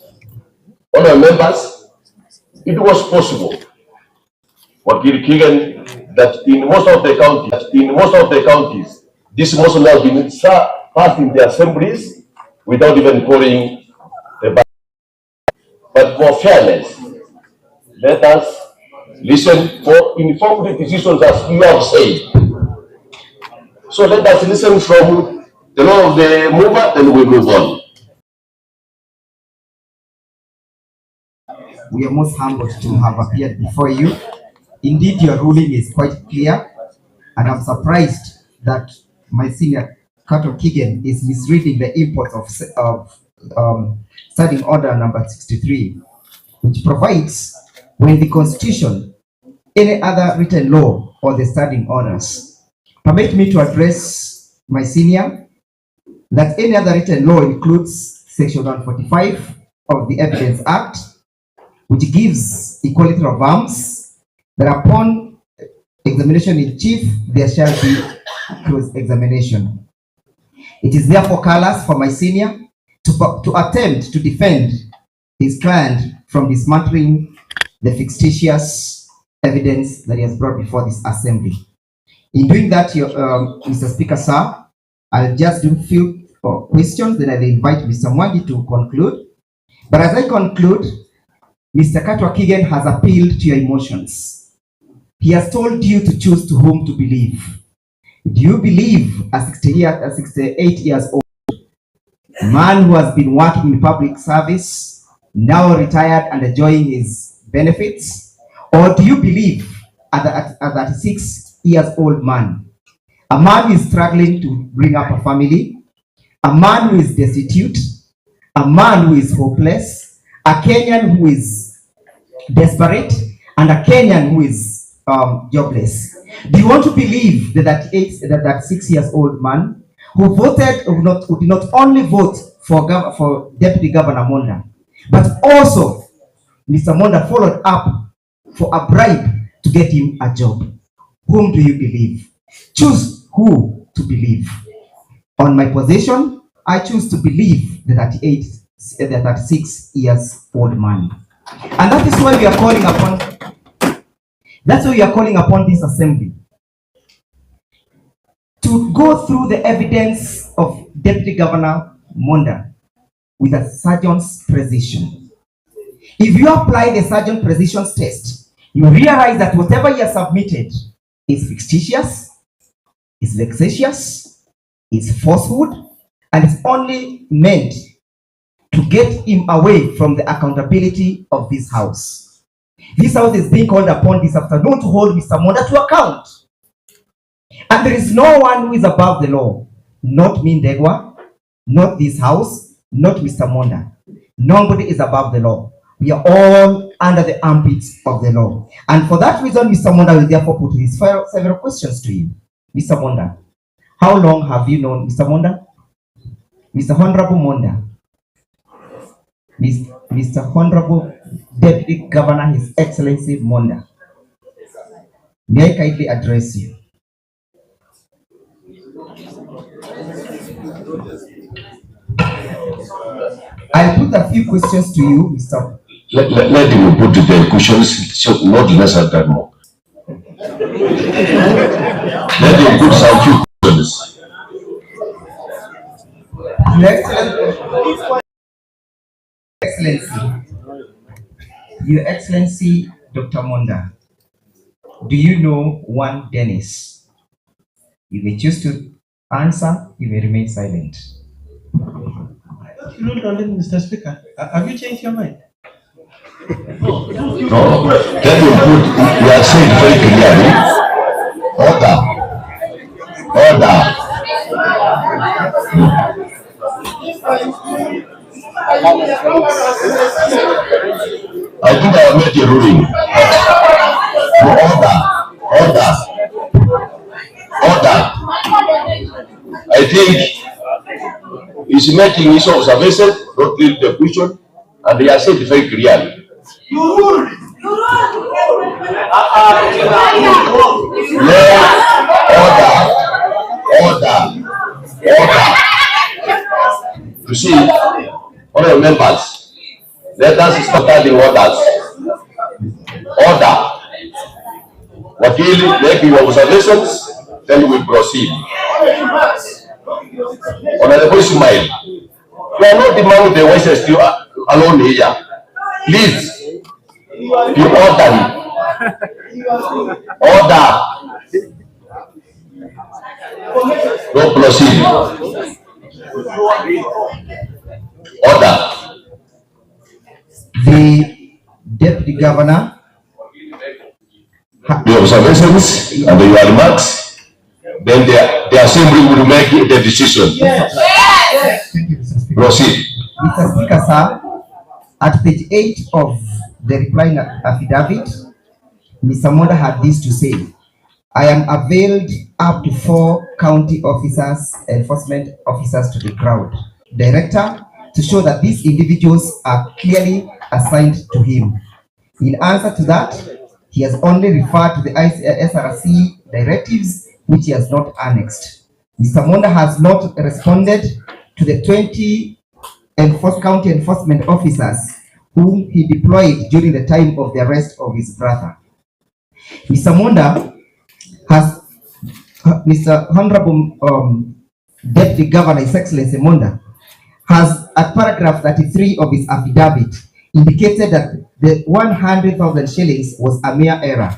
it was possible for Kigan that in most of the counties, this motion has been passed in the assemblies without even calling the ballot. But for fairness, let us listen for informed decisions as you have said. So let us listen from the law of the mover, then we move on. We are most humbled to have appeared before you. Indeed, your ruling is quite clear, and I'm surprised that my senior Kato Kigen is misreading the import of Standing Order number 63, which provides when the Constitution, any other written law, or the standing orders. Permit me to address my senior that any other written law includes Section 145 of the Evidence Act, which gives equality of arms, that upon examination in chief, there shall be cross-examination. It is therefore callous for my senior to attempt to defend his client from dismantling the fictitious evidence that he has brought before this assembly. In doing that, Mr. Speaker, sir, I'll just do a few questions, then I'll invite Mr. Mwangi to conclude. But as I conclude, Mr. Katwa Kigen has appealed to your emotions. He has told you to choose to whom to believe. Do you believe a 68 years old man who has been working in public service, now retired and enjoying his benefits? Or do you believe a 36 years old man, a man who is struggling to bring up a family, a man who is destitute, a man who is hopeless, a Kenyan who is desperate, and a Kenyan who is jobless? Do you want to believe that that 6 years old man who did not only vote for Deputy Governor Monda, but also Mr. Monda followed up for a bribe to get him a job. Whom do you believe? Choose who to believe. On my position, I choose to believe the 36 years old man. And that is why we are calling upon, that's why we are calling upon this assembly to go through the evidence of Deputy Governor Monda with a surgeon's precision. If you apply the surgeon precision test, you realize that whatever he has submitted is fictitious, is vexatious, is falsehood, and is only meant to get him away from the accountability of this house. This house is being called upon this afternoon to hold Mr. Monda to account. And there is no one who is above the law. Not me, Ndegwa, not this house, not Mr. Monda. Nobody is above the law. We are all under the armpits of the law. And for that reason, Mr. Monda will therefore put these several questions to you. Mr. Monda, how long have you known Mr. Monda? Mr. Honorable Monda, Mr. Honorable Deputy Governor, His Excellency Monda, may I kindly address you? I'll put a few questions to you, Mr. Let him put the questions, so not less than more. Let him put some few questions. Your Excellency, Dr. Monda, do you know one Dennis? You may choose to answer, you may remain silent. You don't know, Mr. Speaker. Have you changed your mind? No, let him put, we are saying very clearly, order. I think I have made a ruling. Order. I think he's making his observation, not read the question, and they are said very clearly. Order. You see, all the members, let us start adding orders. Order. Wakili, make your observations, then we proceed. Honorable Ismail, you are not demanding the voices you are alone here. Please, be orderly. Order. Go proceed. Order. The Deputy Governor, the observations and your remarks, then the assembly will make the decision. Yes. Thank you, Mr. Speaker. Proceed. Mr. Speaker, sir, at page 8 of the reply affidavit, Mr. Monda had this to say: I am availed up to 4 county officers, enforcement officers to the crowd director to show that these individuals are clearly assigned to him. In answer to that, he has only referred to the SRC directives, which he has not annexed. Mr. Monda has not responded to the 20 county enforcement officers whom he deployed during the time of the arrest of his brother. Mr. Monda has, Mr. Honorable Deputy Governor, His Excellency Monda, has at paragraph 33 of his affidavit indicated that the 100,000 shillings was a mere error.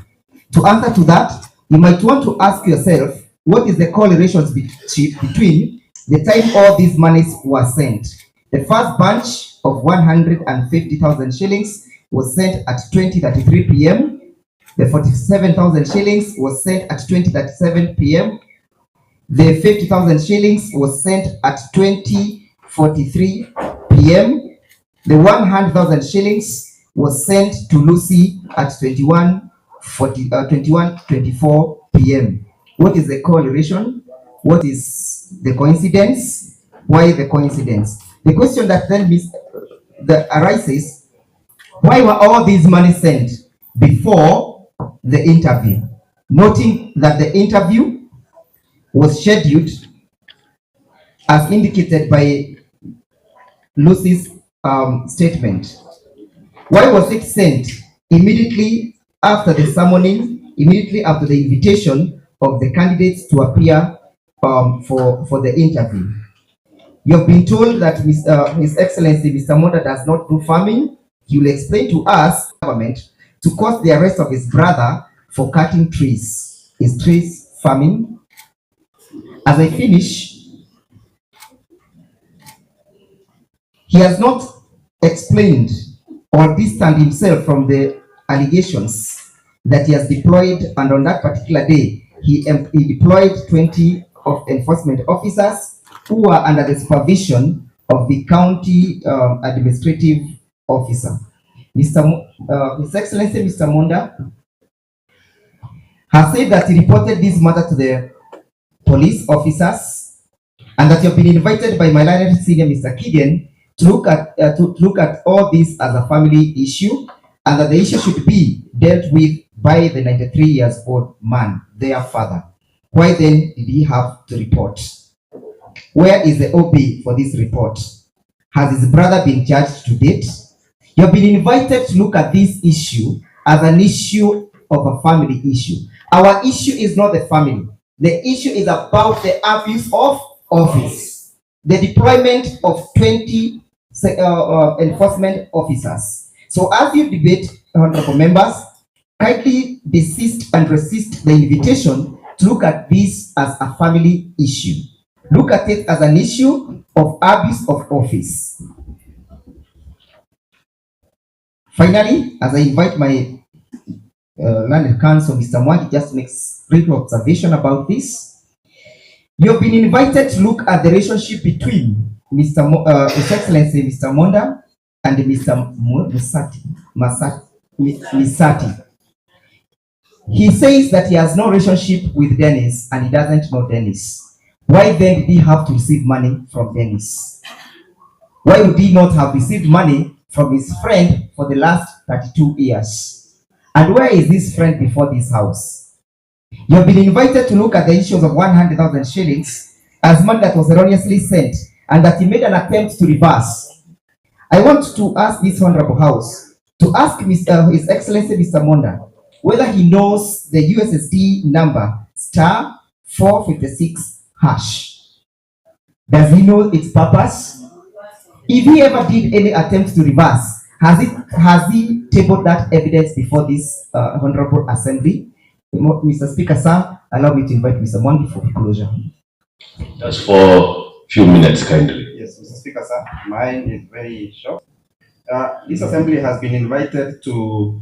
To answer to that, you might want to ask yourself, what is the correlations between the time all these monies were sent? The first bunch of 150,000 shillings was sent at 20:33 p.m. The 47,000 shillings was sent at 20:37 p.m. The 50,000 shillings was sent at 20:43 p.m. The 100,000 shillings was sent to Lucy at 21:24 p.m. What is the correlation? What is the coincidence? Why the coincidence? The question that then arises, why were all these money sent before the interview? Noting that the interview was scheduled as indicated by Lucy's statement. Why was it sent immediately after the summoning, immediately after the invitation of the candidates to appear for the interview? You have been told that His Excellency Mr. Monda does not do farming. He will explain to us, government, to cause the arrest of his brother for cutting trees. Is trees farming? As I finish, he has not explained or distanced himself from the allegations that he has deployed, and on that particular day, he deployed 20 of enforcement officers who were under the supervision of the county administrative officer. His Excellency Mr. Monda has said that he reported this matter to the police officers, and that you have been invited by my learned senior Mr. Kigen to look at all this as a family issue, and that the issue should be dealt with by the 93 years old man, their father. Why then did he have to report? Where is the OB for this report? Has his brother been charged to date? You have been invited to look at this issue as an issue of a family issue. Our issue is not the family. The issue is about the abuse of office, the deployment of 20 enforcement officers. So as you debate, honorable members, kindly desist and resist the invitation to look at this as a family issue. Look at it as an issue of abuse of office. Finally, as I invite my learned counsel, Mr. Mwangi, just makes brief observation about this. You have been invited to look at the relationship between His Excellency Mr. Monda and Mr. Misati. He says that he has no relationship with Dennis and he doesn't know Dennis. Why then did he have to receive money from Dennis? Why would he not have received money from his friend for the last 32 years? And where is this friend before this house? You have been invited to look at the issues of 100,000 shillings as money that was erroneously sent and that he made an attempt to reverse. I want to ask this honorable house to ask His Excellency Mr. Monda whether he knows the USSD number *456#. Does he know its purpose? If he ever did any attempt to reverse, has he tabled that evidence before this honorable assembly? Mr. Speaker, sir, allow me to invite Mr. Monda for closure. Just for a few minutes, kindly. Yes, Mr. Speaker, sir, mine is very short. This assembly has been invited to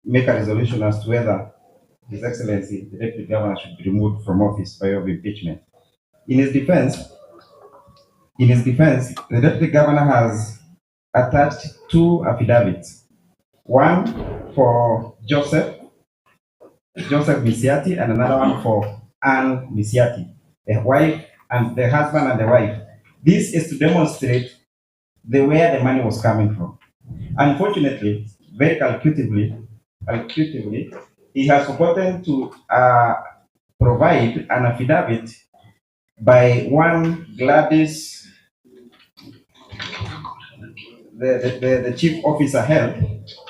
make a resolution as to whether His Excellency, the Deputy Governor, should be removed from office by way of impeachment. In his defense, the Deputy Governor has attached 2 affidavits. One for Joseph Misiati and another one for Anne Misiati, the wife and the husband and the wife. This is to demonstrate where the money was coming from. Unfortunately, very calculatively, he has forgotten to provide an affidavit by one Gladys, the chief officer health,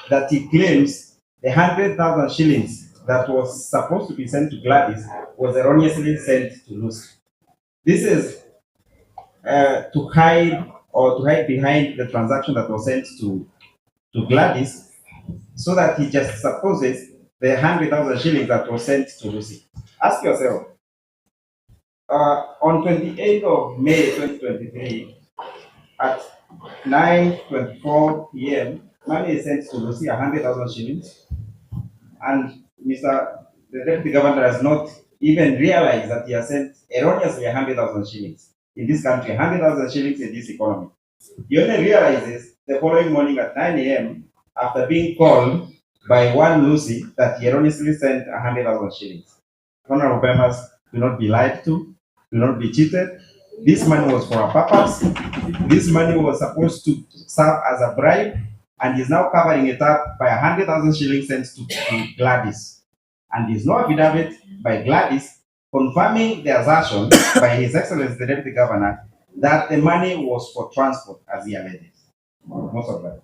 that he claims the 100,000 shillings that was supposed to be sent to Gladys was erroneously sent to Lucy. This is to hide behind the transaction that was sent to Gladys, so that he just supposes the 100,000 shillings that was sent to Lucy. Ask yourself, on 28th of May 2023, at 9:24 p.m., money is sent to Lucy, 100,000 shillings, and the Deputy Governor has not even realized that he has sent erroneously 100,000 shillings in this country, 100,000 shillings in this economy. He only realizes the following morning at 9 a.m. after being called by one Lucy that he erroneously sent 100,000 shillings. Honorable members, do not be lied to. will not be cheated. This money was for a purpose. This money was supposed to serve as a bribe, and he's now covering it up by 100,000 shilling sent to Gladys. And there's no affidavit by Gladys confirming the assertion by His Excellency the Deputy Governor that the money was for transport, as he alleges. Most of that.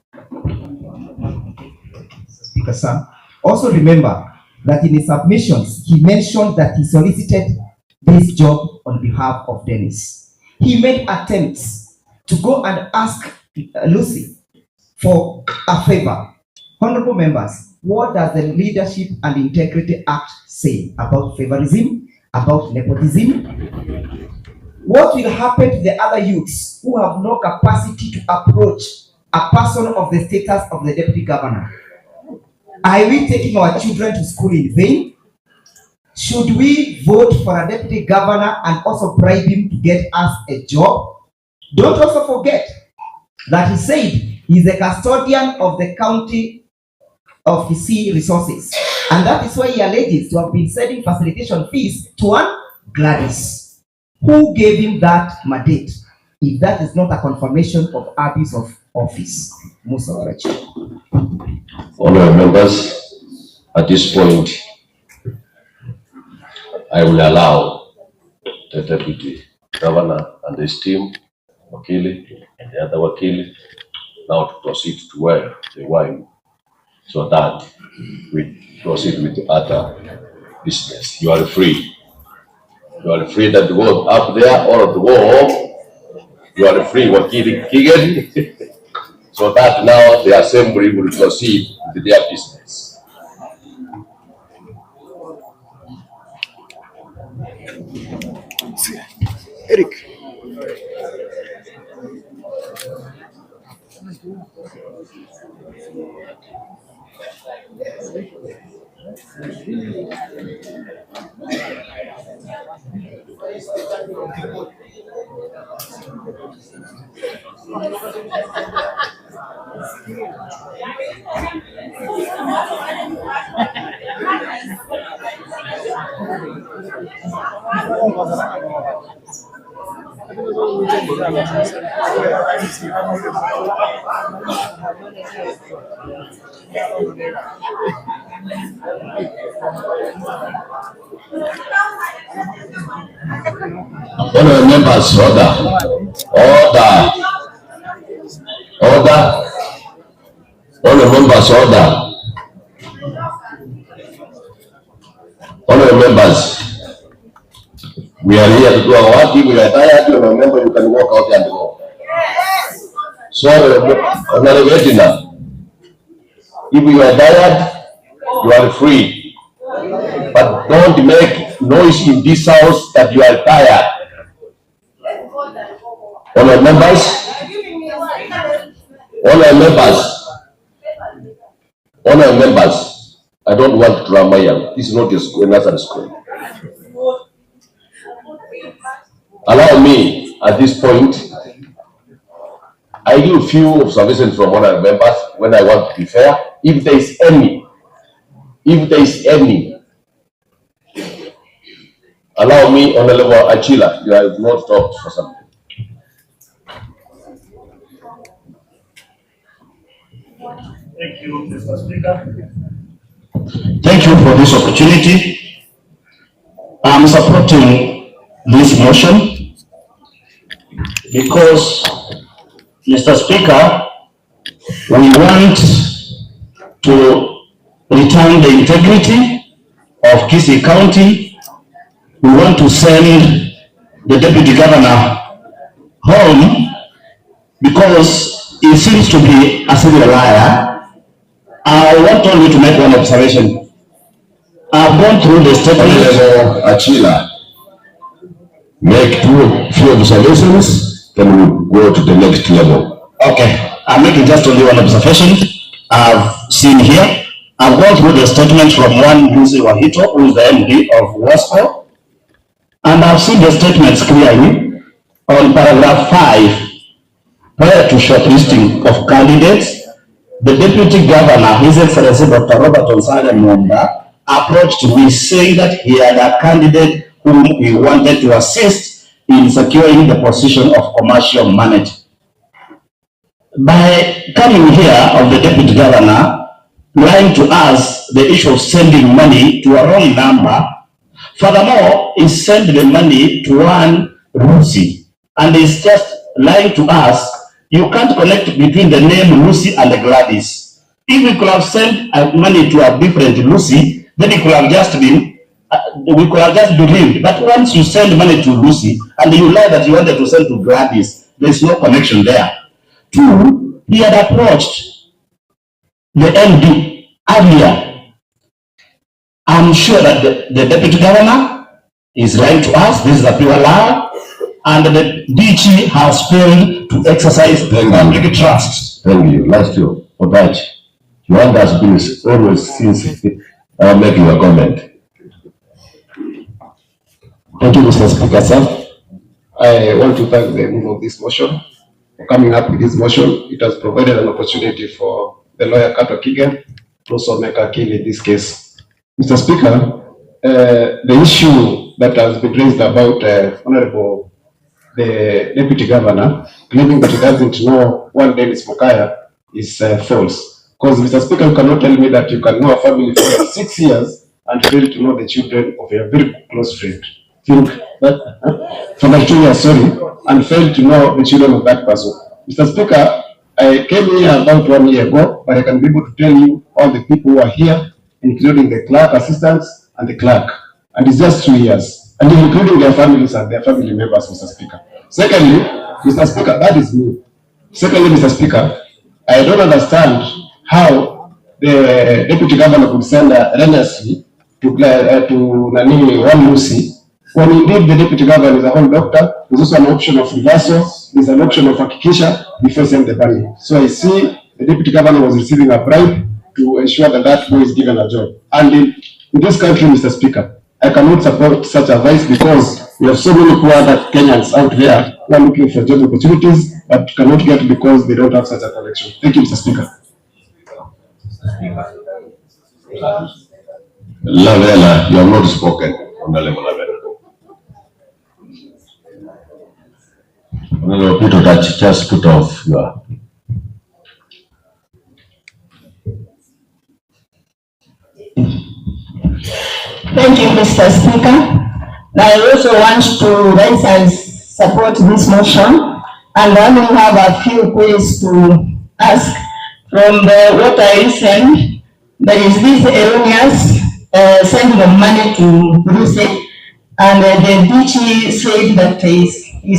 Speaker, sir. Also remember that in his submissions, he mentioned that he solicited this job on behalf of Dennis. He made attempts to go and ask Lucy for a favor. Honorable members, what does the Leadership and Integrity Act say about favorism, about nepotism? What will happen to the other youths who have no capacity to approach a person of the status of the Deputy Governor? Are we taking our children to school in vain? Should we vote for a Deputy Governor and also bribe him to get us a job? Don't also forget that he said he's the custodian of the county of Kisii resources. And that is why he alleges to have been sending facilitation fees to one Gladys. Who gave him that mandate if that is not a confirmation of abuse of office? Most of the Honourable members, at this point, I will allow the Deputy Governor and his team, Wakili and the other Wakili, now to proceed to where they want, so that we proceed with the other business. You are free. You are free that to go up there or to go home. You are free, Wakili Kigen, so that now the assembly will proceed with their business. Eric. Honourable members, order. Honourable members, order. Honourable members, we are here to do our work. If we are tired, remember you can walk out and go. So, Honourable Edina, if you are tired, you are free. But don't make noise in this house that you are tired. Honourable members, I don't want drama here. This is not a school, another school. Allow me at this point, I give a few observations from honourable members when I want to be fair. If there is any, allow me, Honourable Achila, you have not talked for something. Thank you, Mr. Speaker. Thank you for this opportunity. I'm supporting this motion because, Mr. Speaker, we want to return the integrity of Kisii County. We want to send the Deputy Governor home because he seems to be a serial liar. I want only to make one observation. I've gone through the statement. Honourable Achila, make few observations, then we'll go to the next level. Okay, I'm making just only one observation. I've seen here, I've gone through the statement from one Lucy Wahito, who is the MD of WASCO, and I've seen the statements clearly on paragraph 5, prior to shortlisting of candidates. The Deputy Governor, His Excellency Dr. Robert Monda, approached me saying that he had a candidate whom he wanted to assist in securing the position of commercial manager. By coming here of the deputy governor, lying to us the issue of sending money to a wrong number. Furthermore, he sent the money to one Lucy, and he's just lying to us. You can't connect between the name Lucy and the Gladys. If we could have sent money to a different Lucy, then it could have just been, we could have just believed. But once you send money to Lucy and you lie that you wanted to send to Gladys, there's no connection there. Two, he had approached the MD earlier. I'm sure that the deputy governor is lying to us. This is a pure lie. And the DG has failed to exercise public trust. Thank you. Last year, for that, one has been always since making a comment. Thank you, Mr. Speaker, sir. I want to thank the mover of this motion for coming up with this motion. It has provided an opportunity for the lawyer Kato Kigen to also make a kill in this case. Mr. Speaker, the issue that has been raised about Honorable the Deputy Governor claiming that he doesn't know one Dennis Mokaya is false. Because, Mr. Speaker, you cannot tell me that you can know a family for 6 years and fail to know the children of your very close friend. Think that for like 2 years, sorry, and fail to know the children of that person. Mr. Speaker, I came here about 1 year ago, but I can be able to tell you all the people who are here, including the clerk assistants and the clerk. And it's just 2 years, and including their families and their family members, Mr. Speaker. Secondly, Mr. Speaker, that is me. Secondly, Mr. Speaker, I don't understand how the deputy governor could send erroneously to one Lucy, when indeed the deputy governor is a whole doctor. There's also an option of reversal, there's an option of hakikisha before sending the money. So I see the deputy governor was receiving a bribe to ensure that that boy is given a job. And in this country, Mr. Speaker, I cannot support such advice because we have so many poor other Kenyans out there who are looking for job opportunities but cannot get because they don't have such a connection. Thank you, Mr. Speaker. Lavella, you have not spoken. Honorable Lavella. Honorable Peter, just put off your. Thank you, Mr. Speaker. I also want to raise and support this motion, and I only have a few questions to ask. From what I listened, there is this erroneous sending of money to Lucy, and the DG said that he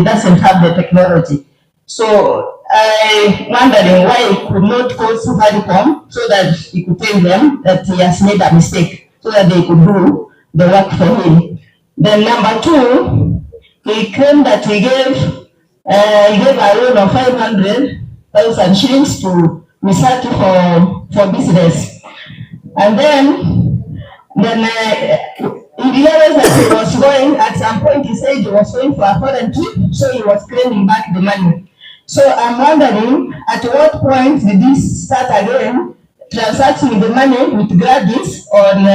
doesn't have the technology. So I wondering why he could not call Safaricom so that he could tell them that he has made a mistake, so that they could do the work for him. Then number two, he claimed that he gave a loan of 500,000 shillings to Misaki for business. And then he realized that he was going, at some point he said he was going for a foreign trip, so he was claiming back the money. So I'm wondering, at what point did this start again, transacting the money with Gladys on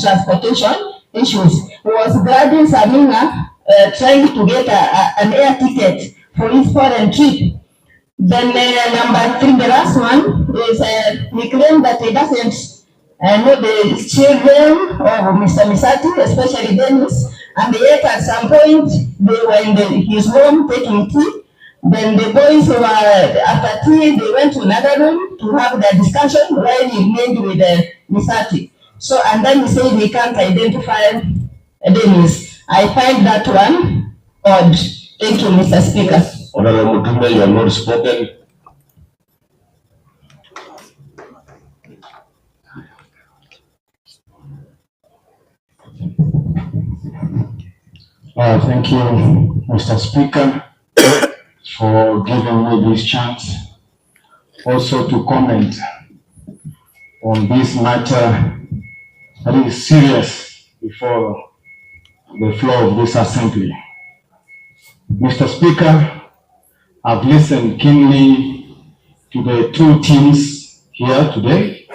transportation issues? Was Gladys Amina trying to get an air ticket for his foreign trip? Then number three, the last one, is he claimed that he doesn't know the children of Mr. Misati, especially Dennis, and yet at some point they were in his home taking tea. Then the boys were, after tea, they went to another room to have their discussion while he remained with Misati. So, and then he said he can't identify Dennis. I find that one odd. Thank you, Mr. Speaker. Honorable Mutumbe, you have not spoken. Thank you, Mr. Speaker, for giving me this chance also to comment on this matter that is serious before the floor of this assembly. Mr. Speaker, I've listened keenly to the two teams here today.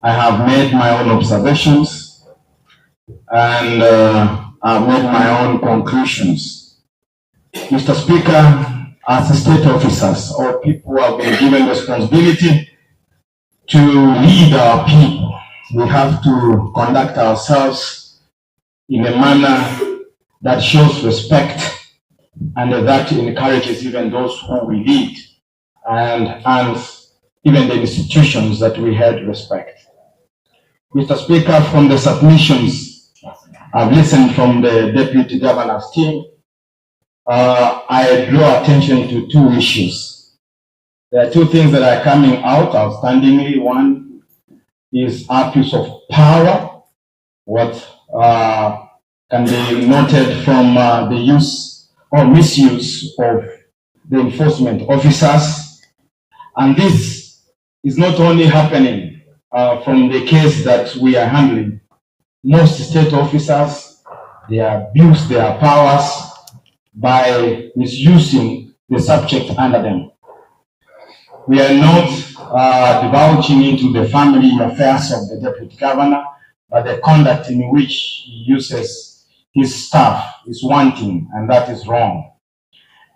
I have made my own observations, and I've made my own conclusions. Mr. Speaker, as state officers or people who have been given responsibility to lead our people, we have to conduct ourselves in a manner that shows respect and that encourages even those who we lead and even the institutions that we had respect. Mr. Speaker, from the submissions I've listened from the Deputy Governor's team, I draw attention to two issues. There are two things that are coming out outstandingly. One is abuse of power, what can be noted from the use or misuse of the enforcement officers. And this is not only happening from the case that we are handling. Most state officers, they abuse their powers by misusing the subject under them. We are not divulging into the family affairs of the Deputy Governor, but the conduct in which he uses his staff is wanting, and that is wrong.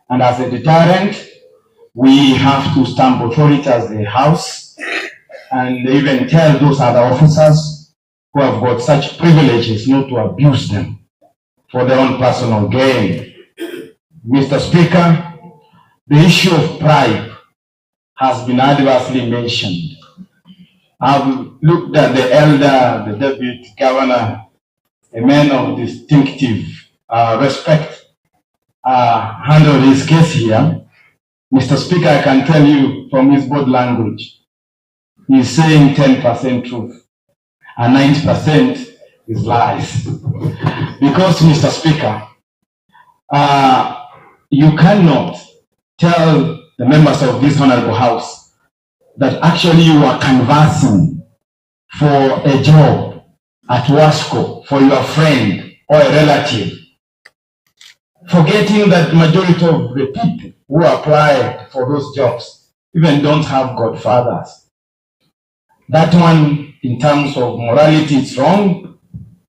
And as a deterrent, we have to stamp authority as the House and even tell those other officers who have got such privileges not to abuse them for their own personal gain. Mr. Speaker, the issue of bribe has been adversely mentioned. I've looked at the elder, the Deputy Governor, a man of distinctive respect, handled his case here. Mr. Speaker, I can tell you from his body language, he's saying 10% truth and 90% is lies. Because, Mr. Speaker, you cannot tell the members of this honorable house that actually you are canvassing for a job at Wasco for your friend or a relative, forgetting that the majority of the people who applied for those jobs even don't have godfathers. That one in terms of morality is wrong,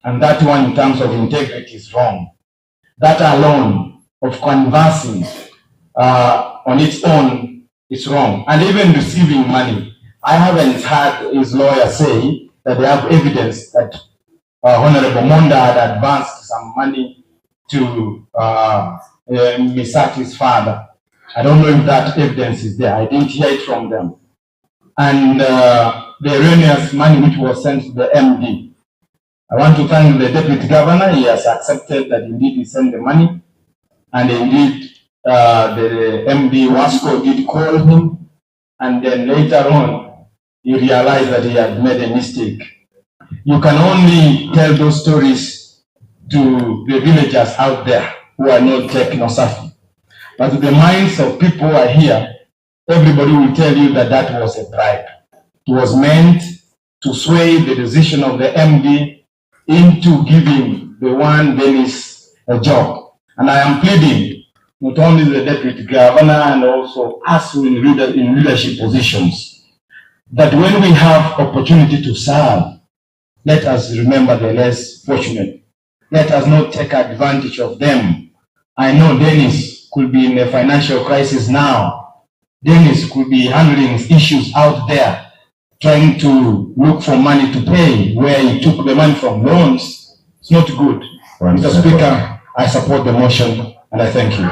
and that one in terms of integrity is wrong. That alone of canvassing on its own is wrong. And even receiving money. I haven't heard his lawyer say that they have evidence that Honorable Monda had advanced some money to Misaki's father. I don't know if that evidence is there. I didn't hear it from them. And the erroneous money which was sent to the MD. I want to thank the Deputy Governor. He has accepted that indeed he sent the money. And indeed, the MD Wasco did call him. And then later on, he realized that he had made a mistake. You can only tell those stories to the villagers out there who are not techno-savvy. But to the minds of people who are here, everybody will tell you that that was a bribe. It was meant to sway the decision of the MD into giving the one Dennis a job. And I am pleading not only the Deputy Governor and also us who in leadership positions, that when we have opportunity to serve, let us remember the less fortunate. Let us not take advantage of them. I know Dennis could be in a financial crisis now. Dennis could be handling issues out there, trying to look for money to pay where he took the money from loans. It's not good. Mr. Speaker, I support the motion and I thank you.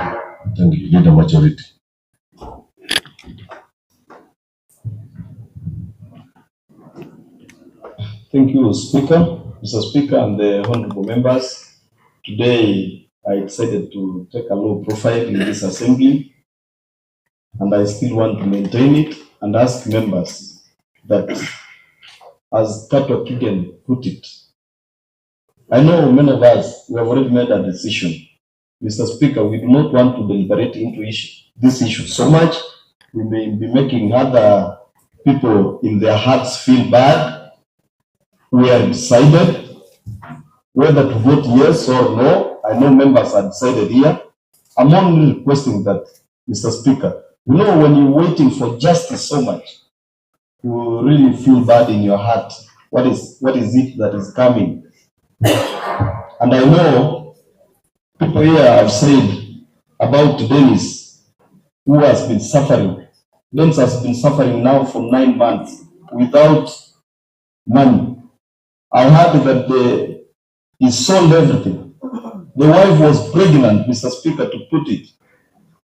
Thank you. Leader majority. Thank you, Speaker. Mr. Speaker and the honorable members. Today, I decided to take a low profile in this assembly, and I still want to maintain it and ask members that, as Kato Kigen put it, I know many of us, we have already made a decision. Mr. Speaker, we do not want to deliberate into this issue so much. We may be making other people in their hearts feel bad. We have decided whether to vote yes or no. I know members have decided here. I'm only requesting that, Mr. Speaker, you know, when you're waiting for justice so much, you really feel bad in your heart. What is it that is coming? And I know people here have said about Dennis, who has been suffering. Dennis has been suffering now for 9 months without money. I heard that he sold everything. The wife was pregnant, Mr. Speaker, to put it.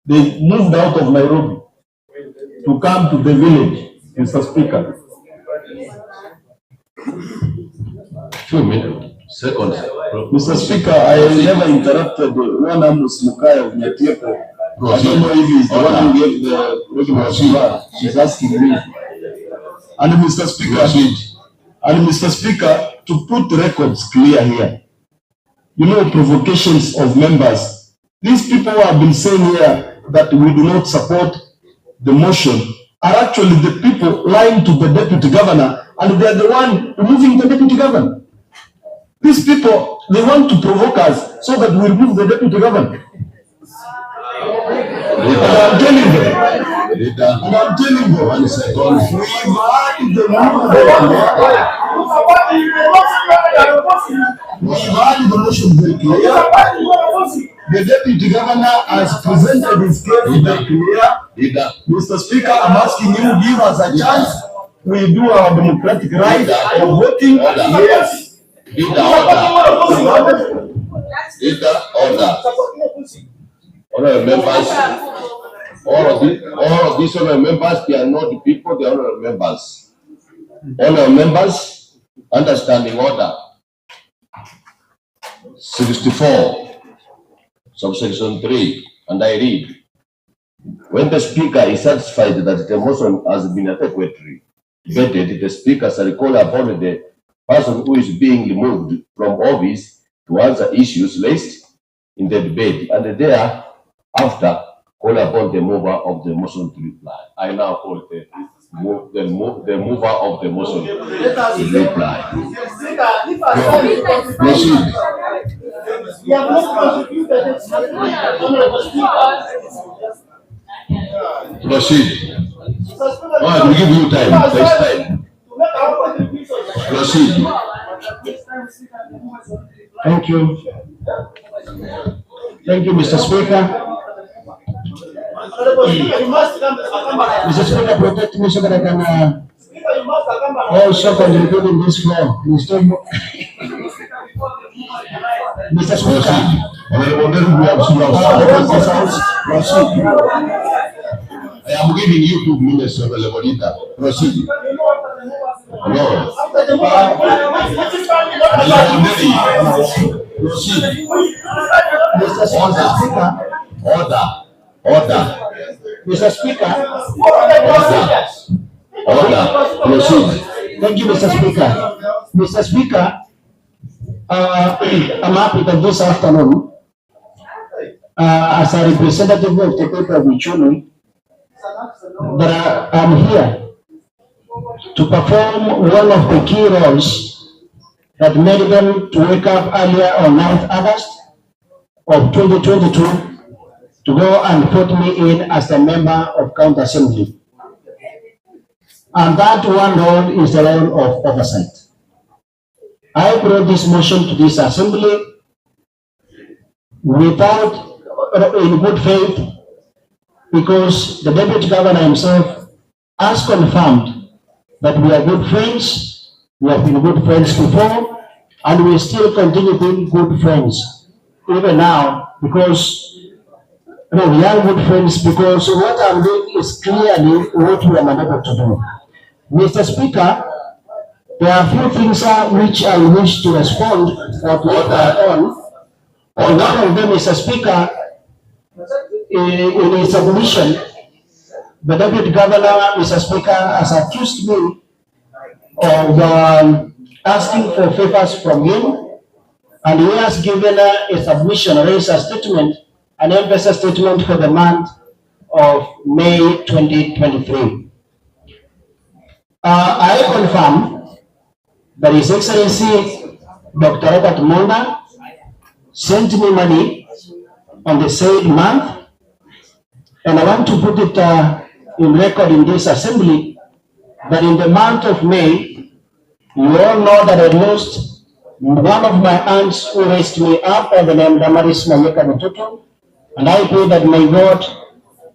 They moved out of Nairobi to come to the village, Mr. Speaker. Few minutes, seconds. Mr. Speaker, I never interrupted one Amos Mukaya of Nyatieko. I don't know if he's the one who gave the regular. She's asking me. And Mr. Speaker, to put the records clear here, you know, provocations of members. These people who have been saying here that we do not support the motion are actually the people lying to the deputy governor, and they are the one removing the deputy governor. These people, they want to provoke us so that we remove the deputy governor. And I'm telling them, One second. we've had the motion very clear. The deputy governor has presented his case very clear. Mr. Speaker, I'm asking you, give us a chance. We do our democratic right of voting. Yes. Honorable members, all of these honorable members, they are not the people, they are honorable members. Honorable members, understanding order 64, subsection 3, and I read, when the speaker is satisfied that the motion has been adequately vetted, the speaker shall call upon the person who is being removed from office to answer issues raised in the debate, and thereafter call upon the mover of the motion to reply. I now call the mover of the motion to reply. Proceed. Proceed. All right, we give you time. There's time. Proceed. Thank you. Thank you, Mr. Speaker. Mr. Speaker, protect me so that I can also contribute in this floor. Mr. Speaker. I am giving you 2 minutes, proceed. No. Proceed. Mr. Speaker. Order. Mr. Speaker. Order. Proceed. Thank you, Mr. Speaker. Mr. Speaker, I'm happy that this afternoon, as a representative of the people of Uchumi, that I'm here to perform one of the key roles that made them to wake up earlier on 9th August of 2022 to go and put me in as a member of County Assembly. And that one role is the role of oversight. I brought this motion to this assembly in good faith, because the deputy governor himself has confirmed that we are good friends, we have been good friends before, and we still continue being good friends, even now, because we are good friends, because what I'm doing is clearly what we are unable to do. Mr. Speaker, there are a few things which I wish to respond on. One of them, Mr. Speaker, in his submission, the deputy governor, Mr. Speaker, has accused me of asking for favors from him, and he has given a submission, raised a statement, an emphasis statement for the month of May 2023. I confirm that His Excellency Dr. Robert Monda sent me money on the said month, and I want to put it in record in this assembly that in the month of May, you all know that I lost one of my aunts who raised me up by the name Damaris Mayeka Mututu, and I pray that may God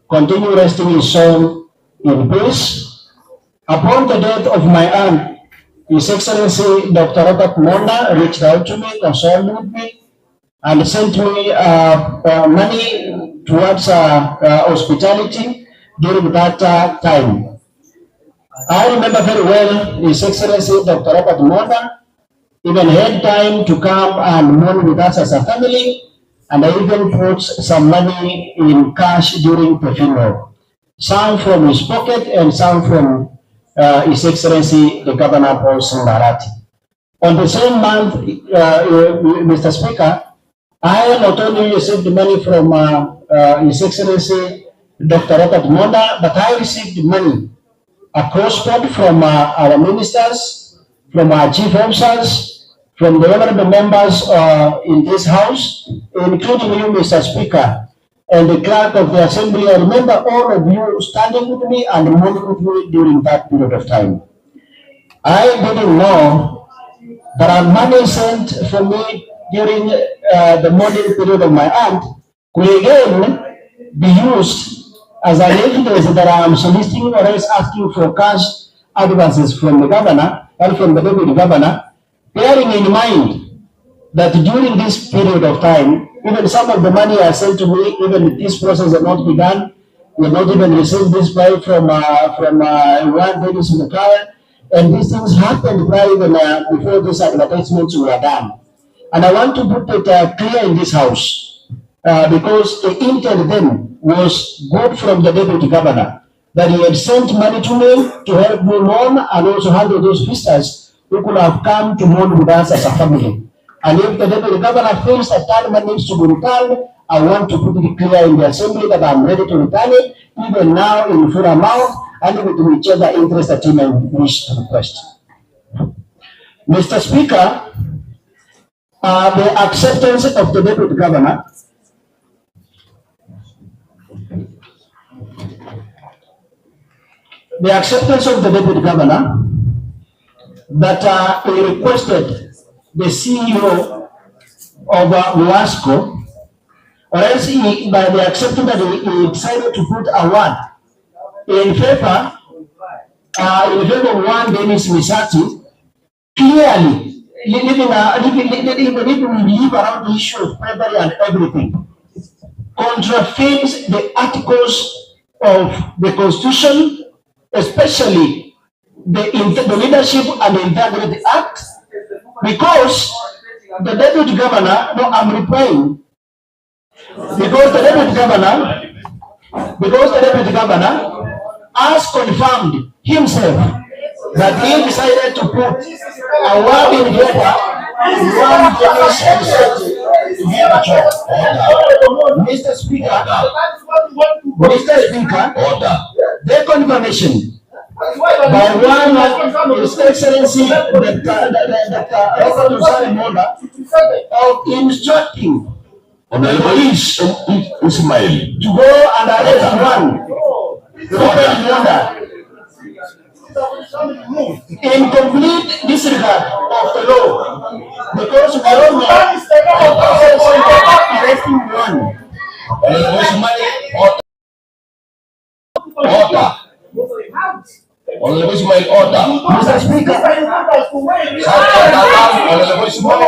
continue resting his soul in peace. Upon the death of my aunt, His Excellency Dr. Robert Monda reached out to me, consoled with me, and sent me money towards hospitality during that time. I remember very well His Excellency Dr. Robert Monda even had time to come and mourn with us as a family, and I even put some money in cash during the funeral. Some from his pocket and some from His Excellency the Governor Paul Simbarati. On the same month, Mr. Speaker, I not only received money from His Excellency Dr. Robert Monda, but I received money across board from our ministers, from our chief officers, from the honorable members in this house, including you, Mr. Speaker, and the clerk of the assembly. I remember all of you standing with me and mourning with me during that period of time. I didn't know there are money sent for me during the mourning period of my aunt could again be used as an evidence that I am soliciting or else asking for cash advances from the governor and from the deputy governor, bearing in mind that during this period of time, even some of the money I sent to me, even this process had not begun, we not even received this pay from one Dennis Mukaya, and these things happened even before these advertisements were done. And I want to put it clear in this house, because the intent then was good from the deputy governor, that he had sent money to me to help me mourn and also handle those visitors who could have come to mourn with us as a family. And if the deputy governor feels that that money needs to be returned, I want to put it clear in the assembly that I'm ready to return it, even now in full amount, and with whichever interest that you may wish to request. Mr. Speaker, the acceptance of the deputy governor that he requested the CEO of WASCO, or else by the acceptance that he decided to put a word in favor of one Dennis Misati, clearly even if we leave around the issue of bribery and everything, contravenes the articles of the Constitution, especially the Leadership and the Integrity Act, because the deputy governor, no, I'm replying, because the deputy governor has confirmed himself that he decided to put a word in favor of one Dennis Misati to get a job. Mr. Speaker, the confirmation by one of His Excellency Dr. Monda of instructing the police Ismail to go and arrest one Monda in complete disregard of the law, because we all know arresting one. Honorable Ismail, order. Mr. Speaker, Honorable Ismail,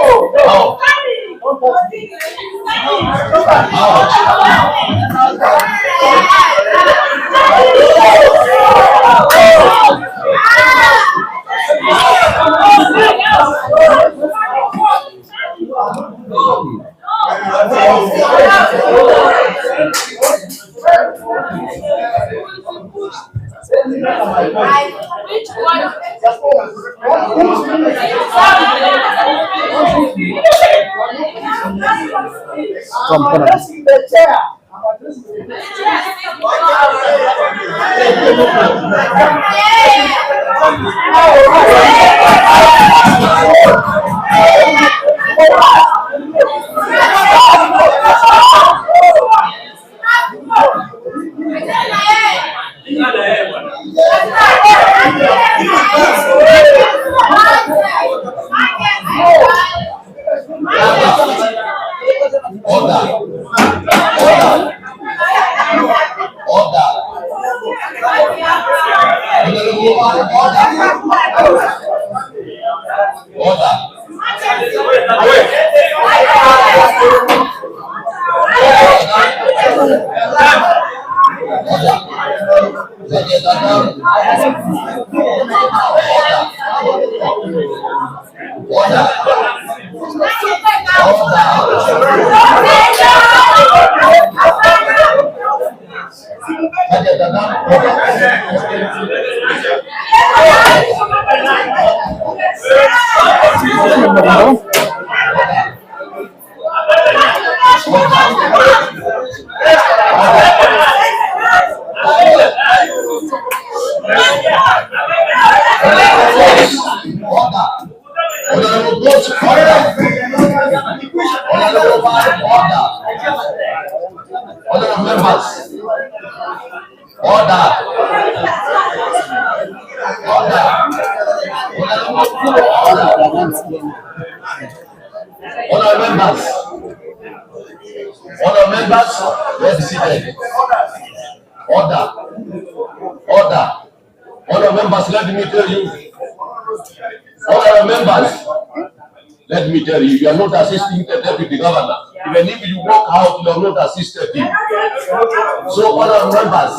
Let me tell you, you are not assisting the deputy governor. Even if you walk out, you are not assisted him. So honorable members,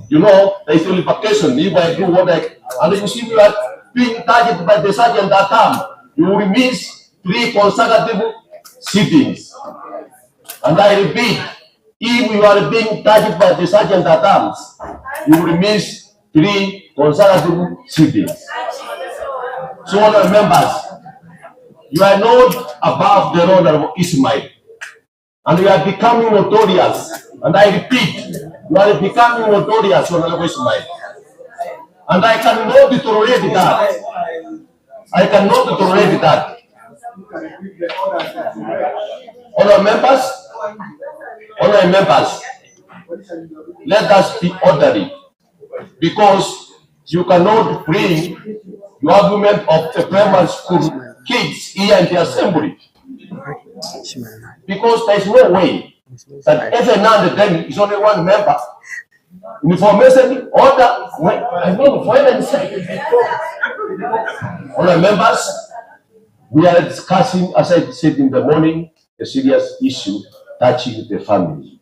you know, there is only vacation. If I do what and you see you are being targeted by the sergeant at time, you will miss 3 consecutive sittings. And I repeat, if you are being targeted by the sergeant at arms, you will miss 3 consecutive sittings. So, honorable members, you are not above the order of Ismail, and you are becoming notorious. And I repeat, you are becoming notorious, honorable Ismail. And I cannot tolerate that. I cannot tolerate that. Honorable members, let us be orderly, because you cannot bring your argument of the primary school kids here in the assembly, because there is no way that every now and then is only one member. Information order, I know for heaven's sake. Honorable members, we are discussing, as I said in the morning, a serious issue touching the family.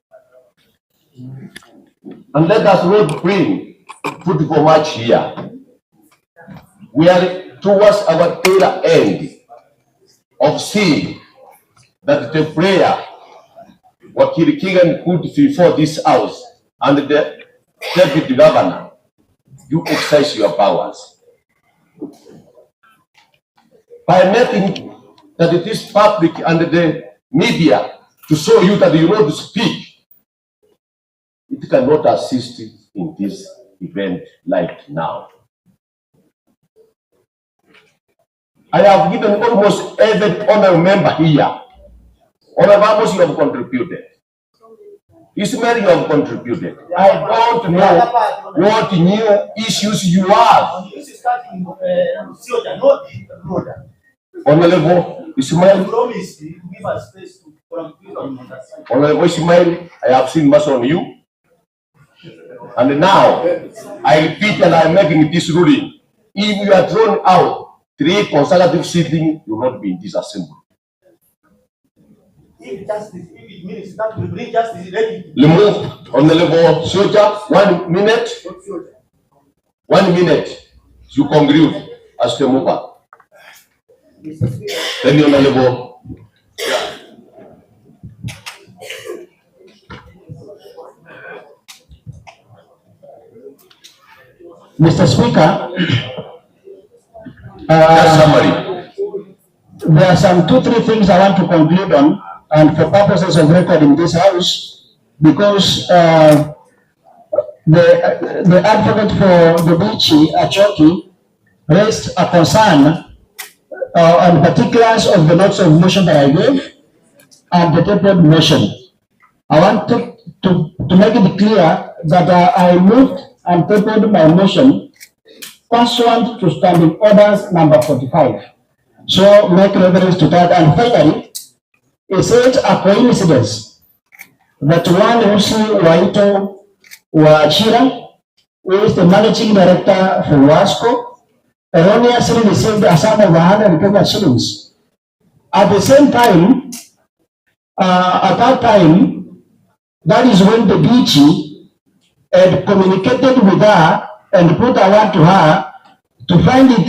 And let us not bring football match here. We are towards our tail end of seeing that the prayer what Kigan could before this house and the deputy governor, you exercise your powers. By making that it is public and the media to show you that you want to speak, it cannot assist in this event like now. I have given almost every honorable member here. Honorable members, you have contributed. Ismail, you have contributed. I don't know what new issues you have. Honorable Ismail, Honorable Ismail, I have seen much on you. And now, I repeat and I am making this ruling. If you are thrown out 3 consecutive sittings, you will not be in this assembly. If it means that will bring justice, Remove Honorable Soldier, 1 minute. 1 minute to conclude as the mover. Then the Honorable. Mr. Speaker, summary. There are some 2-3 things I want to conclude on, and for purposes of record in this house, because the advocate for the Bichi, Achoki, raised a concern on particulars of the notes of motion that I gave and the tabled motion. I want to make it clear that I moved and tabled my motion pursuant to standing orders number 45. So make reference to that. And finally, is it a coincidence that one Usi Waito Wachira, who is the managing director for Wasco, erroneously received a sum of 100 Kenya shillings. At the same time, at that time, that is when the DG had communicated with her and put a word to her to find it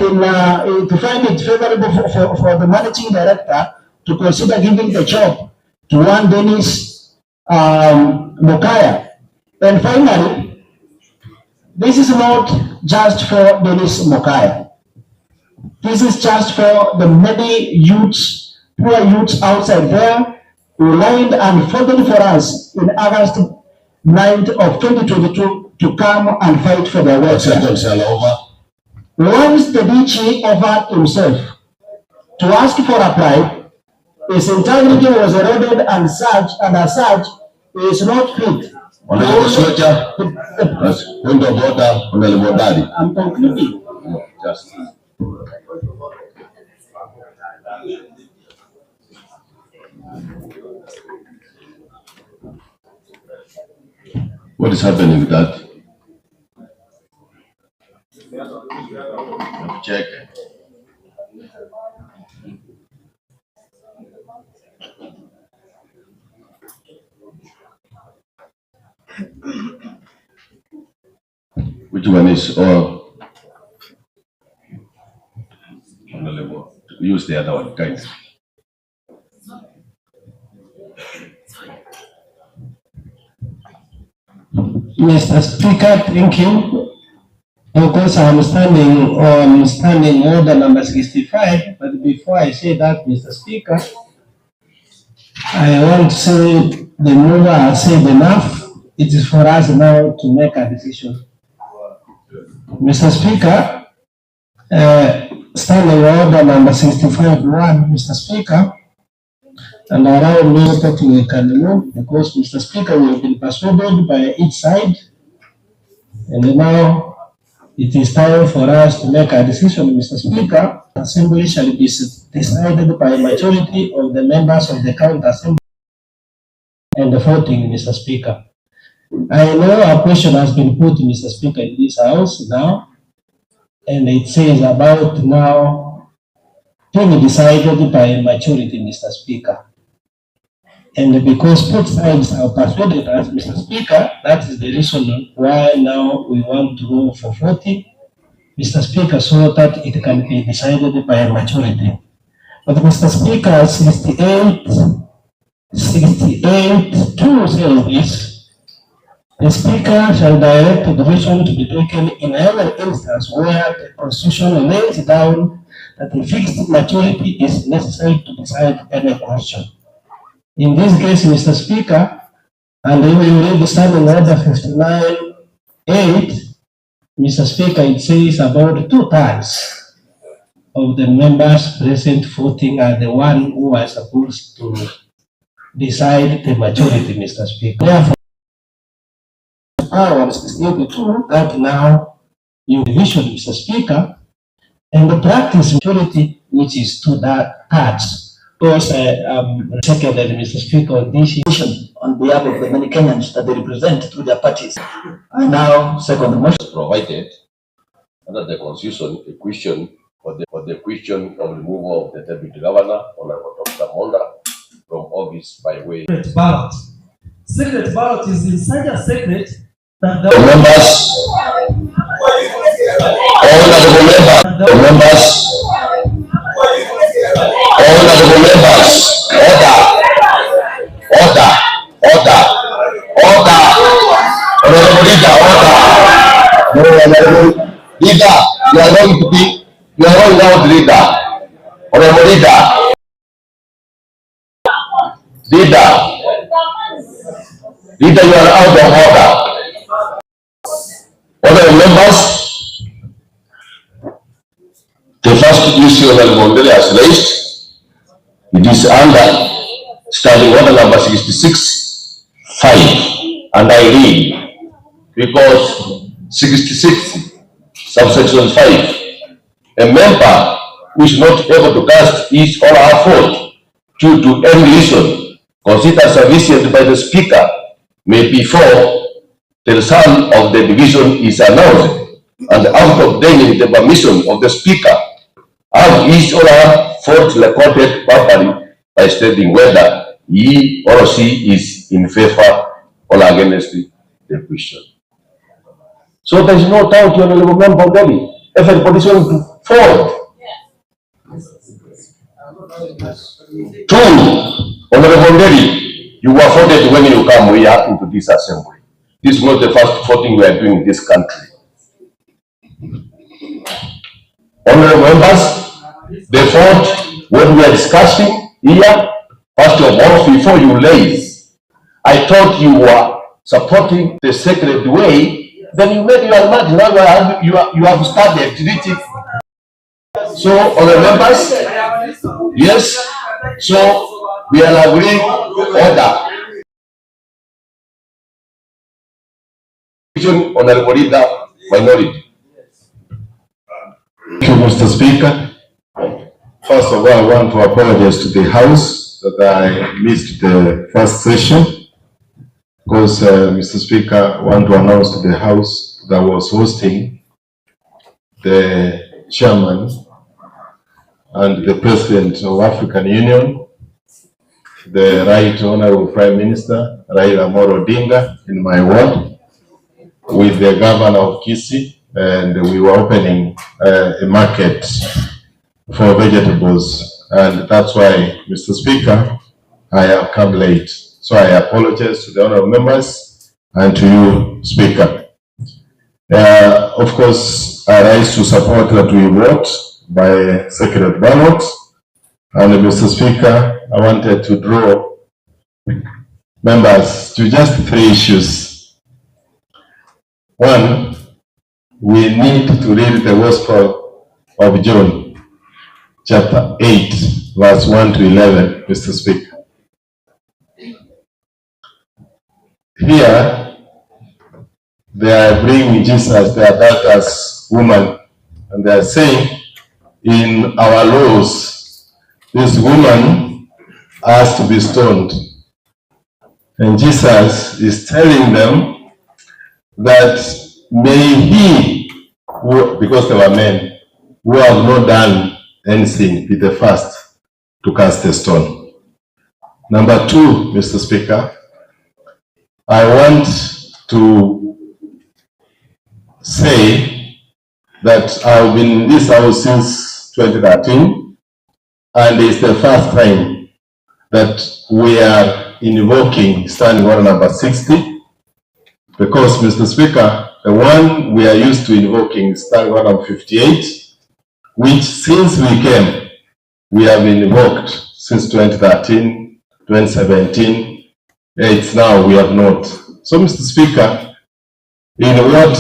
favorable for the managing director to consider giving the job to one Dennis Mokaya. And finally, this is not just for Dennis Mokaya. This is just for the many youths, poor youths outside there who lined and fought for us in August 9th of 2022 to come and fight for their welfare. Once the DG offered himself to ask for a bribe, his integrity was eroded and as such, he is not fit. I'm concluding. Just. What is happening with that? Check. Which one is use the other one, guys. Mr. Speaker, thank you. Of course, I'm standing on standing order number 65, but before I say that, Mr. Speaker, I want to say the mover has said enough. It is for us now to make a decision. Mr. Speaker, standing order number 65-1, Mr. Speaker, and allow me to continue because, Mr. Speaker, we have been persuaded by each side, and now it is time for us to make a decision, Mr. Speaker. Assembly shall be decided by a majority of the members of the County Assembly and the voting, Mr. Speaker. I know a question has been put, Mr. Speaker, in this house now, and it says about now to be decided by a majority, Mr. Speaker. And because both sides are persuaded us, Mr. Speaker, that is the reason why now we want to go for 40, Mr. Speaker, so that it can be decided by a majority. But Mr. Speaker, 68-2 says this: the Speaker shall direct the decision to be taken in every instance where the Constitution lays down that a fixed majority is necessary to decide any question. In this case, Mr. Speaker, and we will read the standing order 59-8, Mr. Speaker, it says about 2/3 of the members present voting are the one who are supposed to decide the majority, Mr. Speaker. Therefore, power 62 that now you division, Mr. Speaker, and the practice majority, which is 2/3. Because secondly, Mr. Speaker, this issue on behalf of the many Kenyans that they represent through their parties. I now second the motion. Provided under the Constitution a question for the question of removal of the Deputy Governor, Honorable Dr. Monda, from office by way of Secret ballot. Secret ballot is in such a secret that the members, Leader, you are going to be, you are going out, leader. Honorable leader. Leader, you are out of order. Honorable members, the first issue that Monda has raised, it is under standing order number 66-5, and I read, because 66 subsection 5, a member who is not able to cast his or her vote due to any reason considered sufficient by the Speaker may before the result of the division is announced, and out of obtaining the permission of the Speaker, have each other fought recorded verbally by stating whether he or she is in favor or against the question. So there is no doubt, Honorable Member Delhi. Everybody's going to forward. True, Honorable Delhi, you were voted when you come here into this assembly. This is not the first voting we are doing in this country. Honorable members, the vote, what we are discussing here, first of all, before you raise, I thought you were supporting the sacred way. Then you made your mind. Now you have started treating. So, other members, yes. So we are agreeing order. Honorable Leader, minority. Thank you, Mr. Speaker. First of all, I want to apologize to the House that I missed the first session. Because, Mr. Speaker, I want to announce to the House that was hosting the Chairman and the President of African Union, the Right Honorable Prime Minister, Raila Amolo Odinga, in my ward, with the Governor of Kisii, and we were opening a market for vegetables. And that's why, Mr. Speaker, I have come late. So I apologize to the honorable members and to you, Speaker. Of course, I rise to support that we vote by secret ballot. And Mr. Speaker, I wanted to draw members to just 3 issues. One, we need to read the Gospel of John, chapter 8, verse 1 to 11, Mr. Speaker. Here, they are bringing Jesus, the adulterous woman, and they are saying, in our laws, this woman has to be stoned. And Jesus is telling them that may he, because they were men, who have not done anything, be the first to cast a stone. Number 2, Mr. Speaker, I want to say that I've been in this house since 2013, and it's the first time that we are invoking standing order number 60, because, Mr. Speaker, the one we are used to invoking is standing order number 58, which since we came, we have been invoked since 2013, 2017, it's now we have not. So, Mr. Speaker, in what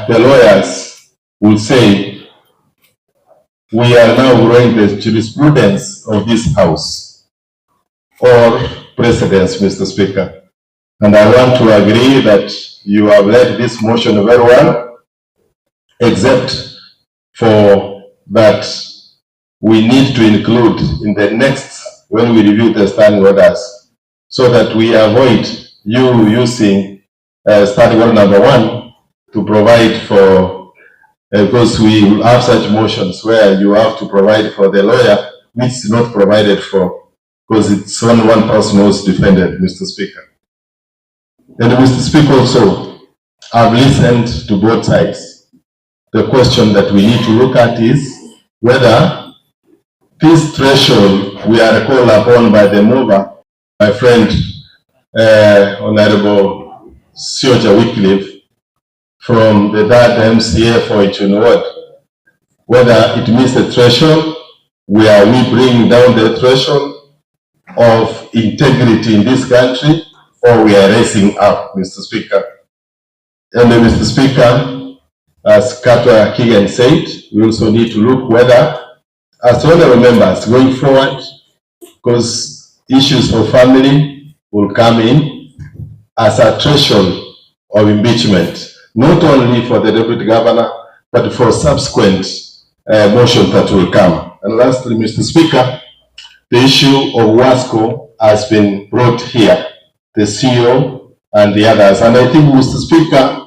the lawyers will say, we are now growing the jurisprudence of this House or precedence, Mr. Speaker. And I want to agree that you have led this motion very well, except for that we need to include in the next, when we review the standing orders, so that we avoid you using standing order number 1 to provide for, because we will have such motions where you have to provide for the lawyer, which is not provided for, because it's only one person who's defended, Mr. Speaker. And Mr. Speaker, also, I've listened to both sides. The question that we need to look at is whether this threshold we are called upon by the mover, my friend, Honorable Sioja Wycliffe, from the 3rd MCA for Ichun Ward, whether it meets the threshold where we bring down the threshold of integrity in this country, or we are raising up, Mr. Speaker. And then, Mr. Speaker, as Katwa Kigan said, we also need to look whether, as honorable members going forward, because issues for family will come in as a threshold of impeachment, not only for the deputy governor, but for subsequent motions that will come. And lastly, Mr. Speaker, the issue of WASCO has been brought here, the CEO and the others. And I think, Mr. Speaker,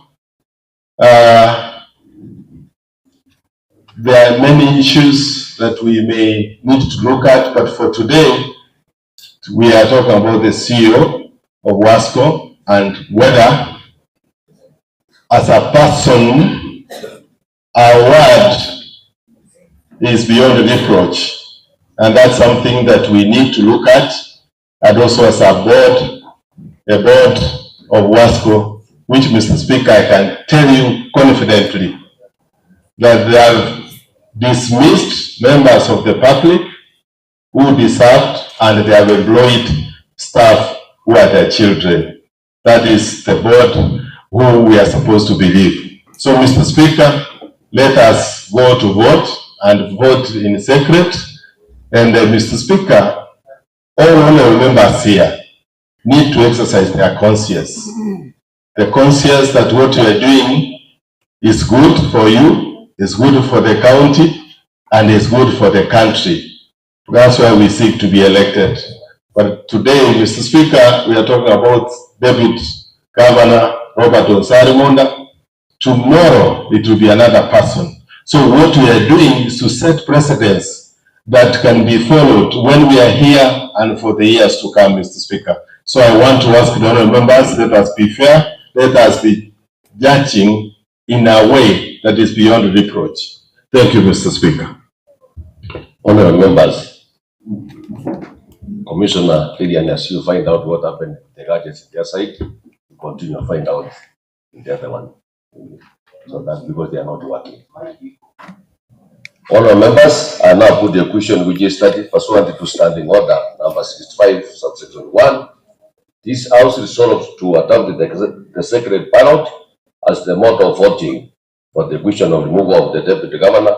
there are many issues that we may need to look at, but for today, we are talking about the CEO of WASCO and whether, as a person, our word is beyond reproach. And that's something that we need to look at. And also as a board of WASCO, which, Mr. Speaker, I can tell you confidently that they have dismissed members of the public who deserved, and they have employed staff who are their children. That is the board who we are supposed to believe. So, Mr. Speaker, let us go to vote and vote in secret. And Mr. Speaker, all honorable members here need to exercise their conscience. The conscience that what you are doing is good for you, is good for the county, and is good for the country. That's why we seek to be elected. But today, Mr. Speaker, we are talking about Deputy Governor Robert Monda. Tomorrow, it will be another person. So what we are doing is to set precedents that can be followed when we are here and for the years to come, Mr. Speaker. So I want to ask the honourable members, let us be fair, let us be judging in a way that is beyond reproach. Thank you, Mr. Speaker. Honourable members, Commissioner Lydian, as you find out what happened, the gadgets on their side, you continue to find out the other one. So that's because they are not working. Honourable members, I now put the question which is studied pursuant to standing order number 65, subsection 1. This House resolves to adopt the sacred ballot as the mode of voting for the question of removal of the Deputy Governor,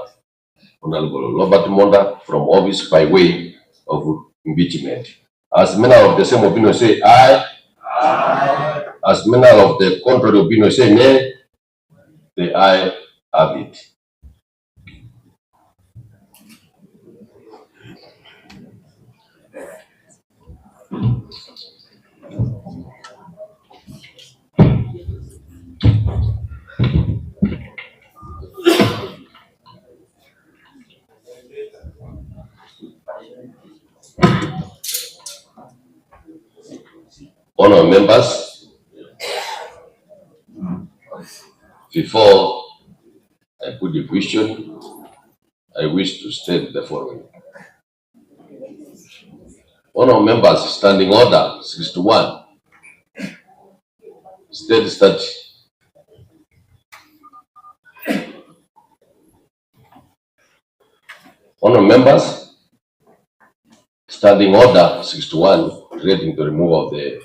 Honorable Robert Monda, from office by way of impeachment. As many of the same opinion say aye. Aye. As many of the contrary opinion say nay, the aye have it. Honourable members, before I put the question, I wish to state the following. Honourable members, standing order 61 states that honourable members, standing order 61 relating to removal of the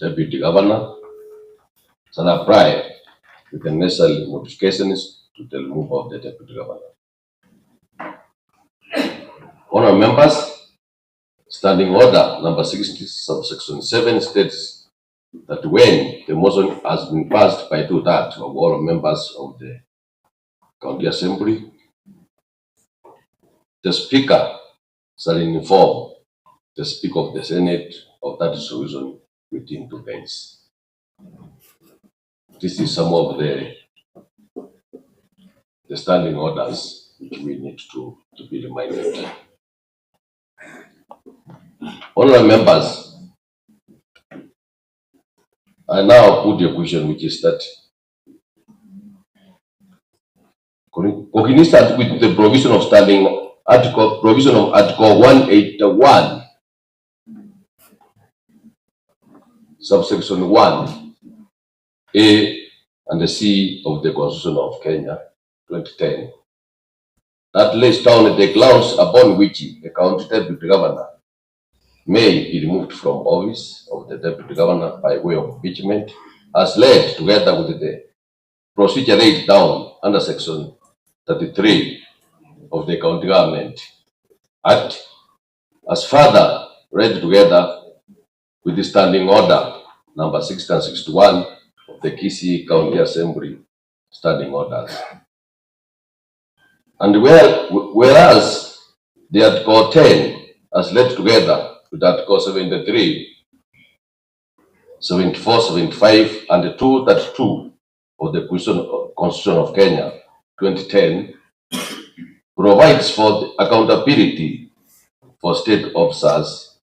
Deputy Governor shall apply with the necessary modifications to the removal of the Deputy Governor. Honourable members, standing order number 60, subsection 7 states that when the motion has been passed by 2/3 of all members of the County Assembly, the Speaker shall inform the Speaker of the Senate of that resolution within 2 days. This is some of the standing orders which we need to be reminded. Honourable members, I now put the question which is that cognizant with the provision of Article 181, subsection 1, A and C of the Constitution of Kenya, 2010, that lays down the grounds upon which the county deputy governor may be removed from office of the deputy governor by way of impeachment, as laid together with the procedure laid down under section 33 of the County Government Act, as further read together with the standing order number 60 and 61 of the Kisii County Assembly standing orders. And whereas the Article 10, as led together with Article 73, 74, 75, and 232 of the Constitution of Kenya, 2010, provides for the accountability for state officers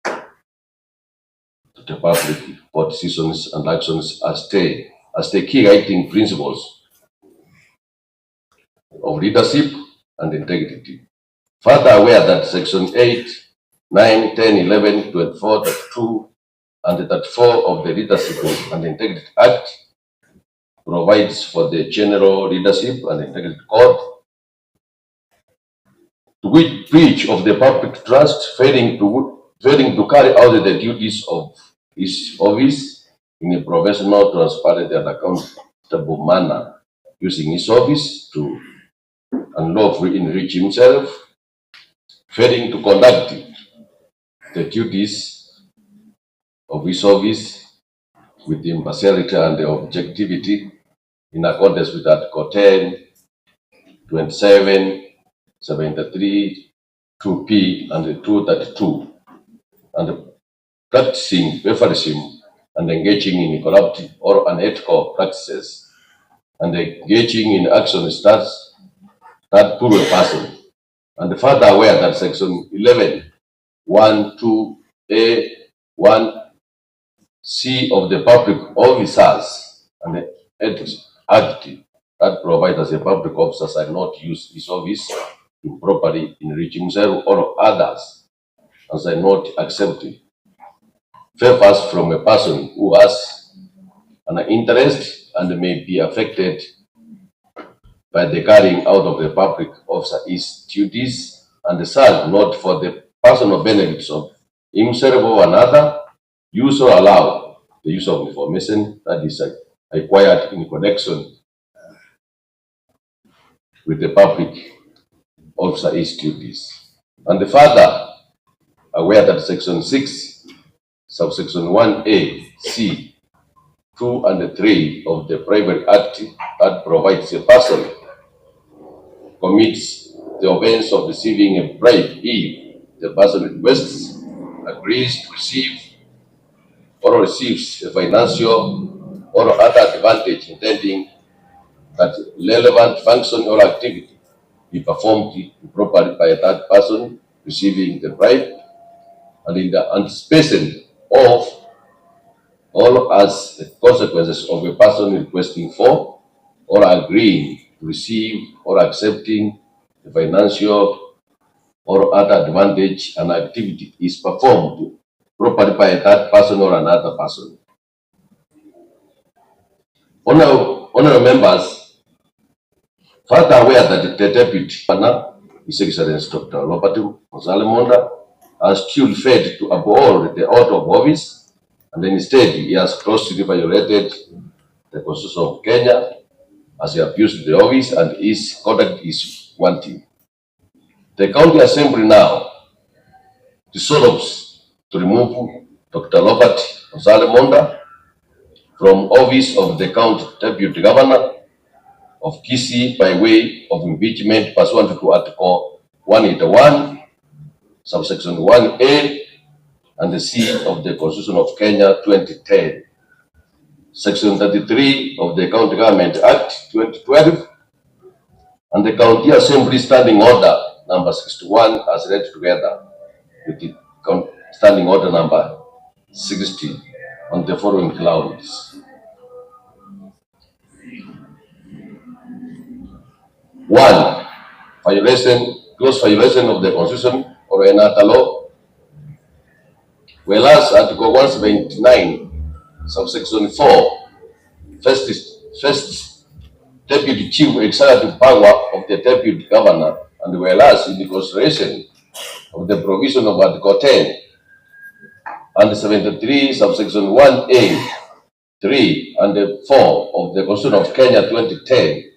to the public for decisions and actions as the key guiding principles of leadership and integrity. Further aware that Section 8, 9, 10, 11, 24, 32, and 34 of the Leadership and Integrity Act provides for the General Leadership and Integrity Code, to which breach of the public trust, failing to carry out the duties of his office in a professional, transparent, and accountable manner, using his office to unlawfully enrich himself, failing to conduct the duties of his office with impartiality and objectivity in accordance with Article 10, 27, 73, 2P, and 232, and practicing favoritism and engaging in corrupt or unethical practices, and engaging in actions that prove a person, and further aware that Section 11, 1, 2A, 1C of the Public Officers and the Ethics Act that provides as a public officer shall not use his office improperly enriching himself or others, and shall not accept favors from a person who has an interest and may be affected by the carrying out of the public officer's duties, and shall not, for the personal benefits of himself or another, use or allow the use of information that is acquired in connection with the public officer's duties. And further aware that Section 6, subsection 1A, C, 2 and 3 of the Private Act that provides a person commits the offense of receiving a bribe if the person requests, agrees to receive, or receives a financial or other advantage intending that relevant function or activity be performed improperly by that person receiving the bribe, and in the anticipation of all as the consequences of a person requesting for or agreeing to receive or accepting the financial or other advantage and activity is performed properly by that person or another person. Honorable members, further aware that the Deputy Governor, His Excellency Dr. Monda, has still failed to uphold the oath of office, and instead he has grossly violated the Constitution of Kenya as he abused the office, and his conduct is wanting. The County Assembly now resolves to remove Dr. Monda from office of the County Deputy Governor of Kisii by way of impeachment pursuant to Article 181, subsection 1A and the C of the Constitution of Kenya 2010, Section 33 of the County Government Act 2012, and the County Assembly Standing Order number 61 as read together with the Standing Order number 60 on the following grounds. 1. Gross violation of the Constitution or any other law. Whereas Article 179, subsection 4, first Deputy Chief Executive Power of the Deputy Governor, and whereas in the consideration of the provision of Article 10 and 73, subsection 1A, 3 and 4 of the Constitution of Kenya 2010,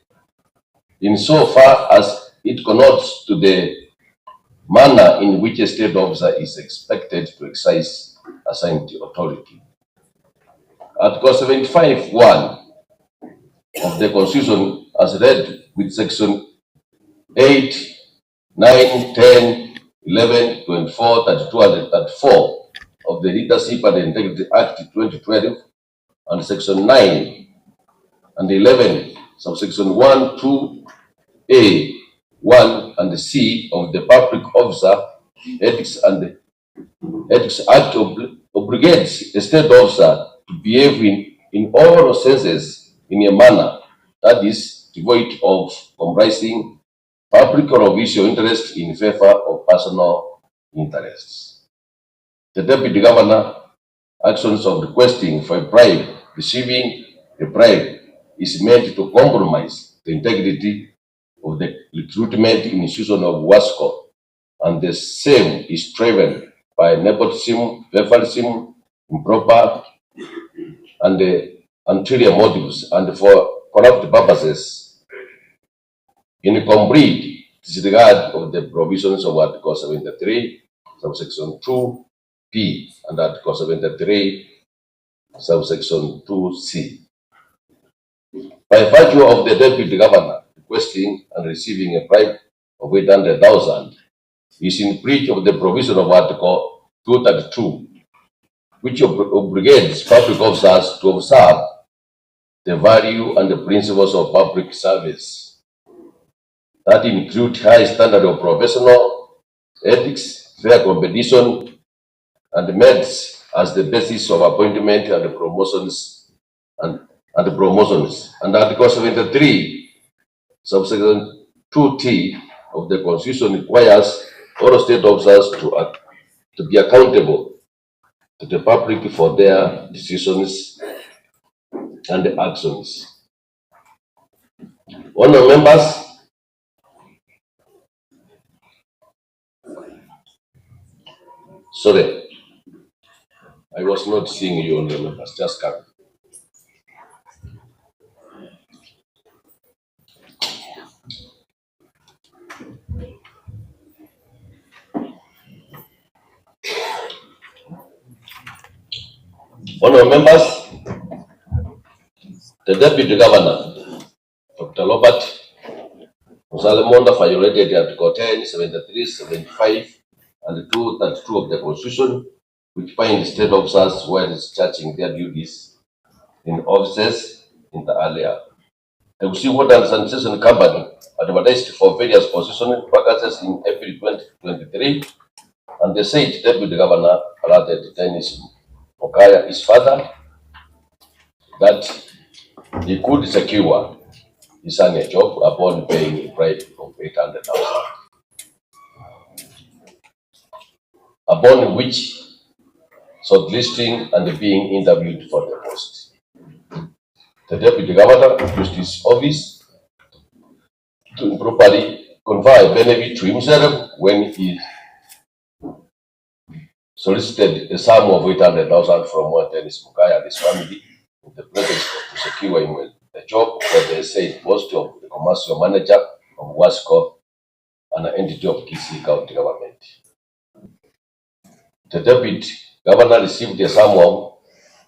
insofar as it connotes to the manner in which a state officer is expected to exercise assigned authority. Article 75(1) of the Constitution as read with Section 8, 9, 10, 11, 24, 32, and 34 of the Leadership and Integrity Act 2012 and Section 9 and 11, subsection 1, 2A, 1 and C of the Public Officer Ethics Act obligates a state officer to behave in all senses in a manner that is devoid of compromising public or official interest in favor of personal interests. The Deputy Governor actions of requesting for a bribe, receiving a bribe, is meant to compromise the integrity of the recruitment institution of WASCO, and the same is driven by nepotism, favoritism, improper and ulterior motives, and for corrupt purposes, in complete disregard of the provisions of Article 73, subsection 2B, and Article 73, subsection 2C. By virtue of the Deputy Governor requesting and receiving a bribe of 800,000, is in breach of the provision of Article 232, which obligates public officers to observe the value and the principles of public service that include high standard of professional ethics, fair competition, and merits as the basis of appointment and promotions and Article 73, subsection 2T of the Constitution requires all state officers to be accountable to the public for their decisions and actions. Honourable members, sorry, I was not seeing you, honourable members, just come. Honourable members, the Deputy Governor, Dr. Robert Monda, violated Article 10, 73, 75, and 232 of the Constitution, which bind state officers while discharging their duties in offices in the earlier. The Kisii Water and Sanitation Company advertised for various position vacancies in April 2023, and the said Deputy Governor alerted Dennis Mokaya, his father, that he could secure his son a job upon paying a bribe of 800,000. Upon which shortlisting and being interviewed for the post, the Deputy Governor used his office to improperly confer a benefit to himself when he solicited a sum of 800,000 from Dennis Mokaya and his family in the presence to secure him a job for the said post of the commercial manager of WASCO, an entity of Kisii County Government. The Deputy Governor received a sum of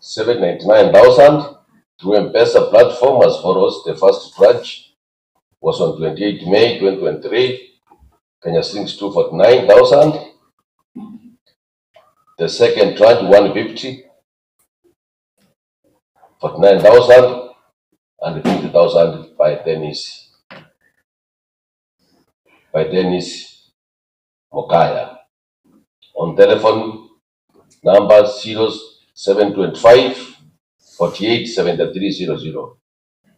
799,000 through M-Pesa platform as follows. The first tranche was on 28 May 2023, Kenya shillings 249,000. The second tranche 150, 49,000, and 50,000 by Dennis Mokaya on telephone number 0725 48 7300.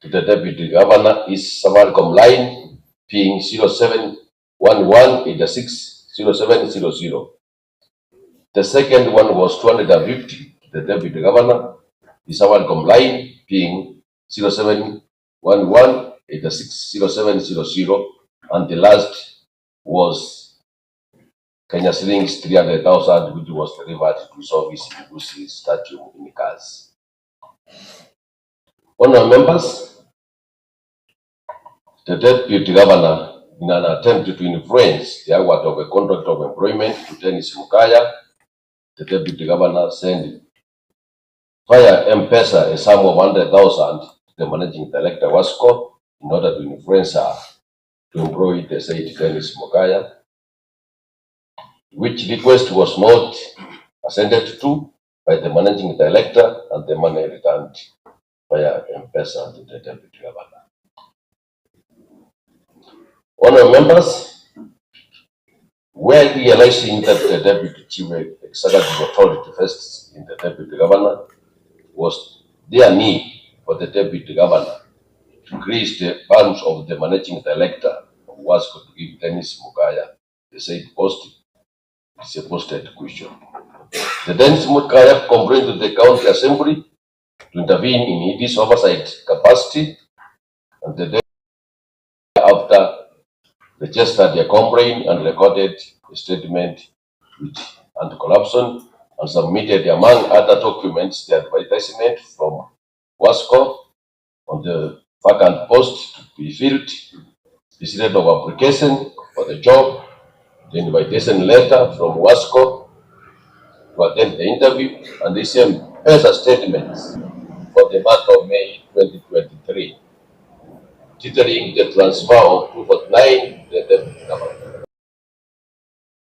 To the Deputy Governor is Safaricom line ping 0711 86 0700. The second one was 250 to the Deputy Governor is Safaricom line ping 0711 86 0700, and the last was Kenya shillings 300,000, which was delivered to his office in Kisii Stadium in Kisii. Honourable members, the Deputy Governor, in an attempt to influence the award of a contract of employment to Dennis Mokaya, the Deputy Governor sent via M-Pesa a sum of 100,000 to the Managing Director WASCO in order to influence her to employ the said Dennis Mokaya, which request was not ascended to by the managing director and the money returned via M-Pesa to the deputy governor. Honourable members, while realizing that the deputy chief executive authority vests in the deputy governor, was their need for the deputy governor to increase the funds of the managing director of WASCO to give Dennis Mugaya the said post. It's a posted question. The Dennis Mugaya complained to the county assembly to intervene in this oversight capacity, and the day after registered their complaint and recorded a statement with anti-corruption and submitted, among other documents, the advertisement from WASCO on the vacant post to be filled, the slate of application for the job, the invitation letter from WASCO to attend the interview, and the same PESA statements for the month of May 2023, titling the transfer of 249 to the deputy governor.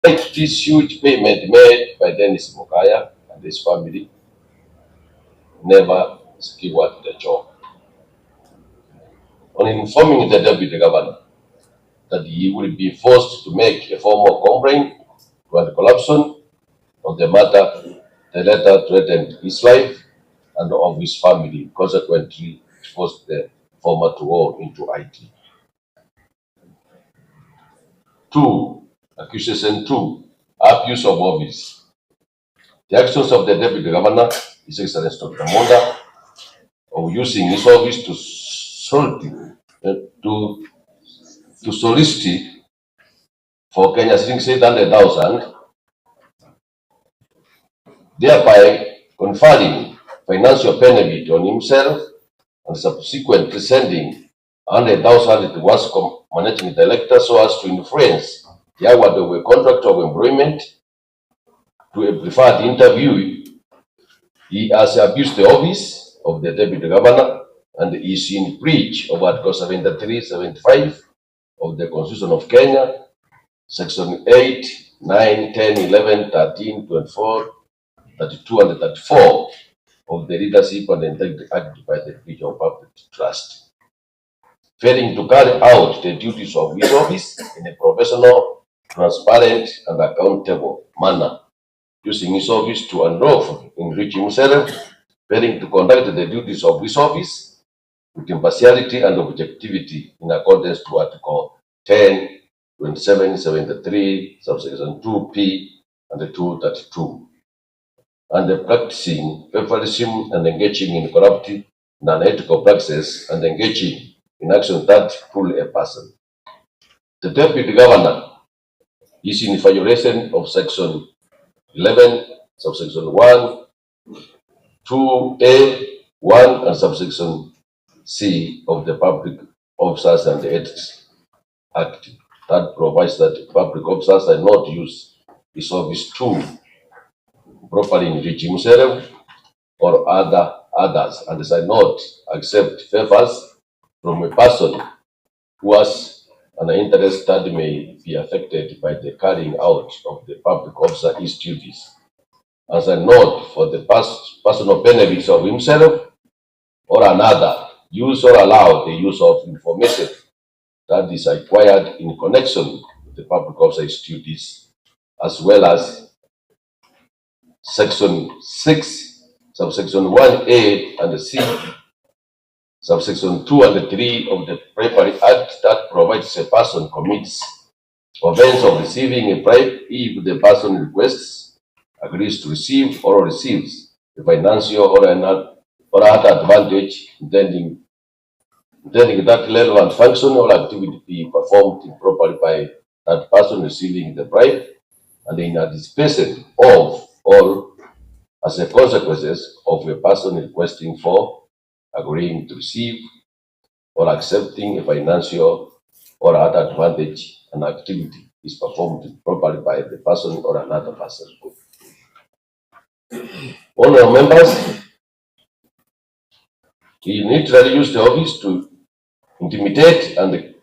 This huge payment made by Dennis Mugaya and his family never secured the job. On informing the deputy governor that he will be forced to make a formal complaint to anti-corruption on the matter, the letter threatened his life and of his family, consequently forced the former to go into IT. 2. Accusation 2. Abuse of office. The actions of the deputy governor, His Excellency Dr. Monda, of using his office to solicit for Kenya's 800,000, thereby conferring financial benefit on himself and subsequently sending 100,000 to WASCO managing director so as to influence the award of a contract of employment to a preferred interviewee. He has abused the office of the deputy governor and is in breach of Article 73, 75 of the Constitution of Kenya, Section 8, 9, 10, 11, 13, 24, 32, and 34 of the Leadership and Integrity Act by the Division of Public Trust, failing to carry out the duties of his office in a professional, transparent, and accountable manner, using his office to unlawfully enrich himself, failing to conduct the duties of his office with impartiality and objectivity in accordance to Article 10, 27, 73, subsection 2p and 232, and practicing favoritism and engaging in corrupt and unethical practices and engaging in actions that pull a person. The deputy governor is in violation of Section 11, subsection 1, 2a, 1, and subsection C of the Public Officers and Ethics Act that provides that public officers are not use his office to properly enrich himself or others, and shall not accept favors from a person who has an interest that may be affected by the carrying out of the public officer his duties, and shall not, for the personal benefits of himself or another, use or allow the use of information that is acquired in connection with the public officer's duties, as well as Section 6, subsection 1a and C, subsection 2 and 3 of the Bribery Act that provides a person commits offense of receiving a bribe if the person requests, agrees to receive, or receives a financial or other advantage intending that relevant function or activity be performed improperly by that person receiving the bribe, and in anticipation of or as a consequence of a person requesting for, agreeing to receive, or accepting a financial or other advantage, an activity is performed improperly by the person or another person. Honourable members, he literally used the office to intimidate and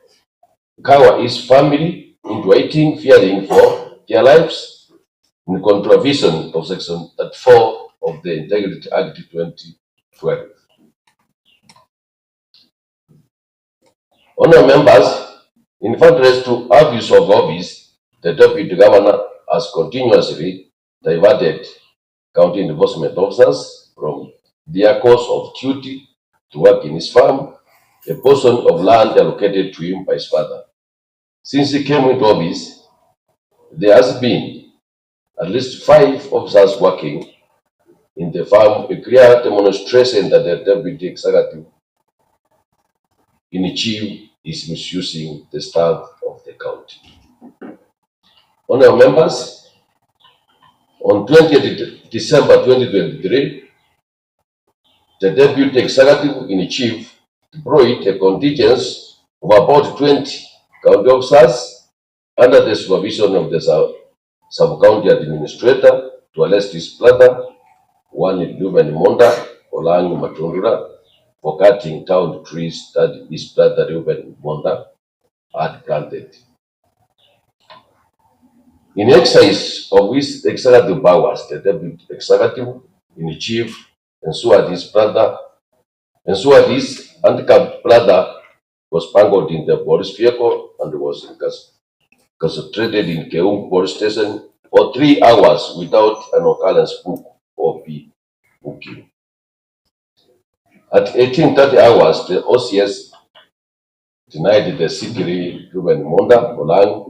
cower his family into waiting, fearing for their lives, in contravention of Section 34 of the Integrity Act 2012. Honourable members, in furtherance to abuse of office, the Deputy Governor has continuously diverted county enforcement officers from their course of duty to work in his farm, a portion of land allocated to him by his father. Since he came into office, there has been at least 5 officers working in the farm, a clear demonstration that the deputy executive in chief is misusing the staff of the county. Honourable members, on 20th December 2023, the deputy executive in chief deployed a contingent of about 20 county officers under the supervision of the sub-county administrator to arrest his brother, one Ruben Monda, Olang Matundura, for cutting down trees that his brother Ruben Monda had planted. In exercise of his executive powers, the deputy executive in chief ensured his handicapped brother was smuggled in the police vehicle and was concentrated in Keung police station for 3 hours without an occurrence book or booking. At 18:30 hours, the OCS denied the city Ruben Monda Olang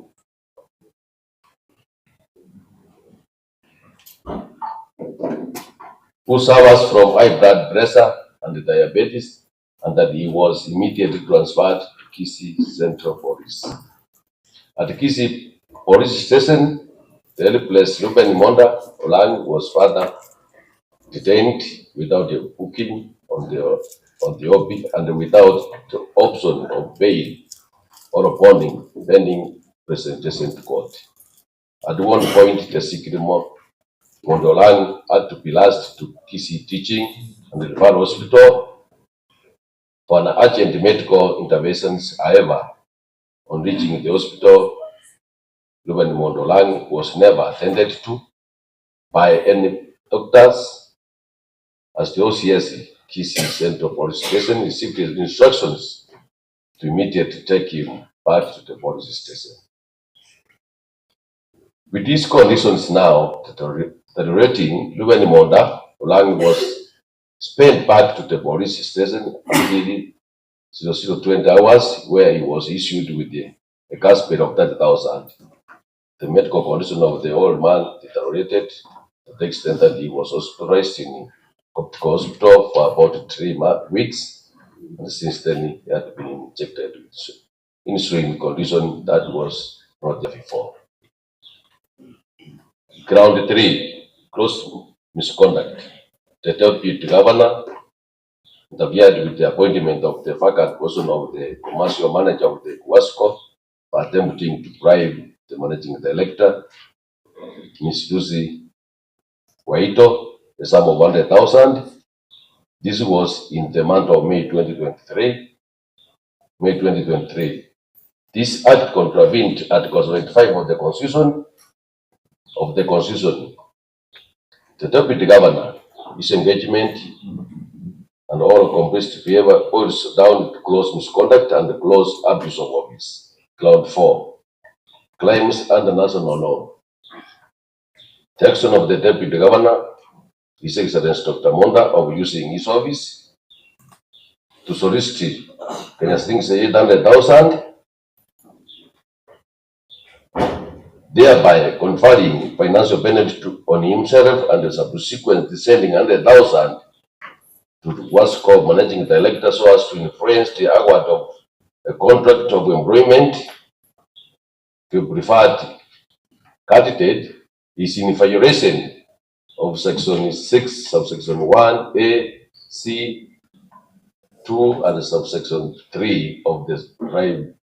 who suffers from high blood pressure and diabetes, and that he was immediately transferred to Kisii Central Police. At Kisii Police Station, the helpless Ruben Monda Olang was further detained without a booking on the OP and without the option of bail or bonding pending presentation to court. At one point, the secret Mondolang had to be last to Kisii Teaching and Referral Hospital for an urgent medical interventions. However, on reaching the hospital, Ruben Mondolang was never attended to by any doctors, as the OCS Kisii Central Police Station received instructions to immediately take him back to the police station. With these conditions now deteriorating, Ruben Monda Olang was spent back to the police station until 0020 hours, where he was issued with a gas bill of 30,000. The medical condition of the old man deteriorated to the extent that he was hospitalized in hospital for about 3 weeks, and since then he had been injected with insulin condition that was not there before. Ground 3, gross misconduct. The deputy governor interfered with the appointment of the vacant person of the commercial manager of the Wasco by attempting to bribe the managing director, Ms. Lucy Waito, the sum of 100,000. This was in the month of May 2023. This act contravened Article 25 of the Constitution. The deputy governor, his engagement and all complicit behavior boils down to gross misconduct and gross abuse of office. Ground 4, claims under national law. The action of the deputy governor, His Excellency Dr. Monda, of using his office to solicit Kenya's things 800,000, thereby conferring financial benefit on himself and the subsequent sending 100,000 to what's called managing director so as to influence the award of a contract of employment to preferred candidate is in violation of Section 6, subsection 1A, C, 2, and subsection 3 of the Bribe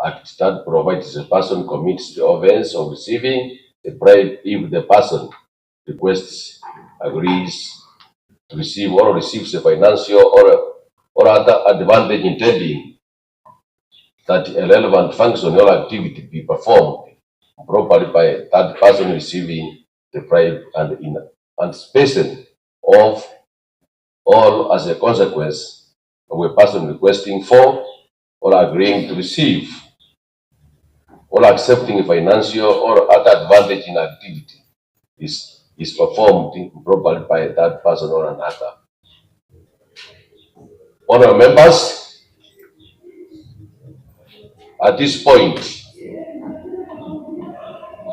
Act that provides a person commits the offense of receiving a bribe if the person requests, agrees to receive, or receives a financial or other advantage intending that a relevant function or activity be performed properly by that person receiving deprived and in anticipation of all as a consequence of a person requesting for or agreeing to receive or accepting financial or other advantage in activity is performed improperly by that person or another. Honourable members, at this point,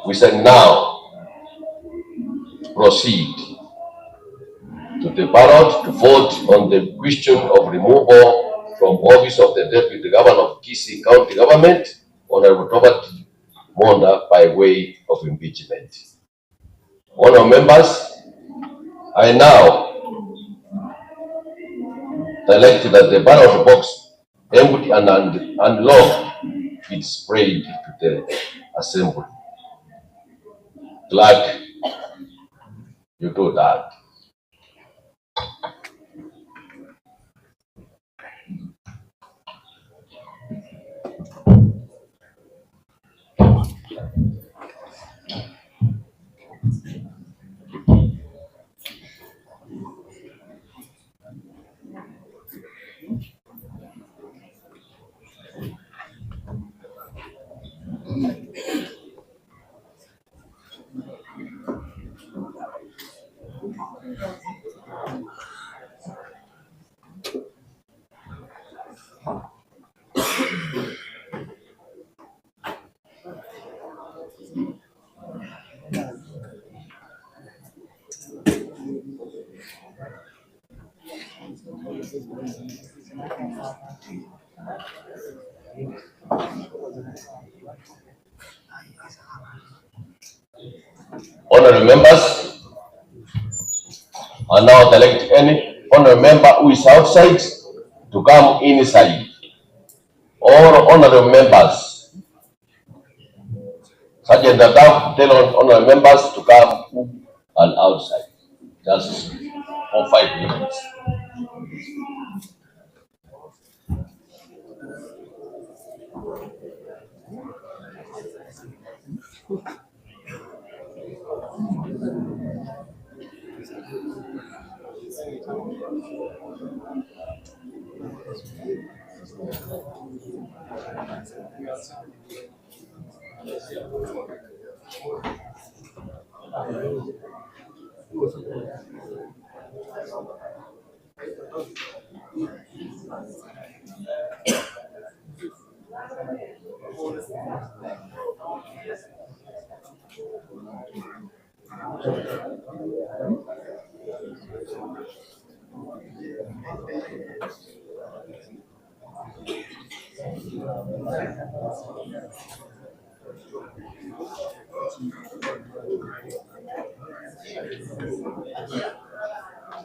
we shall now proceed to the ballot to vote on the question of removal from office of the Deputy Governor of Kisii County Government, Honourable Robert Monda, by way of impeachment. Honourable members, I now direct that the ballot box empty and unlocked be displayed to the assembly. Clerk, you do that. Honourable members, I now elect any honourable member who is outside to come inside. All honourable members, Sergeant Dadam, tell honourable members to come and outside, just for 5 minutes.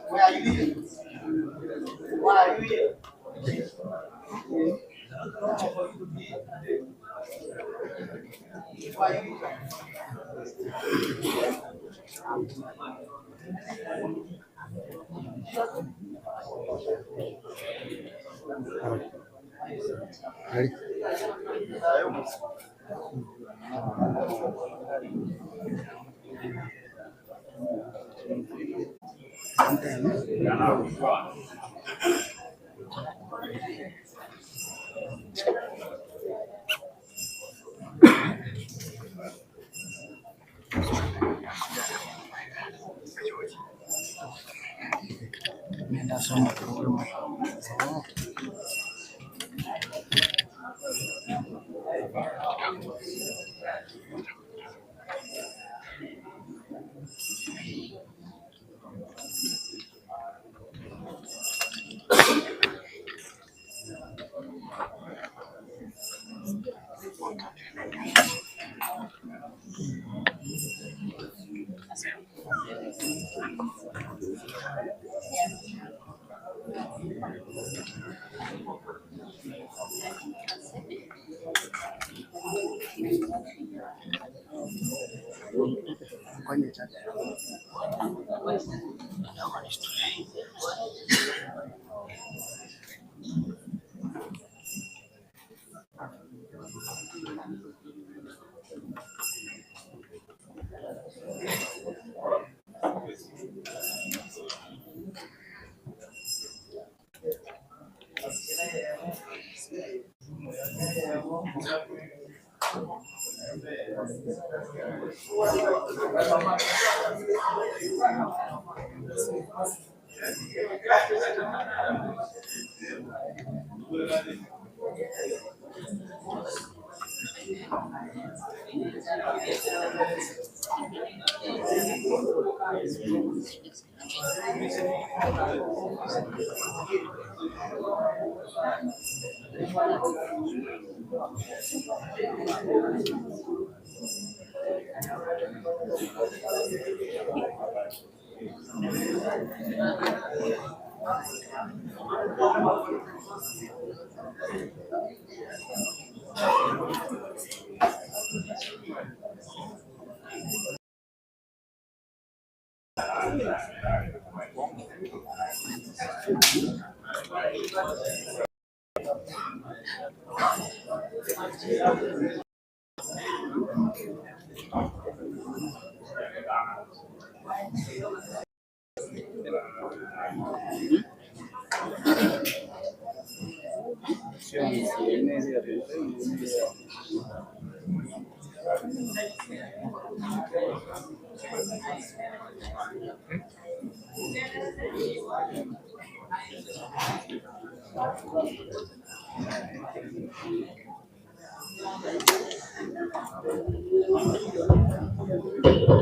Where are you here? Why are you here? Why are you here? Ready?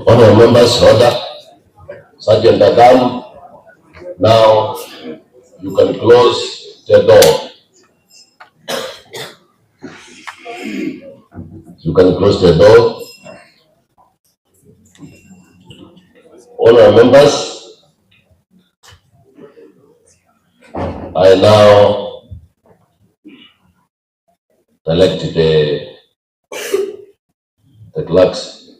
Honorable members, order. Sergeant Adam, now you can close the door. You can close the door. Honorable members, I now elect the clerks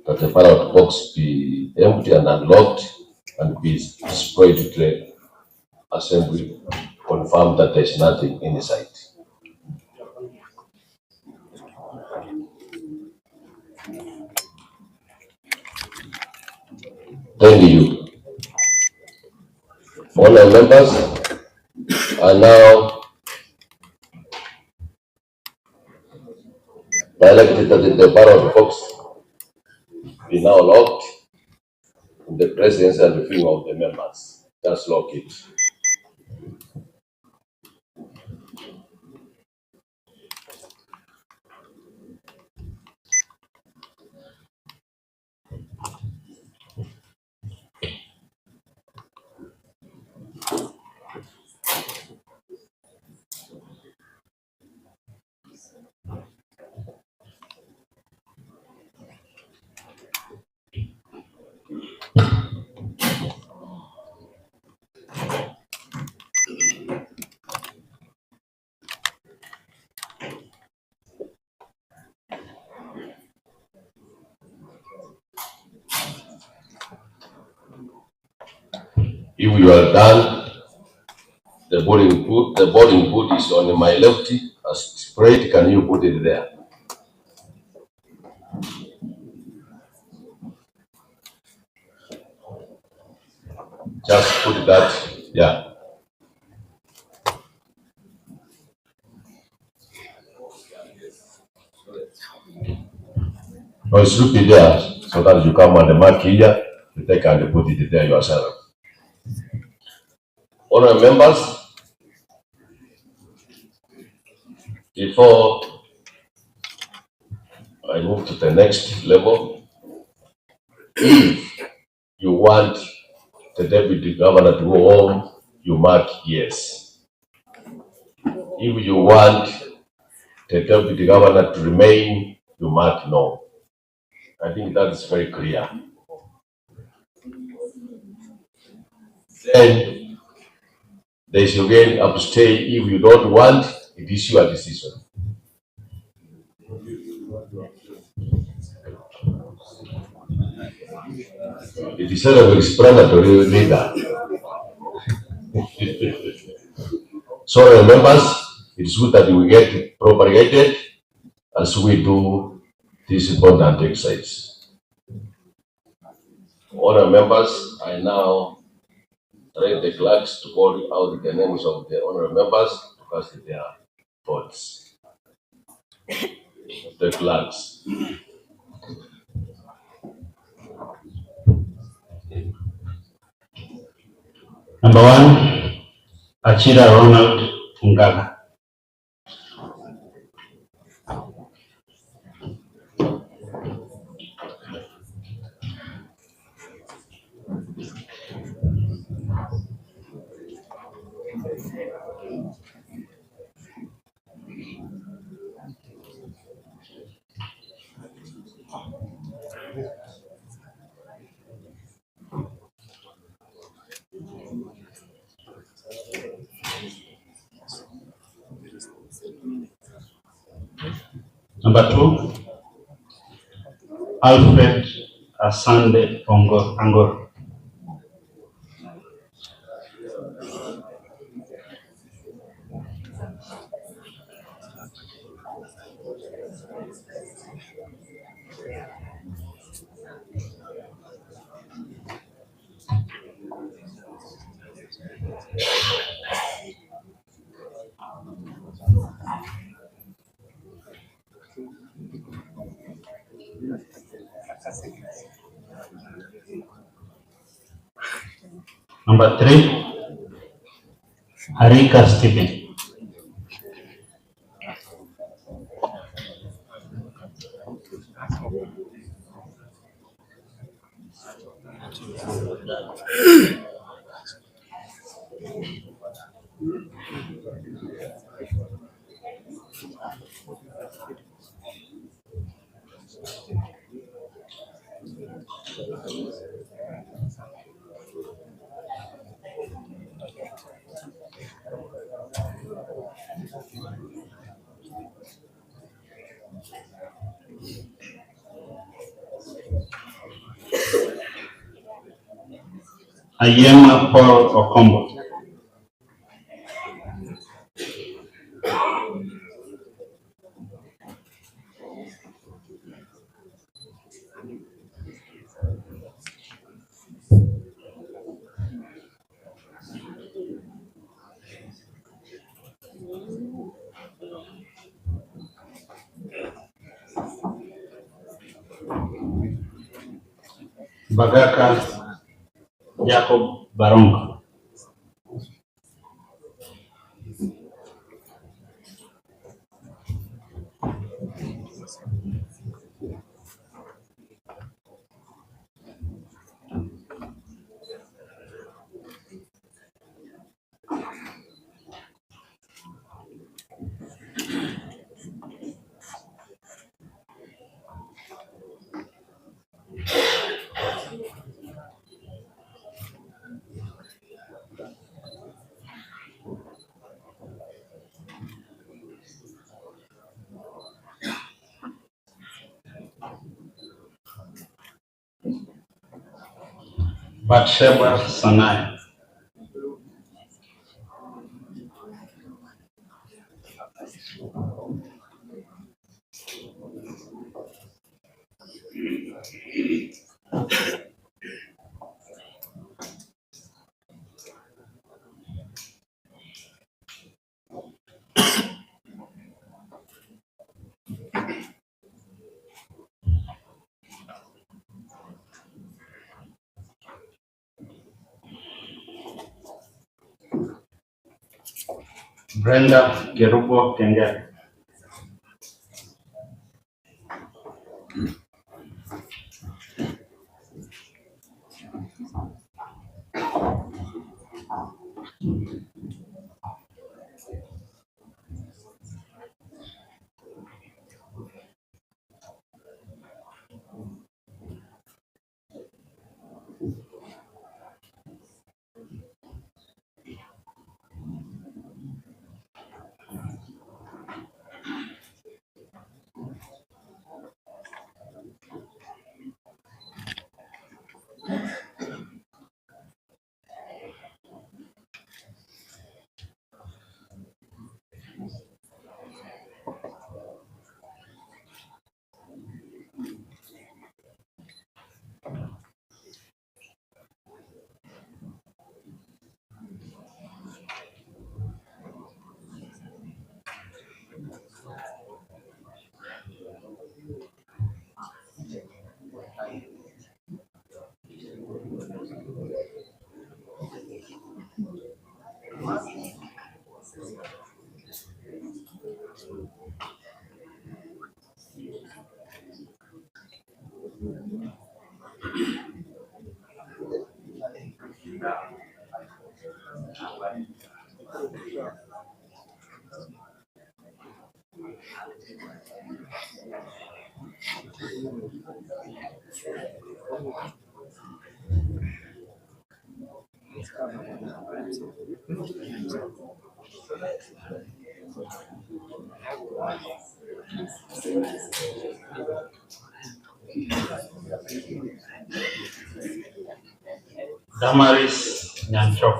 that the ballot box be empty and unlocked and be sprayed to the assembly, confirm that there is nothing inside. Thank you. Honorable members, I now directed that the ballot box be now locked in the presence and the viewing of the members. Just lock it. If you are done, the boarding boot is on my left as sprayed. Can you put it there? Just put that, yeah. No, it should be there so that you come on the mark here, you take and put it there yourself. Honorable members, before I move to the next level, if you want the deputy governor to go home, you mark yes. If you want the deputy governor to remain, you mark no. I think that is very clear. Then there is again abstain. If you don't want, it is your decision. It is self-explanatory leader. So members, it's good that we get propagated as we do this important exercise. Honourable members, I now direct the clerks to call out the names of the honourable members to cast their votes. The clerks. Number 1, Achira Ronald Ngaga. Number 2, Alfred Asande Angor. Number 3, Harika Stephen. Ayema Paul Okombo. Bagaka Jacob Baronga. Batsheba Sanai. Brenda Kerubo Kengere. Damaris Nyanchok.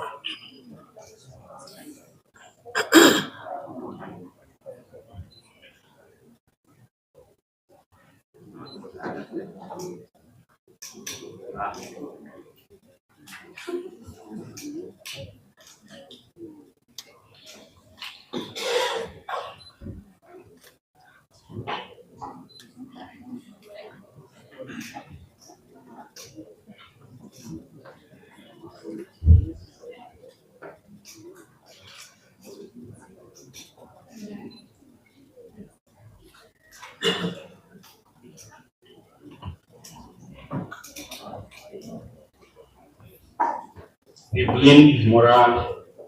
Evelyn Mora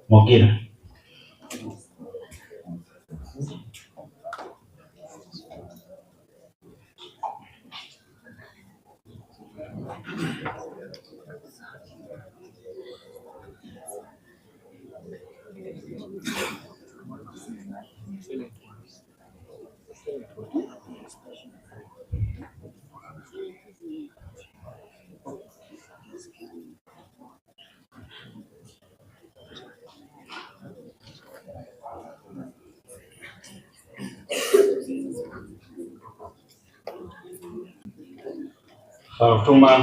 Mogira. Fatuma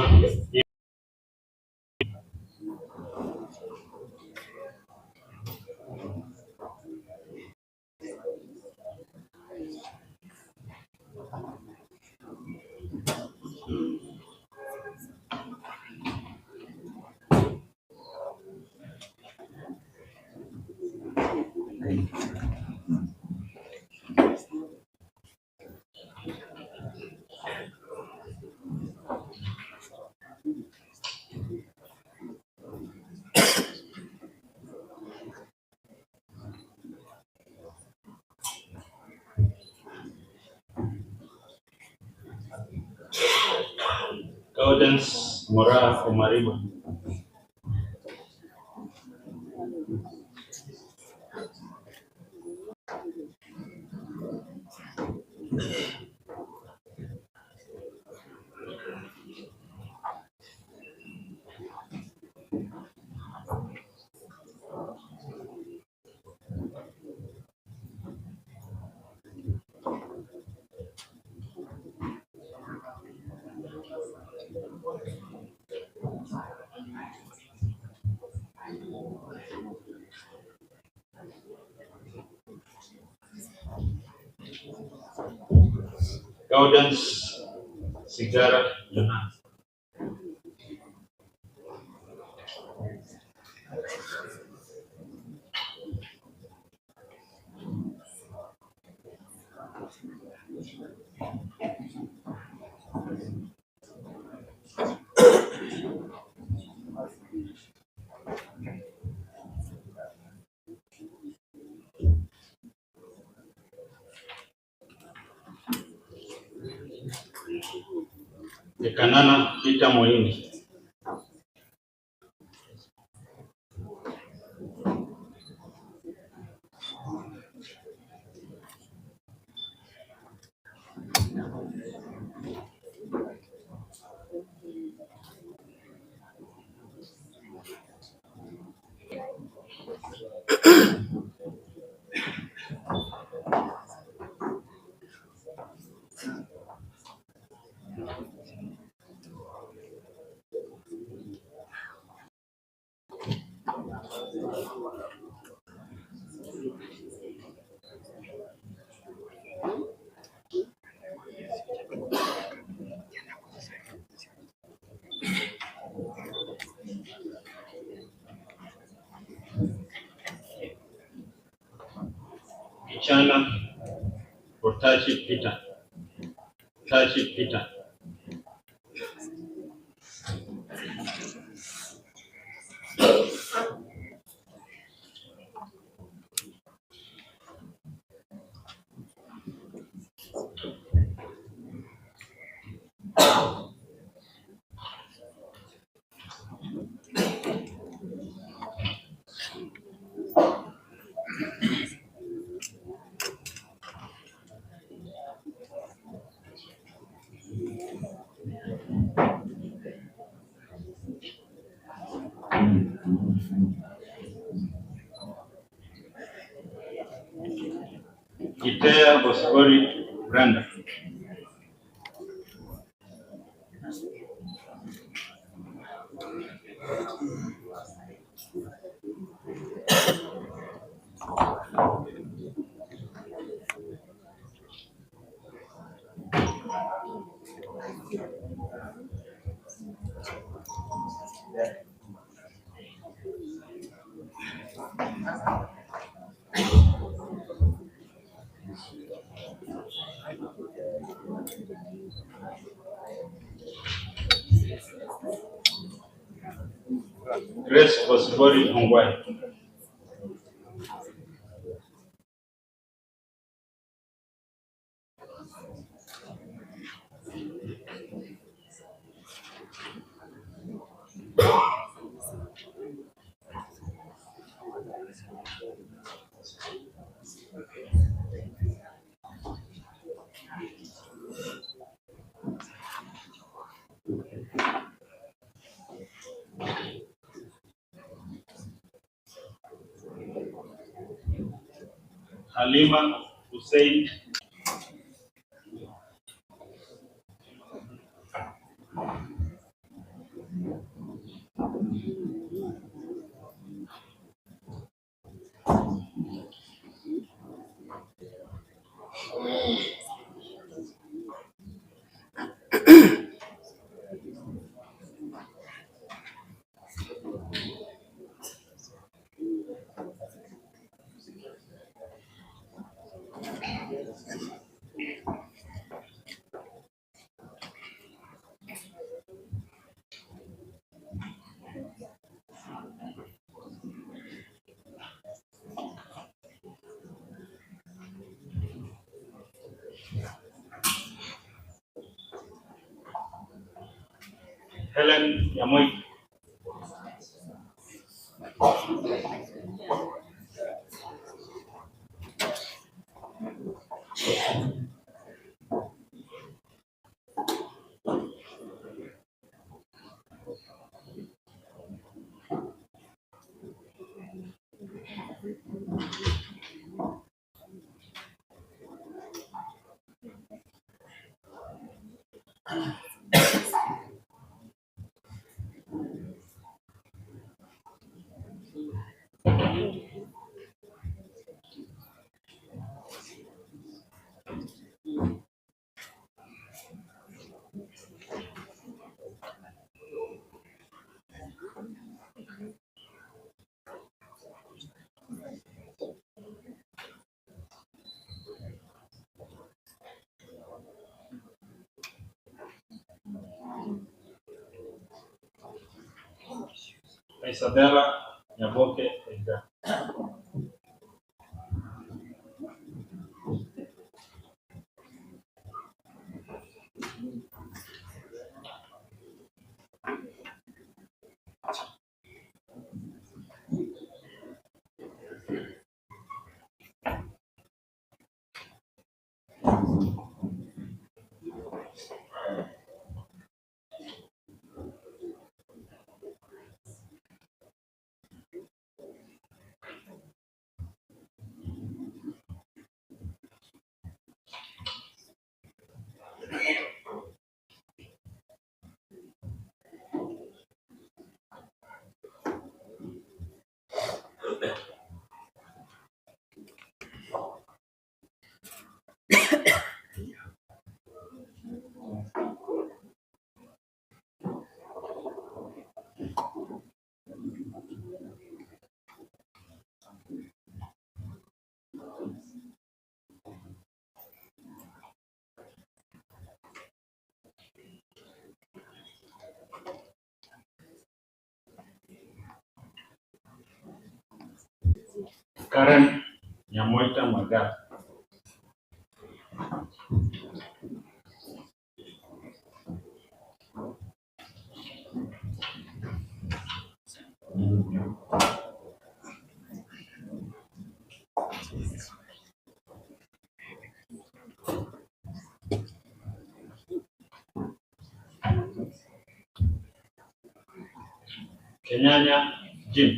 Gaudens Mora Omariba. Gaudens Sigara Jonas. Kanana Peter Moini. Ichana Portachi Peter. Tachi Peter. Itea Bosgori Brenda. Grace Bosgori Ongwai. Halima Hussein. Helen Yamoi. Isabella Nyaboke Edgar. Karen Nyamoita Maga. Kenyanya Jim.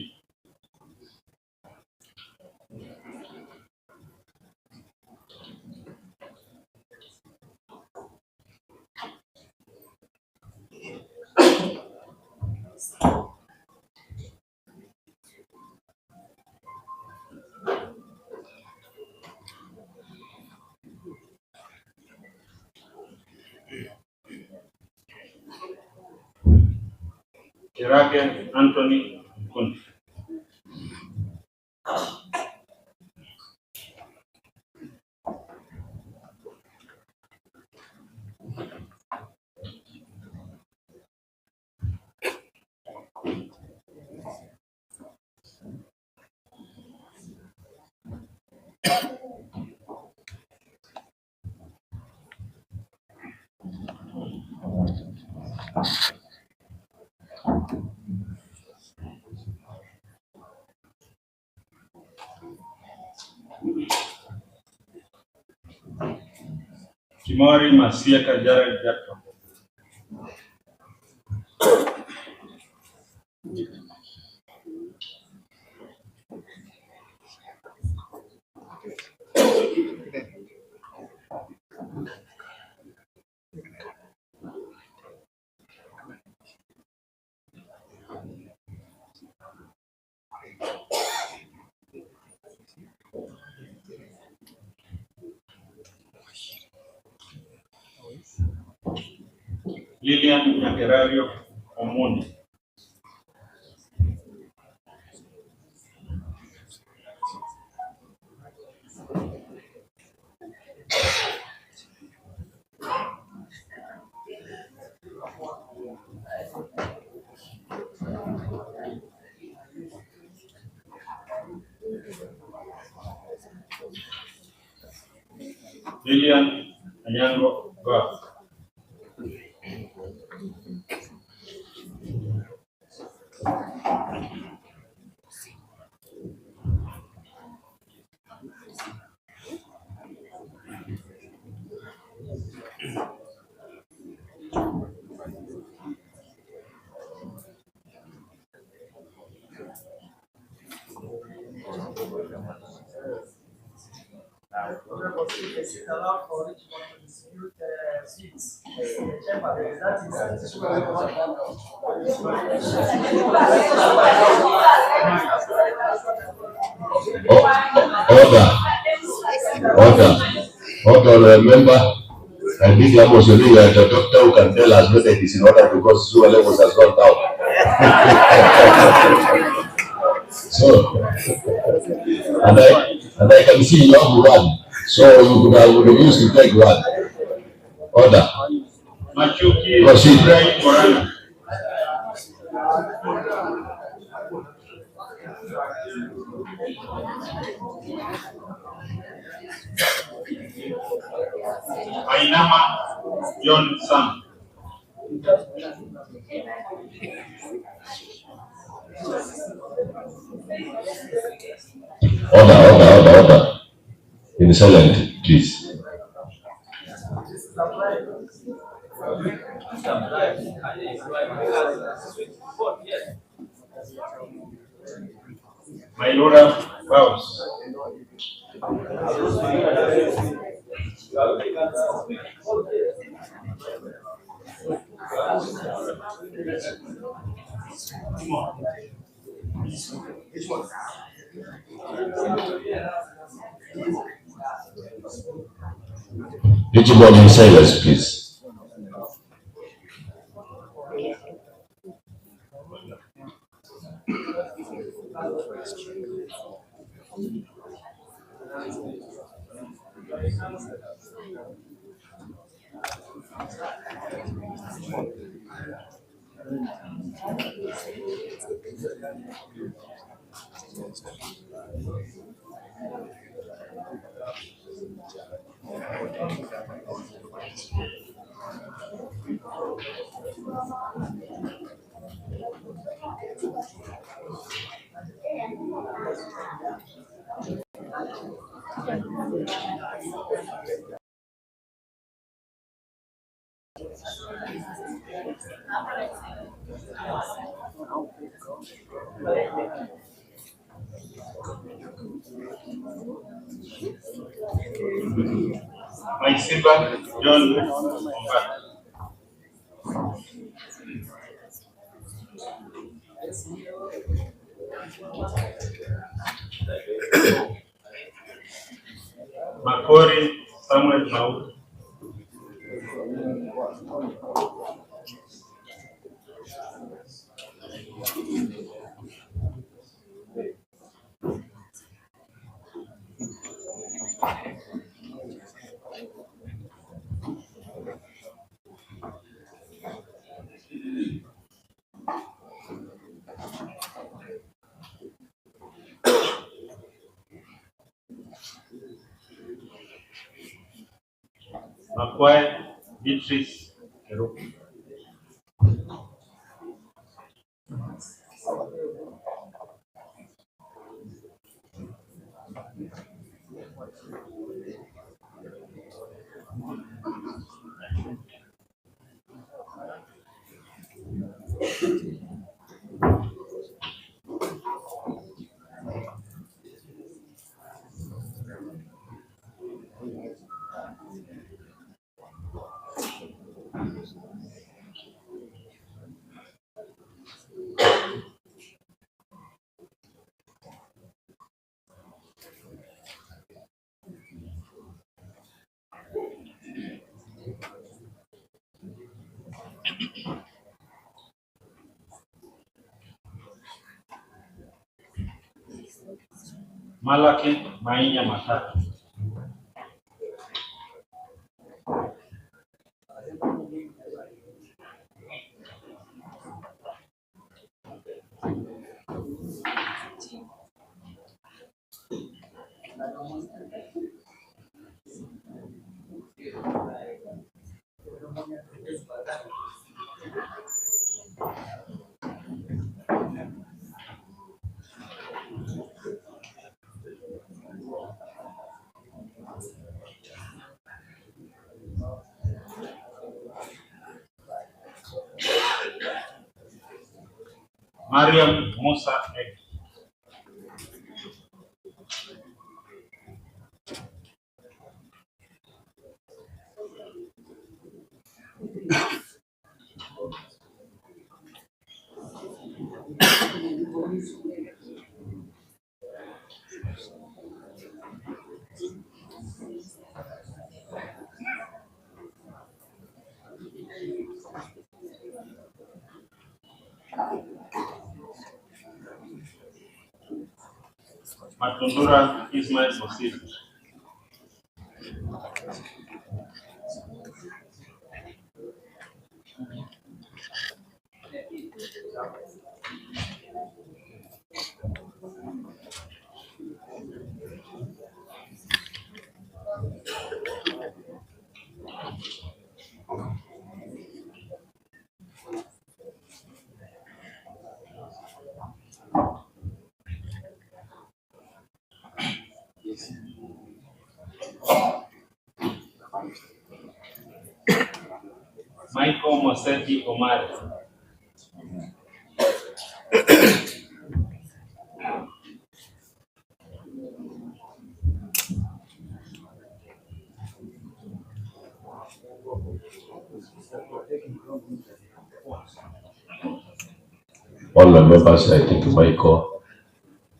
Kirake Anthony Mkundi. Kimori Masieka Jared Jackson. Lilian Nyakerario Omondi. Lilian Anyango God. Order, remember, I think almost a doctor who can tell us whether it is in order because sugar levels has gone down. So, and I can see you have one, so you could have refused to take one. Order. Proceed. Ainama John Sam. Order. In silent, please. My Lord House. Everybody in silence, please. Maisiba John Monda. Makori Samuel Mau. Makwai Beatrice Kerup. Malaki Mainya Matatu. Mariam Musa Ek. Matundura Ismail Mosif. Michael Moseti Omar. All the members, I think Michael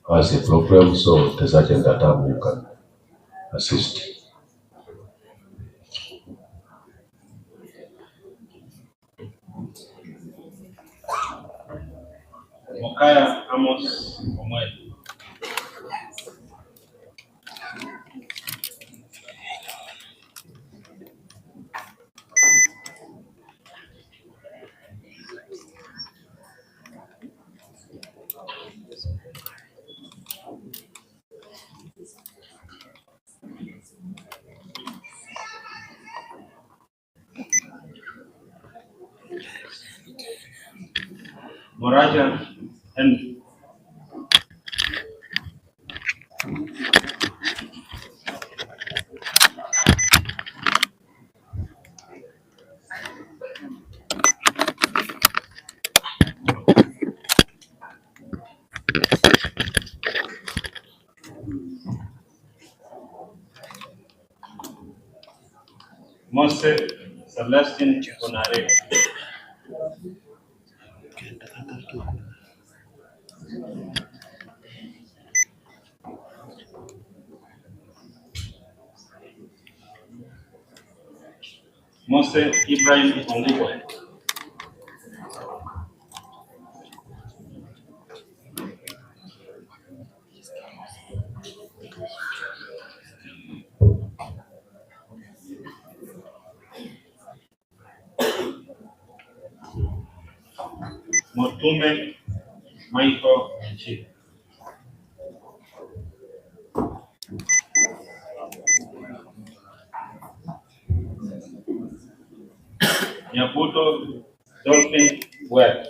has a problem, so the sergeant at arm you can assist. Mokaya Amos Omwel. Moraja and Mose Celestine Bonare. Mose Ibrahim Ongubwe. Motume Michael Chief. Nyabuto Dolphin Webb.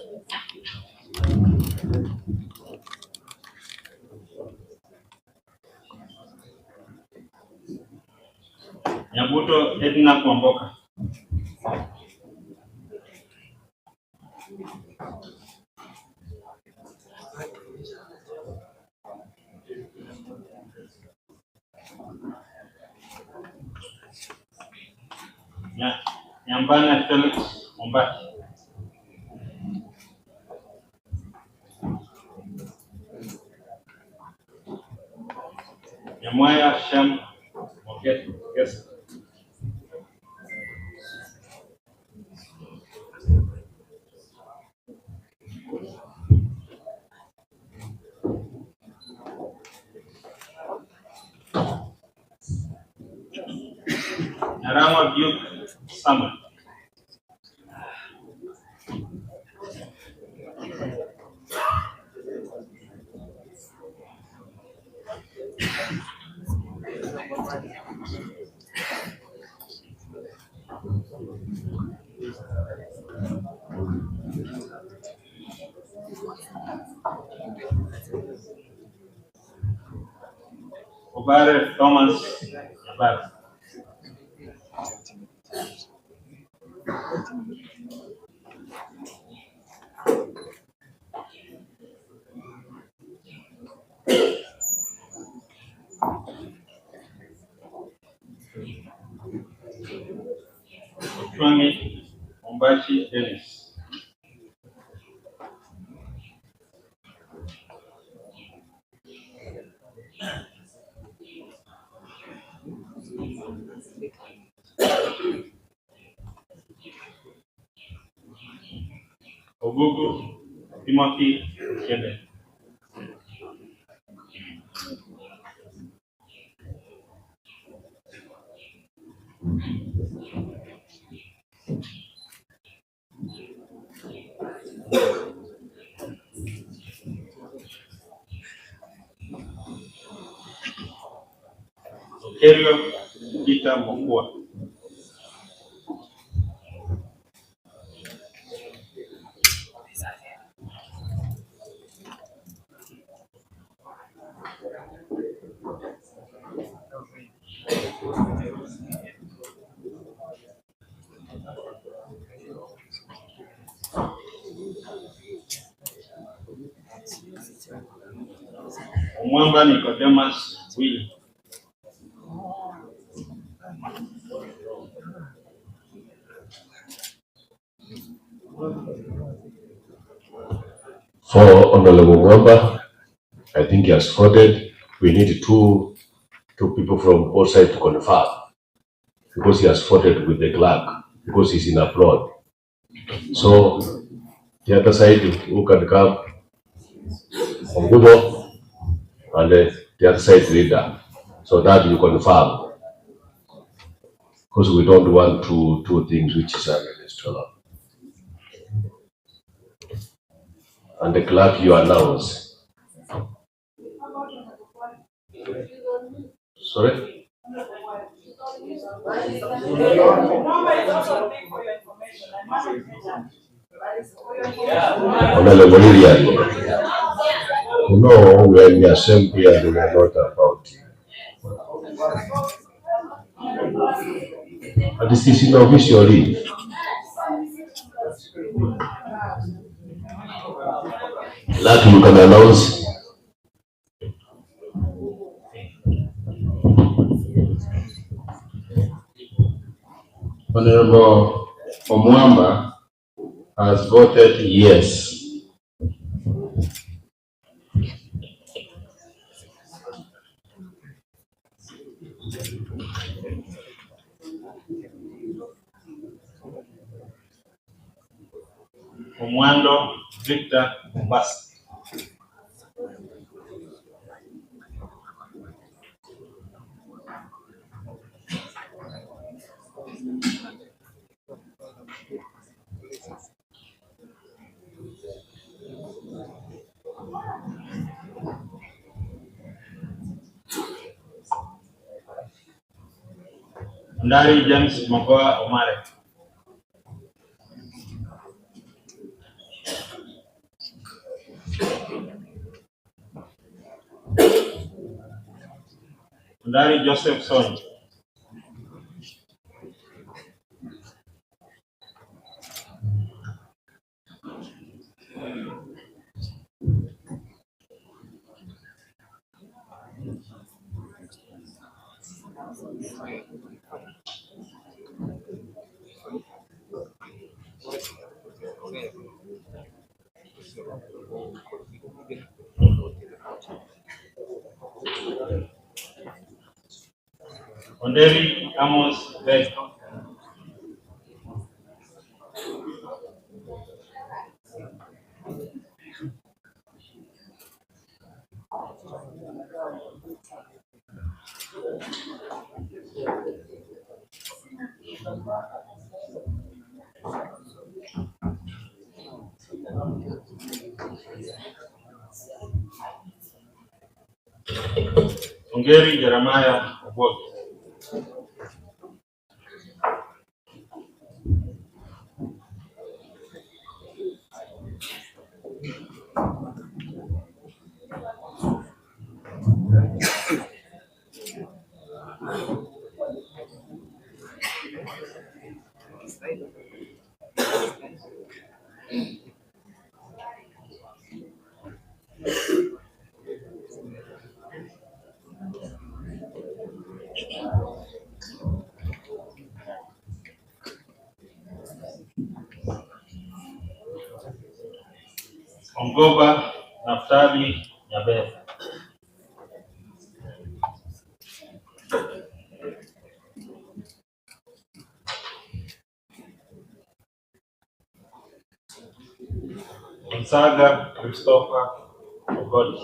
Nyabuto Edna Kwamboka. Nyambana Felix Mombati. Nyamwaya Shem Moket. Yes. Narama Duke Summer. Obare Thomas Obare. Otwangi Ombachi Dennis. Ogugu Timothy Kende. Kerio Peter Mokua. Omwamba Nicodemus William. For Honorable Mwamba, I think he has voted. We need two people from both sides to confirm, because he has voted with the clerk, because he's in abroad. So the other side who can come, Ongubo, and the other side leader, so that you confirm, because we don't want two things which is against each other. And the clerk you announce. Sorry? Honorable Lilian, you know, we are in the assembly and we are not about it. And this is officially. Like you can announce. Honorable Omwamba has voted yes. Omwando Victor Mombasa. Ndari James Magoa Omare. Ndari Joseph Son. Onderi Amos Beg. Ongeri Jeremiah Obogi. Ongoba Naftali Nyabeth. Gonzaga Christopher Ogodi.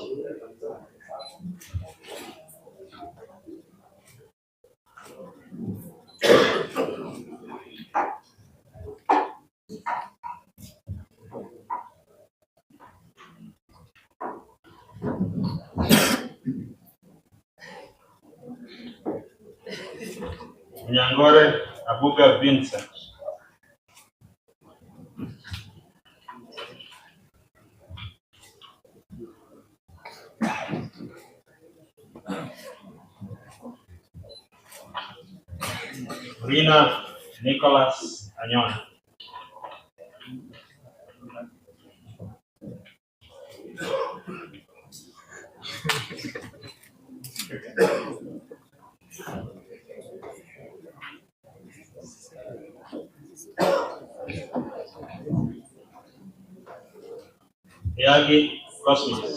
Nyangore Abuga Vincent. Rina Nicholas Anyona. Yagi Cosmos.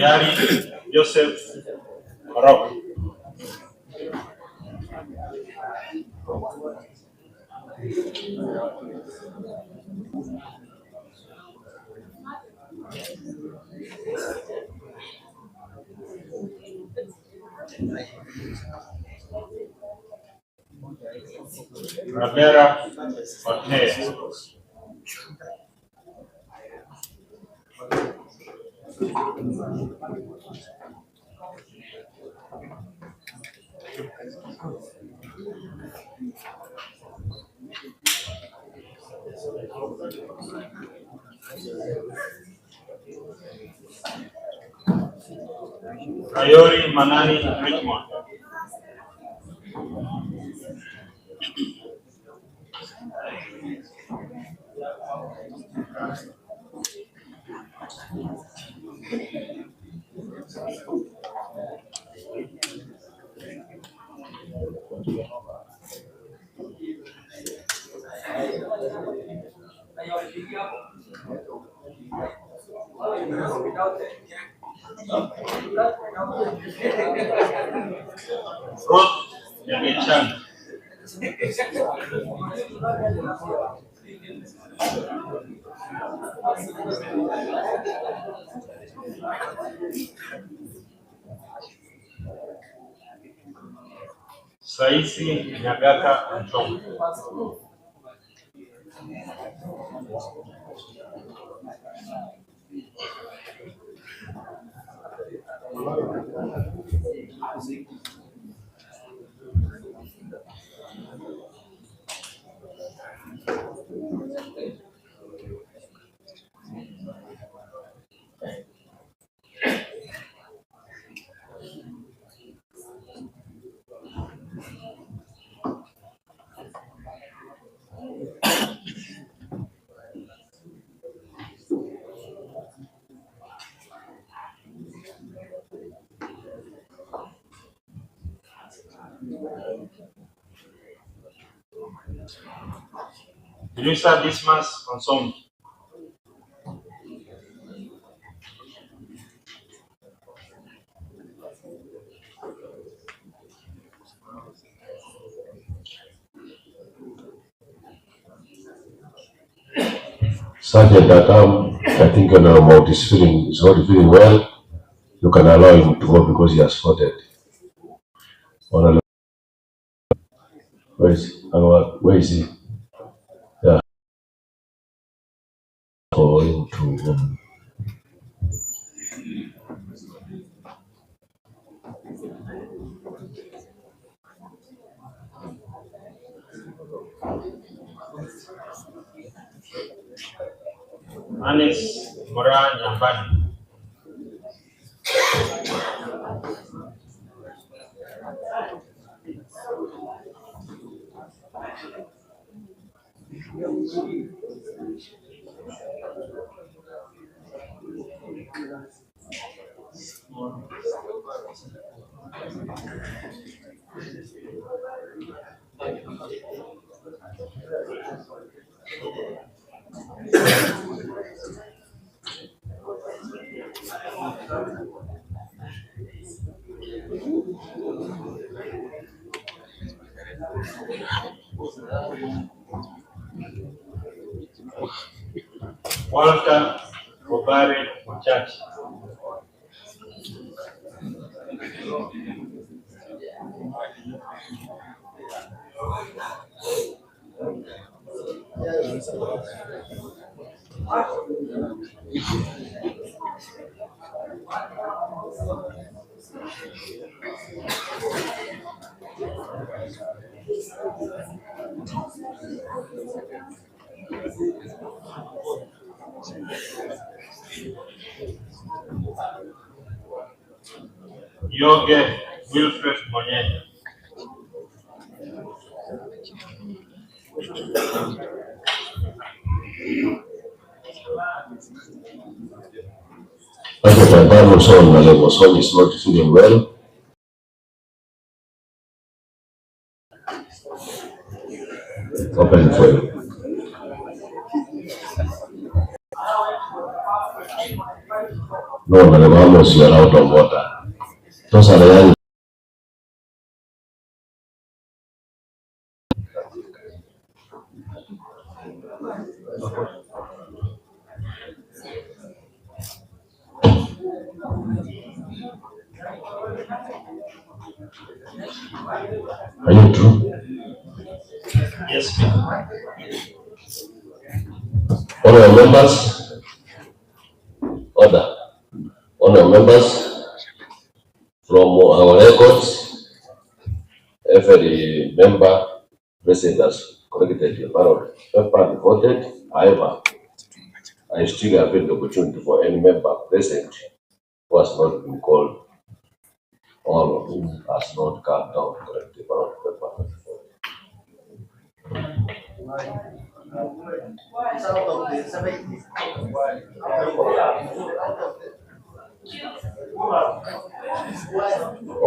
Yari Joseph Rock. Rabera Ortega. Ayori Manani Richmond. Ruth Nyagechan. Saisi Nyagaka Anton. Luisa Dismas Consom. Sergeant Atam, I think you know about his feeling. He's not feeling well. You can allow him to go because he has voted. Where is he? Yeah. For him to Anis Moran Nyambani. Walter Obare Muchachi. Yoge Wilfred Monyenya. Sergeant Atam also on the level, so he's not feeling well. Open for you. No, the vamos, you are out of water. Those are the young. Are you true? Yes, Honourable members, order. Honourable members, from our records, every member present has collected the ballot paper and voted. However, I still have the opportunity for any member present who has not been called all who has not come down to collect the ballot paper.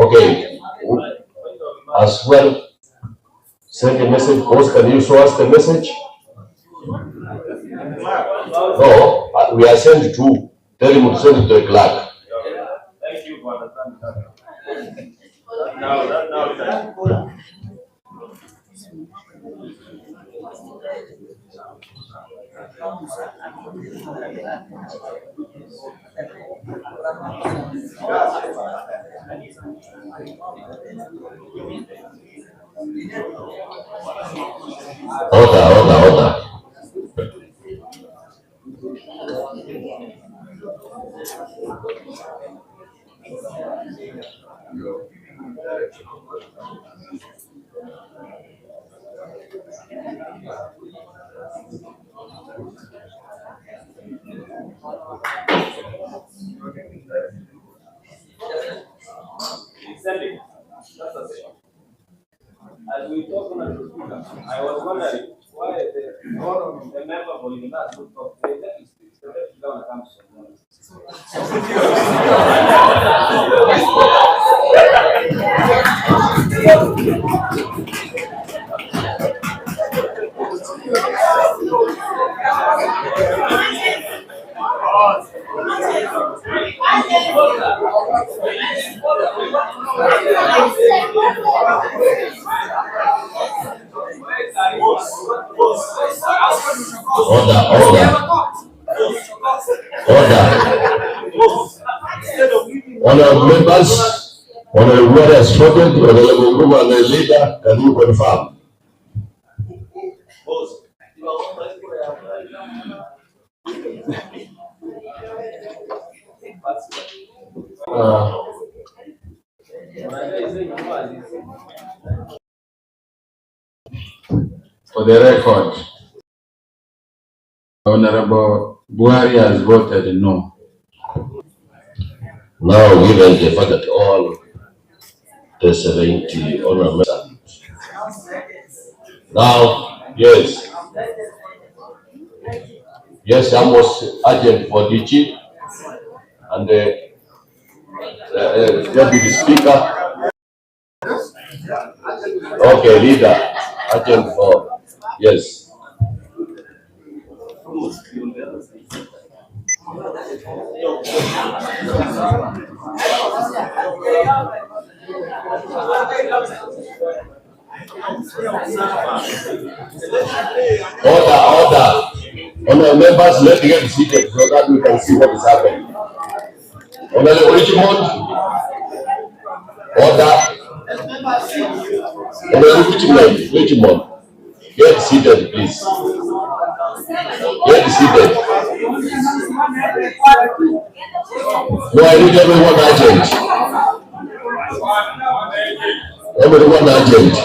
Okay, as well, send a message. Boss, can you show us the message? No, we are sent to. Tell him to send it to the clerk. Thank you for understanding. Order. As we talk on the speaker, I was wondering why the member for the last group of the governor comes Honorable members, Honorable whoever has spoken, Honorable Nguma and the leader, can you confirm? For the record, Honorable Buhari has voted no. Now, given the fact that all the 70 honorable members. Now, yes, I'm was urgent for DG and the Deputy Speaker. Okay, leader, urgent for, yes. Order. Honorable members, let's get seated so that we can see what is happening. Honorable Richmond, order. Honorable Richmond, get seated, please. Get seated. No, I need everyone urgent. Everyone urgent.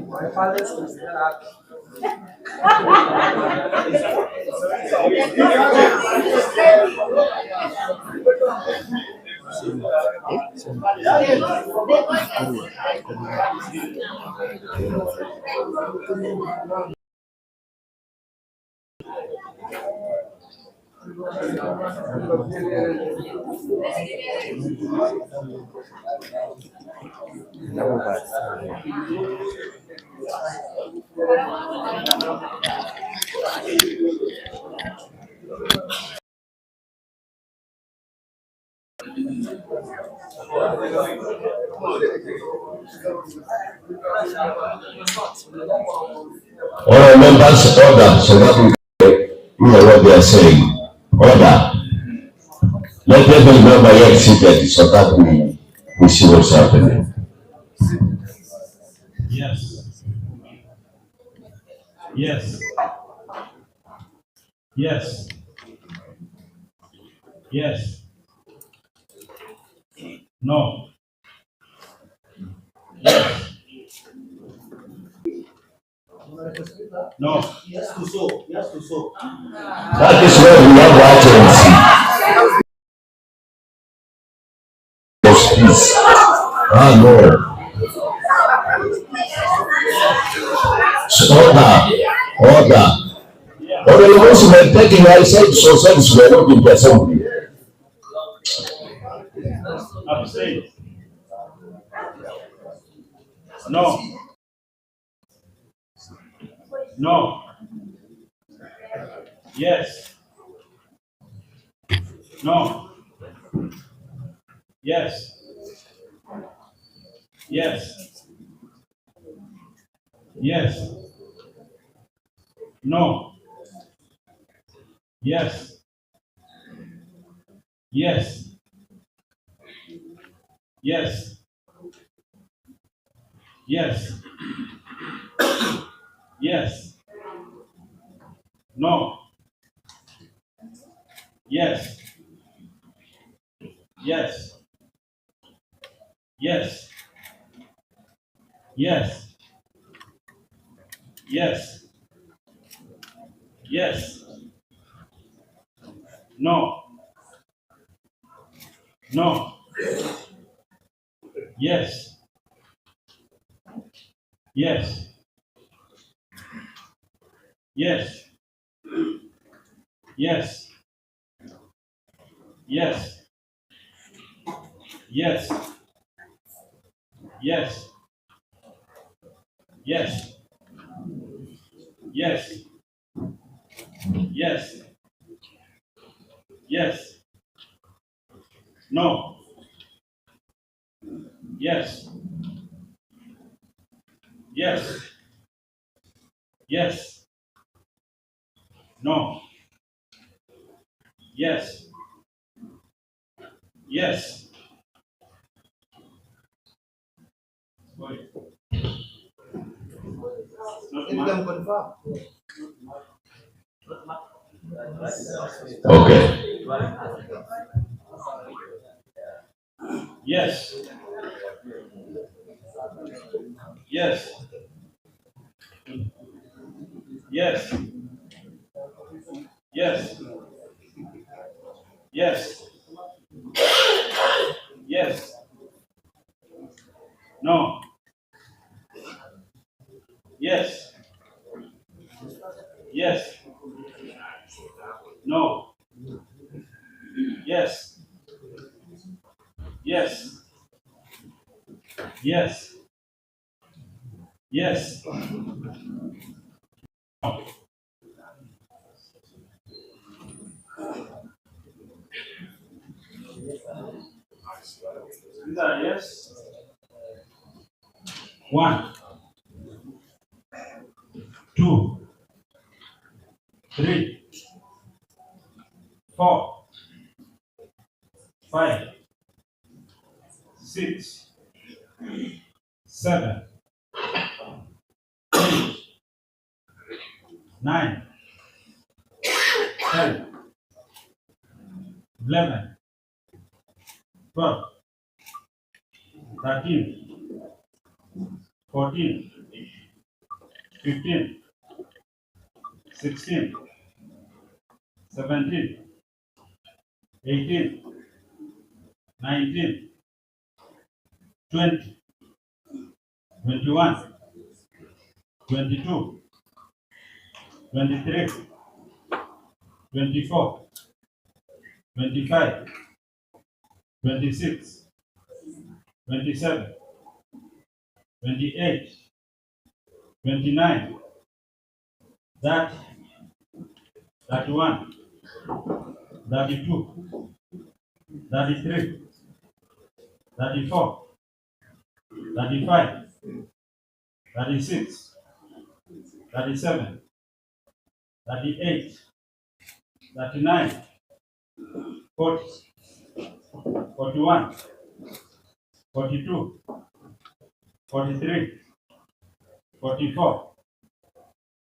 My father's All members, order, so that we hear what they are saying. Order. Let every member get seated so that we see what's happening. Yes. Yes. Yes. Yes. No. Yes. No. Yes to so. Yes to so. That is where we have agency. Peace. Ah, no. Order. Order, the ones who were taking, I said, so service were not in the assembly. Abstain. No. No. Yes. No. Yes. Yes. Yes. No. Yes. Yes. Yes. Yes. Yes. No. Yes. Yes. Yes. Yes. Yes. Yes. No. No. Yes. Yes. Yes. Yes. Yes. Yes. Yes. Yes. Yes. Yes. Yes. No. Yes. Yes. Yes. No. Yes. Yes. Okay. Yes. Yes. Yes. Yes. Yes. Yes. No. Yes. Yes. No. Yes. Yes. Yes. Yes. No. These are yes. 1, 2, 3, 4, 5, 6, 7, 8, 9, 10, 11, 12, 13, 14, 15, 16, 17, 18, 19, 20, 21, 22, 23, 24, 25, 26, 27, 28, 29, 30, 31, 32, 33, 34, 35, 36, 37, 38, 39, 40, 41, 42, 43, 44,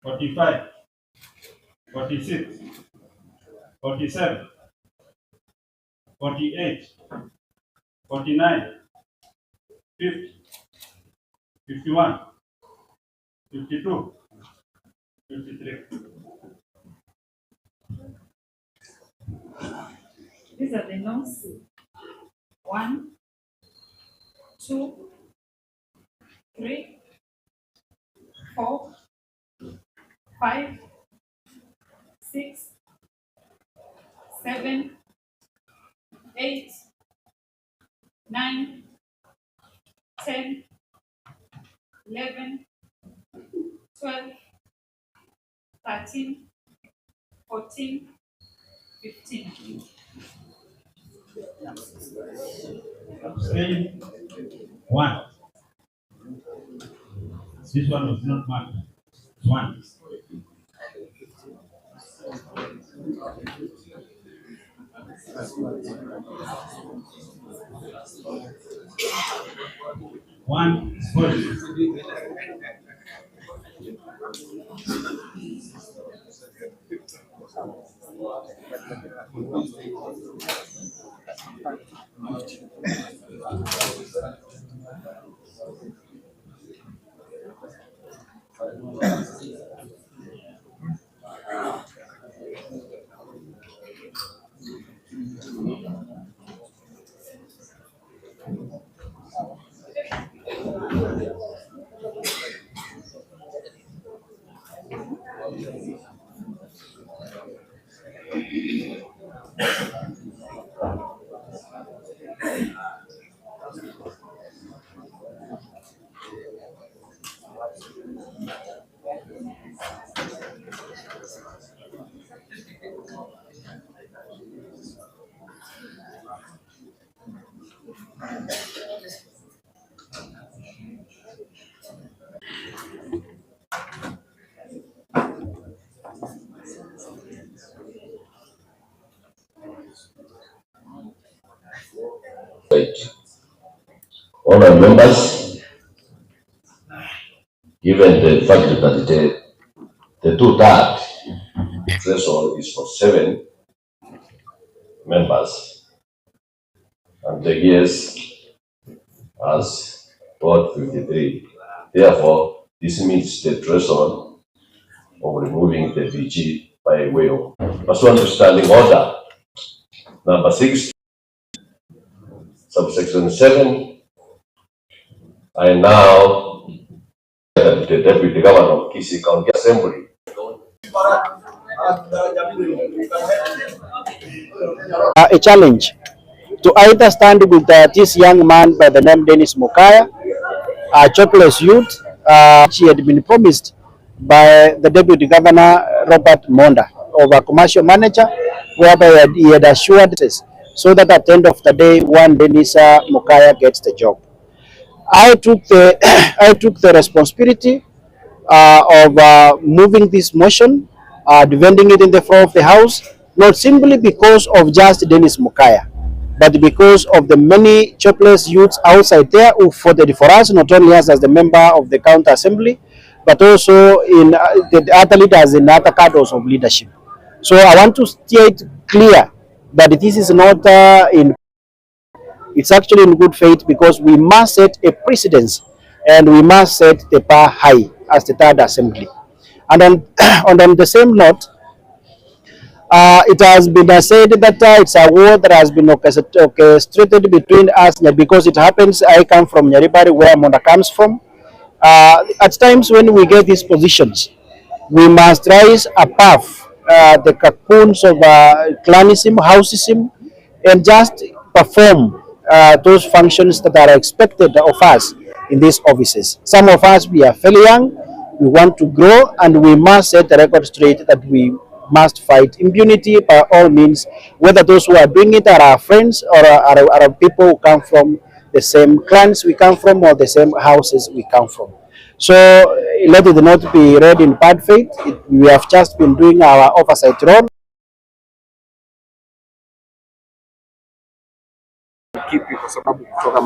45, 46, 47, 48, 49, 50, 51, 52, 53. These are the notes. 1, 2, 3, 4, 5, 6, 7, 8, 9, 10, 11, 12, 13, 14, 15. Abstain 1. This one was not marked. 1. One vote. Right. Honourable members, given the fact that the two-third threshold is for 7 members, and the yes has got 53. Therefore, this meets the threshold of removing the DG by way of pursuant to standing order number 6, subsection 7. I now the Deputy Governor of Kisii County Assembly a challenge to either stand with this young man by the name Dennis Mukaya, a jobless youth. She had been promised by the Deputy Governor Robert Monda of a commercial manager, whereby he had assured this, so that at the end of the day, one Dennis Mukaya gets the job. I took the I took the responsibility of moving this motion, defending it in the floor of the House, not simply because of just Dennis Mukaya, but because of the many jobless youths outside there who fought for us, not only us as the member of the county assembly, but also in the other leaders in other cadres of leadership. So I want to state clear that this is not it's actually in good faith, because we must set a precedence and we must set the bar high as the third assembly. And on, and on the same note, it has been said that it's a war that has been orchestrated between us, because it happens I come from Nyaribari, where Monda comes from. At times when we get these positions, we must rise above the cocoons of clanism, houseism, and just perform those functions that are expected of us in these offices. Some of us, we are fairly young, we want to grow, and we must set the record straight that we must fight impunity by all means, whether those who are doing it are our friends or are people who come from the same clans we come from or the same houses we come from. So let it not be read in bad faith. We have just been doing our oversight role. Kipi kwa sababu kutoka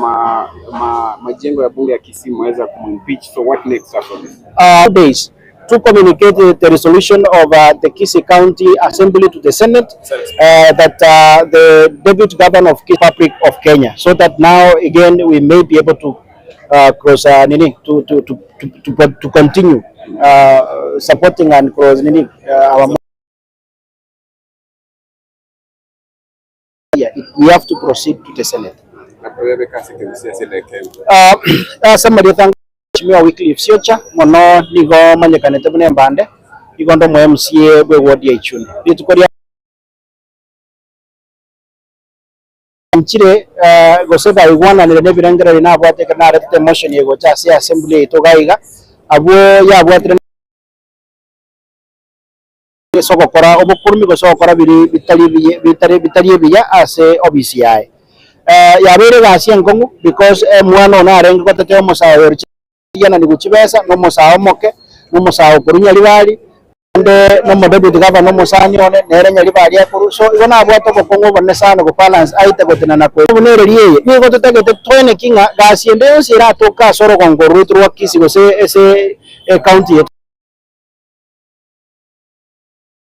majengo ya bunge ya Kisii mweza kumimpeach, so what next after this? 2 days to communicate the resolution of the Kisii County Assembly to the Senate that the Deputy Governor of Kisii Republic of Kenya, so that now again we may be able to cross to continue supporting and cross our. We have to proceed to the Senate. Somebody thank Mheshimiwa Wycliffe Siocha mono nigo manyekanete bune mbande igondo mu MCA bwe ward ya Ichuni bitukoria mchire goseba igwana ne birengera na abwate kana rete motion yego cha assembly to gaiga abo ya abwate sogokora obukurumi gosokora bitari biya ase OBCI yabere gasi enkongu because mwana ona arenga gotete omusawo yana ni guchibesa no musawo moke no musawo kurunya libali ande no deputy governor no musani one nere nyali bali akuru so ibona abwato gokongo bonne sana go balance aite gotena na ko bunere liye ni gototegete twene kinga gasi ende yose iratoka soro gongoro rwa Kisii gose ese county yetu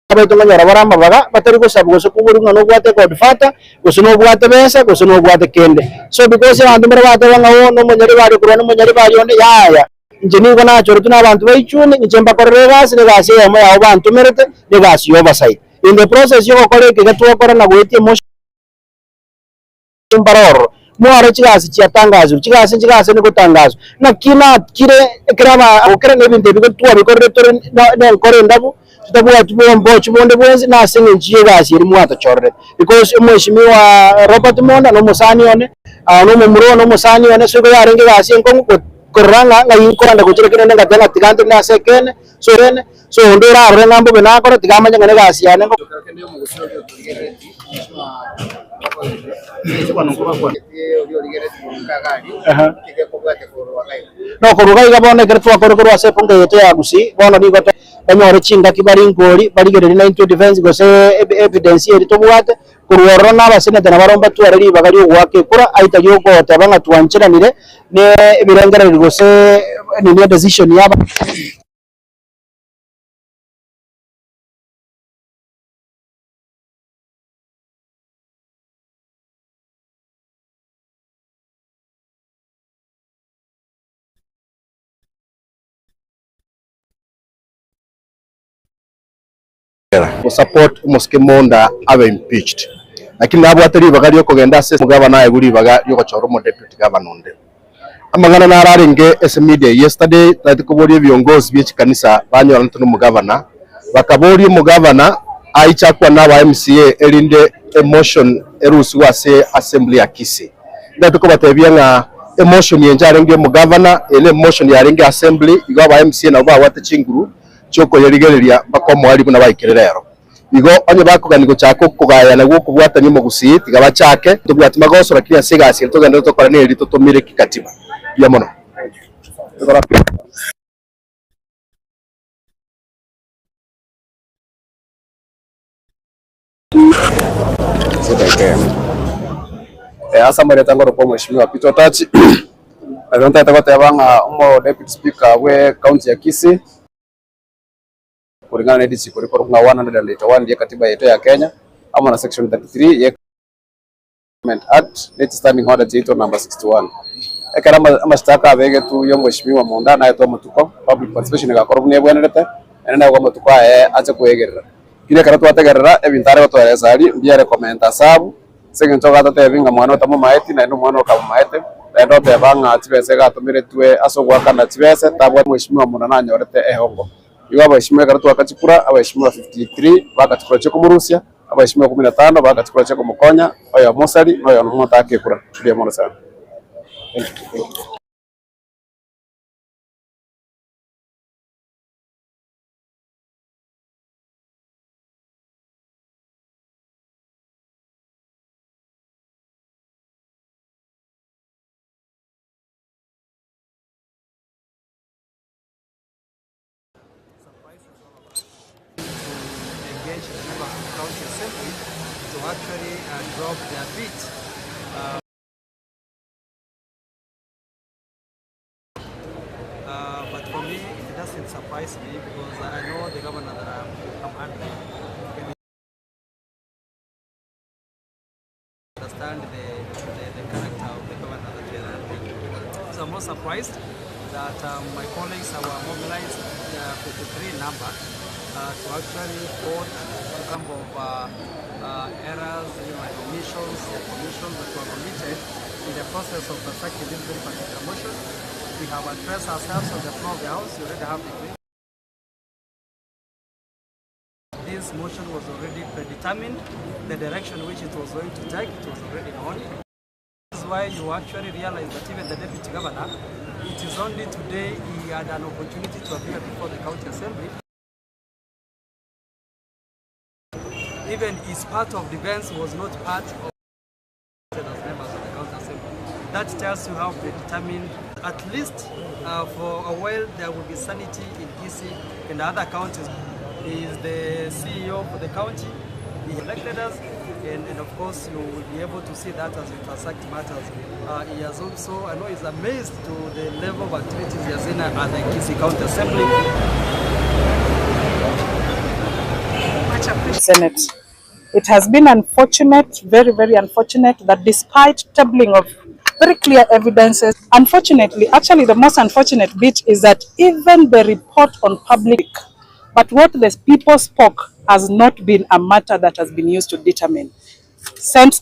abaito nganyara baramba baga batari ko sabu so kuburi ngano gwate godfather gose no gwate besa gose no gwate kende so because abantu mbere bate banga no munyari bali kurana munyari bali onde yaya njeni gona choro tuna abantu baichune njemba korere gasi ne gasi yamo ya abantu merete ne gasi oversight in the process yo kore ke gatwa kora na goitie motion baroro mware chigasi chiatangazo chigasi ne gutangazo na kina kire krama okere ne binde bigotwa bikorre tore na kore ndabu tutabuwa tubombo chibonde bwenzi na singe njiye gasi iri mwata chorre because Mheshimiwa Robert Monda no musani one no mumuro no musani one so yarenge gasi enkongu koranga ngai koranda kuchira kinene ngatanga tigante na sekene so ndora arenga mbo benakora tigamanya ngene gasi yane ngo no korugai gabone kertwa korokoro ase punga yote ya Kisii bono ni goto enyore chinga kibari ngori barigere na into defense gose evidence eri tobwate kuruoro na basenete na baromba tuareri bagari ogwake kura aita yoko tabanga tuanchiranire ne birengera gose ni decision yaba support Moske Monda abe impeached lakini nabo atari bagari yo kugenda assess mugabana eguri baga yo kochoro mo deputy governor onde amangana na ararenge as media yesterday tatikuborie viongozi b'ikanisa banyora ntuno mugabana bakaborie mugabana aichakwa na ba MCA elinde emotion erusi wase assembly ya Kisii ndatuko batebia nga emotion yenjarenge mugabana ele emotion yarenge assembly igo ba MCA na ba wate chinguru choko yarigereria bakomo ari buna baikirerero igo onye bakugani guchako kugaya na gukubwatanye mu Kisii tigaba chake tubwati magosora kiya sigasi tugenda tokora ne rito tomire kikatiba ya mono asa mare tangoro kwa Mheshimiwa Pito Tachi azonta tabatebanga umo deputy speaker we county ya Kisii kulingana na edisi kuliko kuna 181 ya katiba yetu ya Kenya ama na section 33 ya Impeachment Act net standing order title number 61 ekarama amastaka abege tu yo Mheshimiwa Monda na yeto mutuko public participation ga korobune bwenerete ene kwa mutuko ache kuegerera kile karatu ategerera ebintare batware sari mbia recommenda sabu sege ntoka tatevinga mwana tamo maeti na ndo mwana kama maeti ndo bebanga tibese ga tumire tue asogwa kana tibese tabwa Mheshimiwa Monda na nyorete ehongo iwa Mheshimiwa karatu akachikura Mheshimiwa 53 bakachikura chiko murusia abaheshimiwa 15 bagatukura cheko mukonya oyo mosari oyo nomota akekura tulia mono sana. Thank you. Engage the members of the county assembly to actually drop their feet. But for me, it doesn't surprise me because I know the governor that I'm under. Understand the character of the governor that we are under. So I'm not surprised that my colleagues were mobilized 53 number to actually vote to come of errors, omissions, commissions that were committed in the process of perfecting this very particular motion. We have addressed ourselves on the floor of the House. You already have the agreement. This motion was already predetermined. The direction which it was going to take, it was already known. This is why you actually realize that even the Deputy Governor, it is only today he had an opportunity to appear before the County Assembly. Even his part of defense was not part of as members of the County Assembly. That tells you how predetermined, at least for a while, there will be sanity in Kisii and other counties. He is the CEO for the county. He elected us, and of course, you will be able to see that as we transact matters. He has also, I know, he's amazed to the level of activities he has seen at the Kisii County Assembly. Senate. It has been unfortunate, very, very unfortunate, that despite tabling of very clear evidences, unfortunately, actually the most unfortunate bit is that even the report on public, but what the people spoke has not been a matter that has been used to determine. Since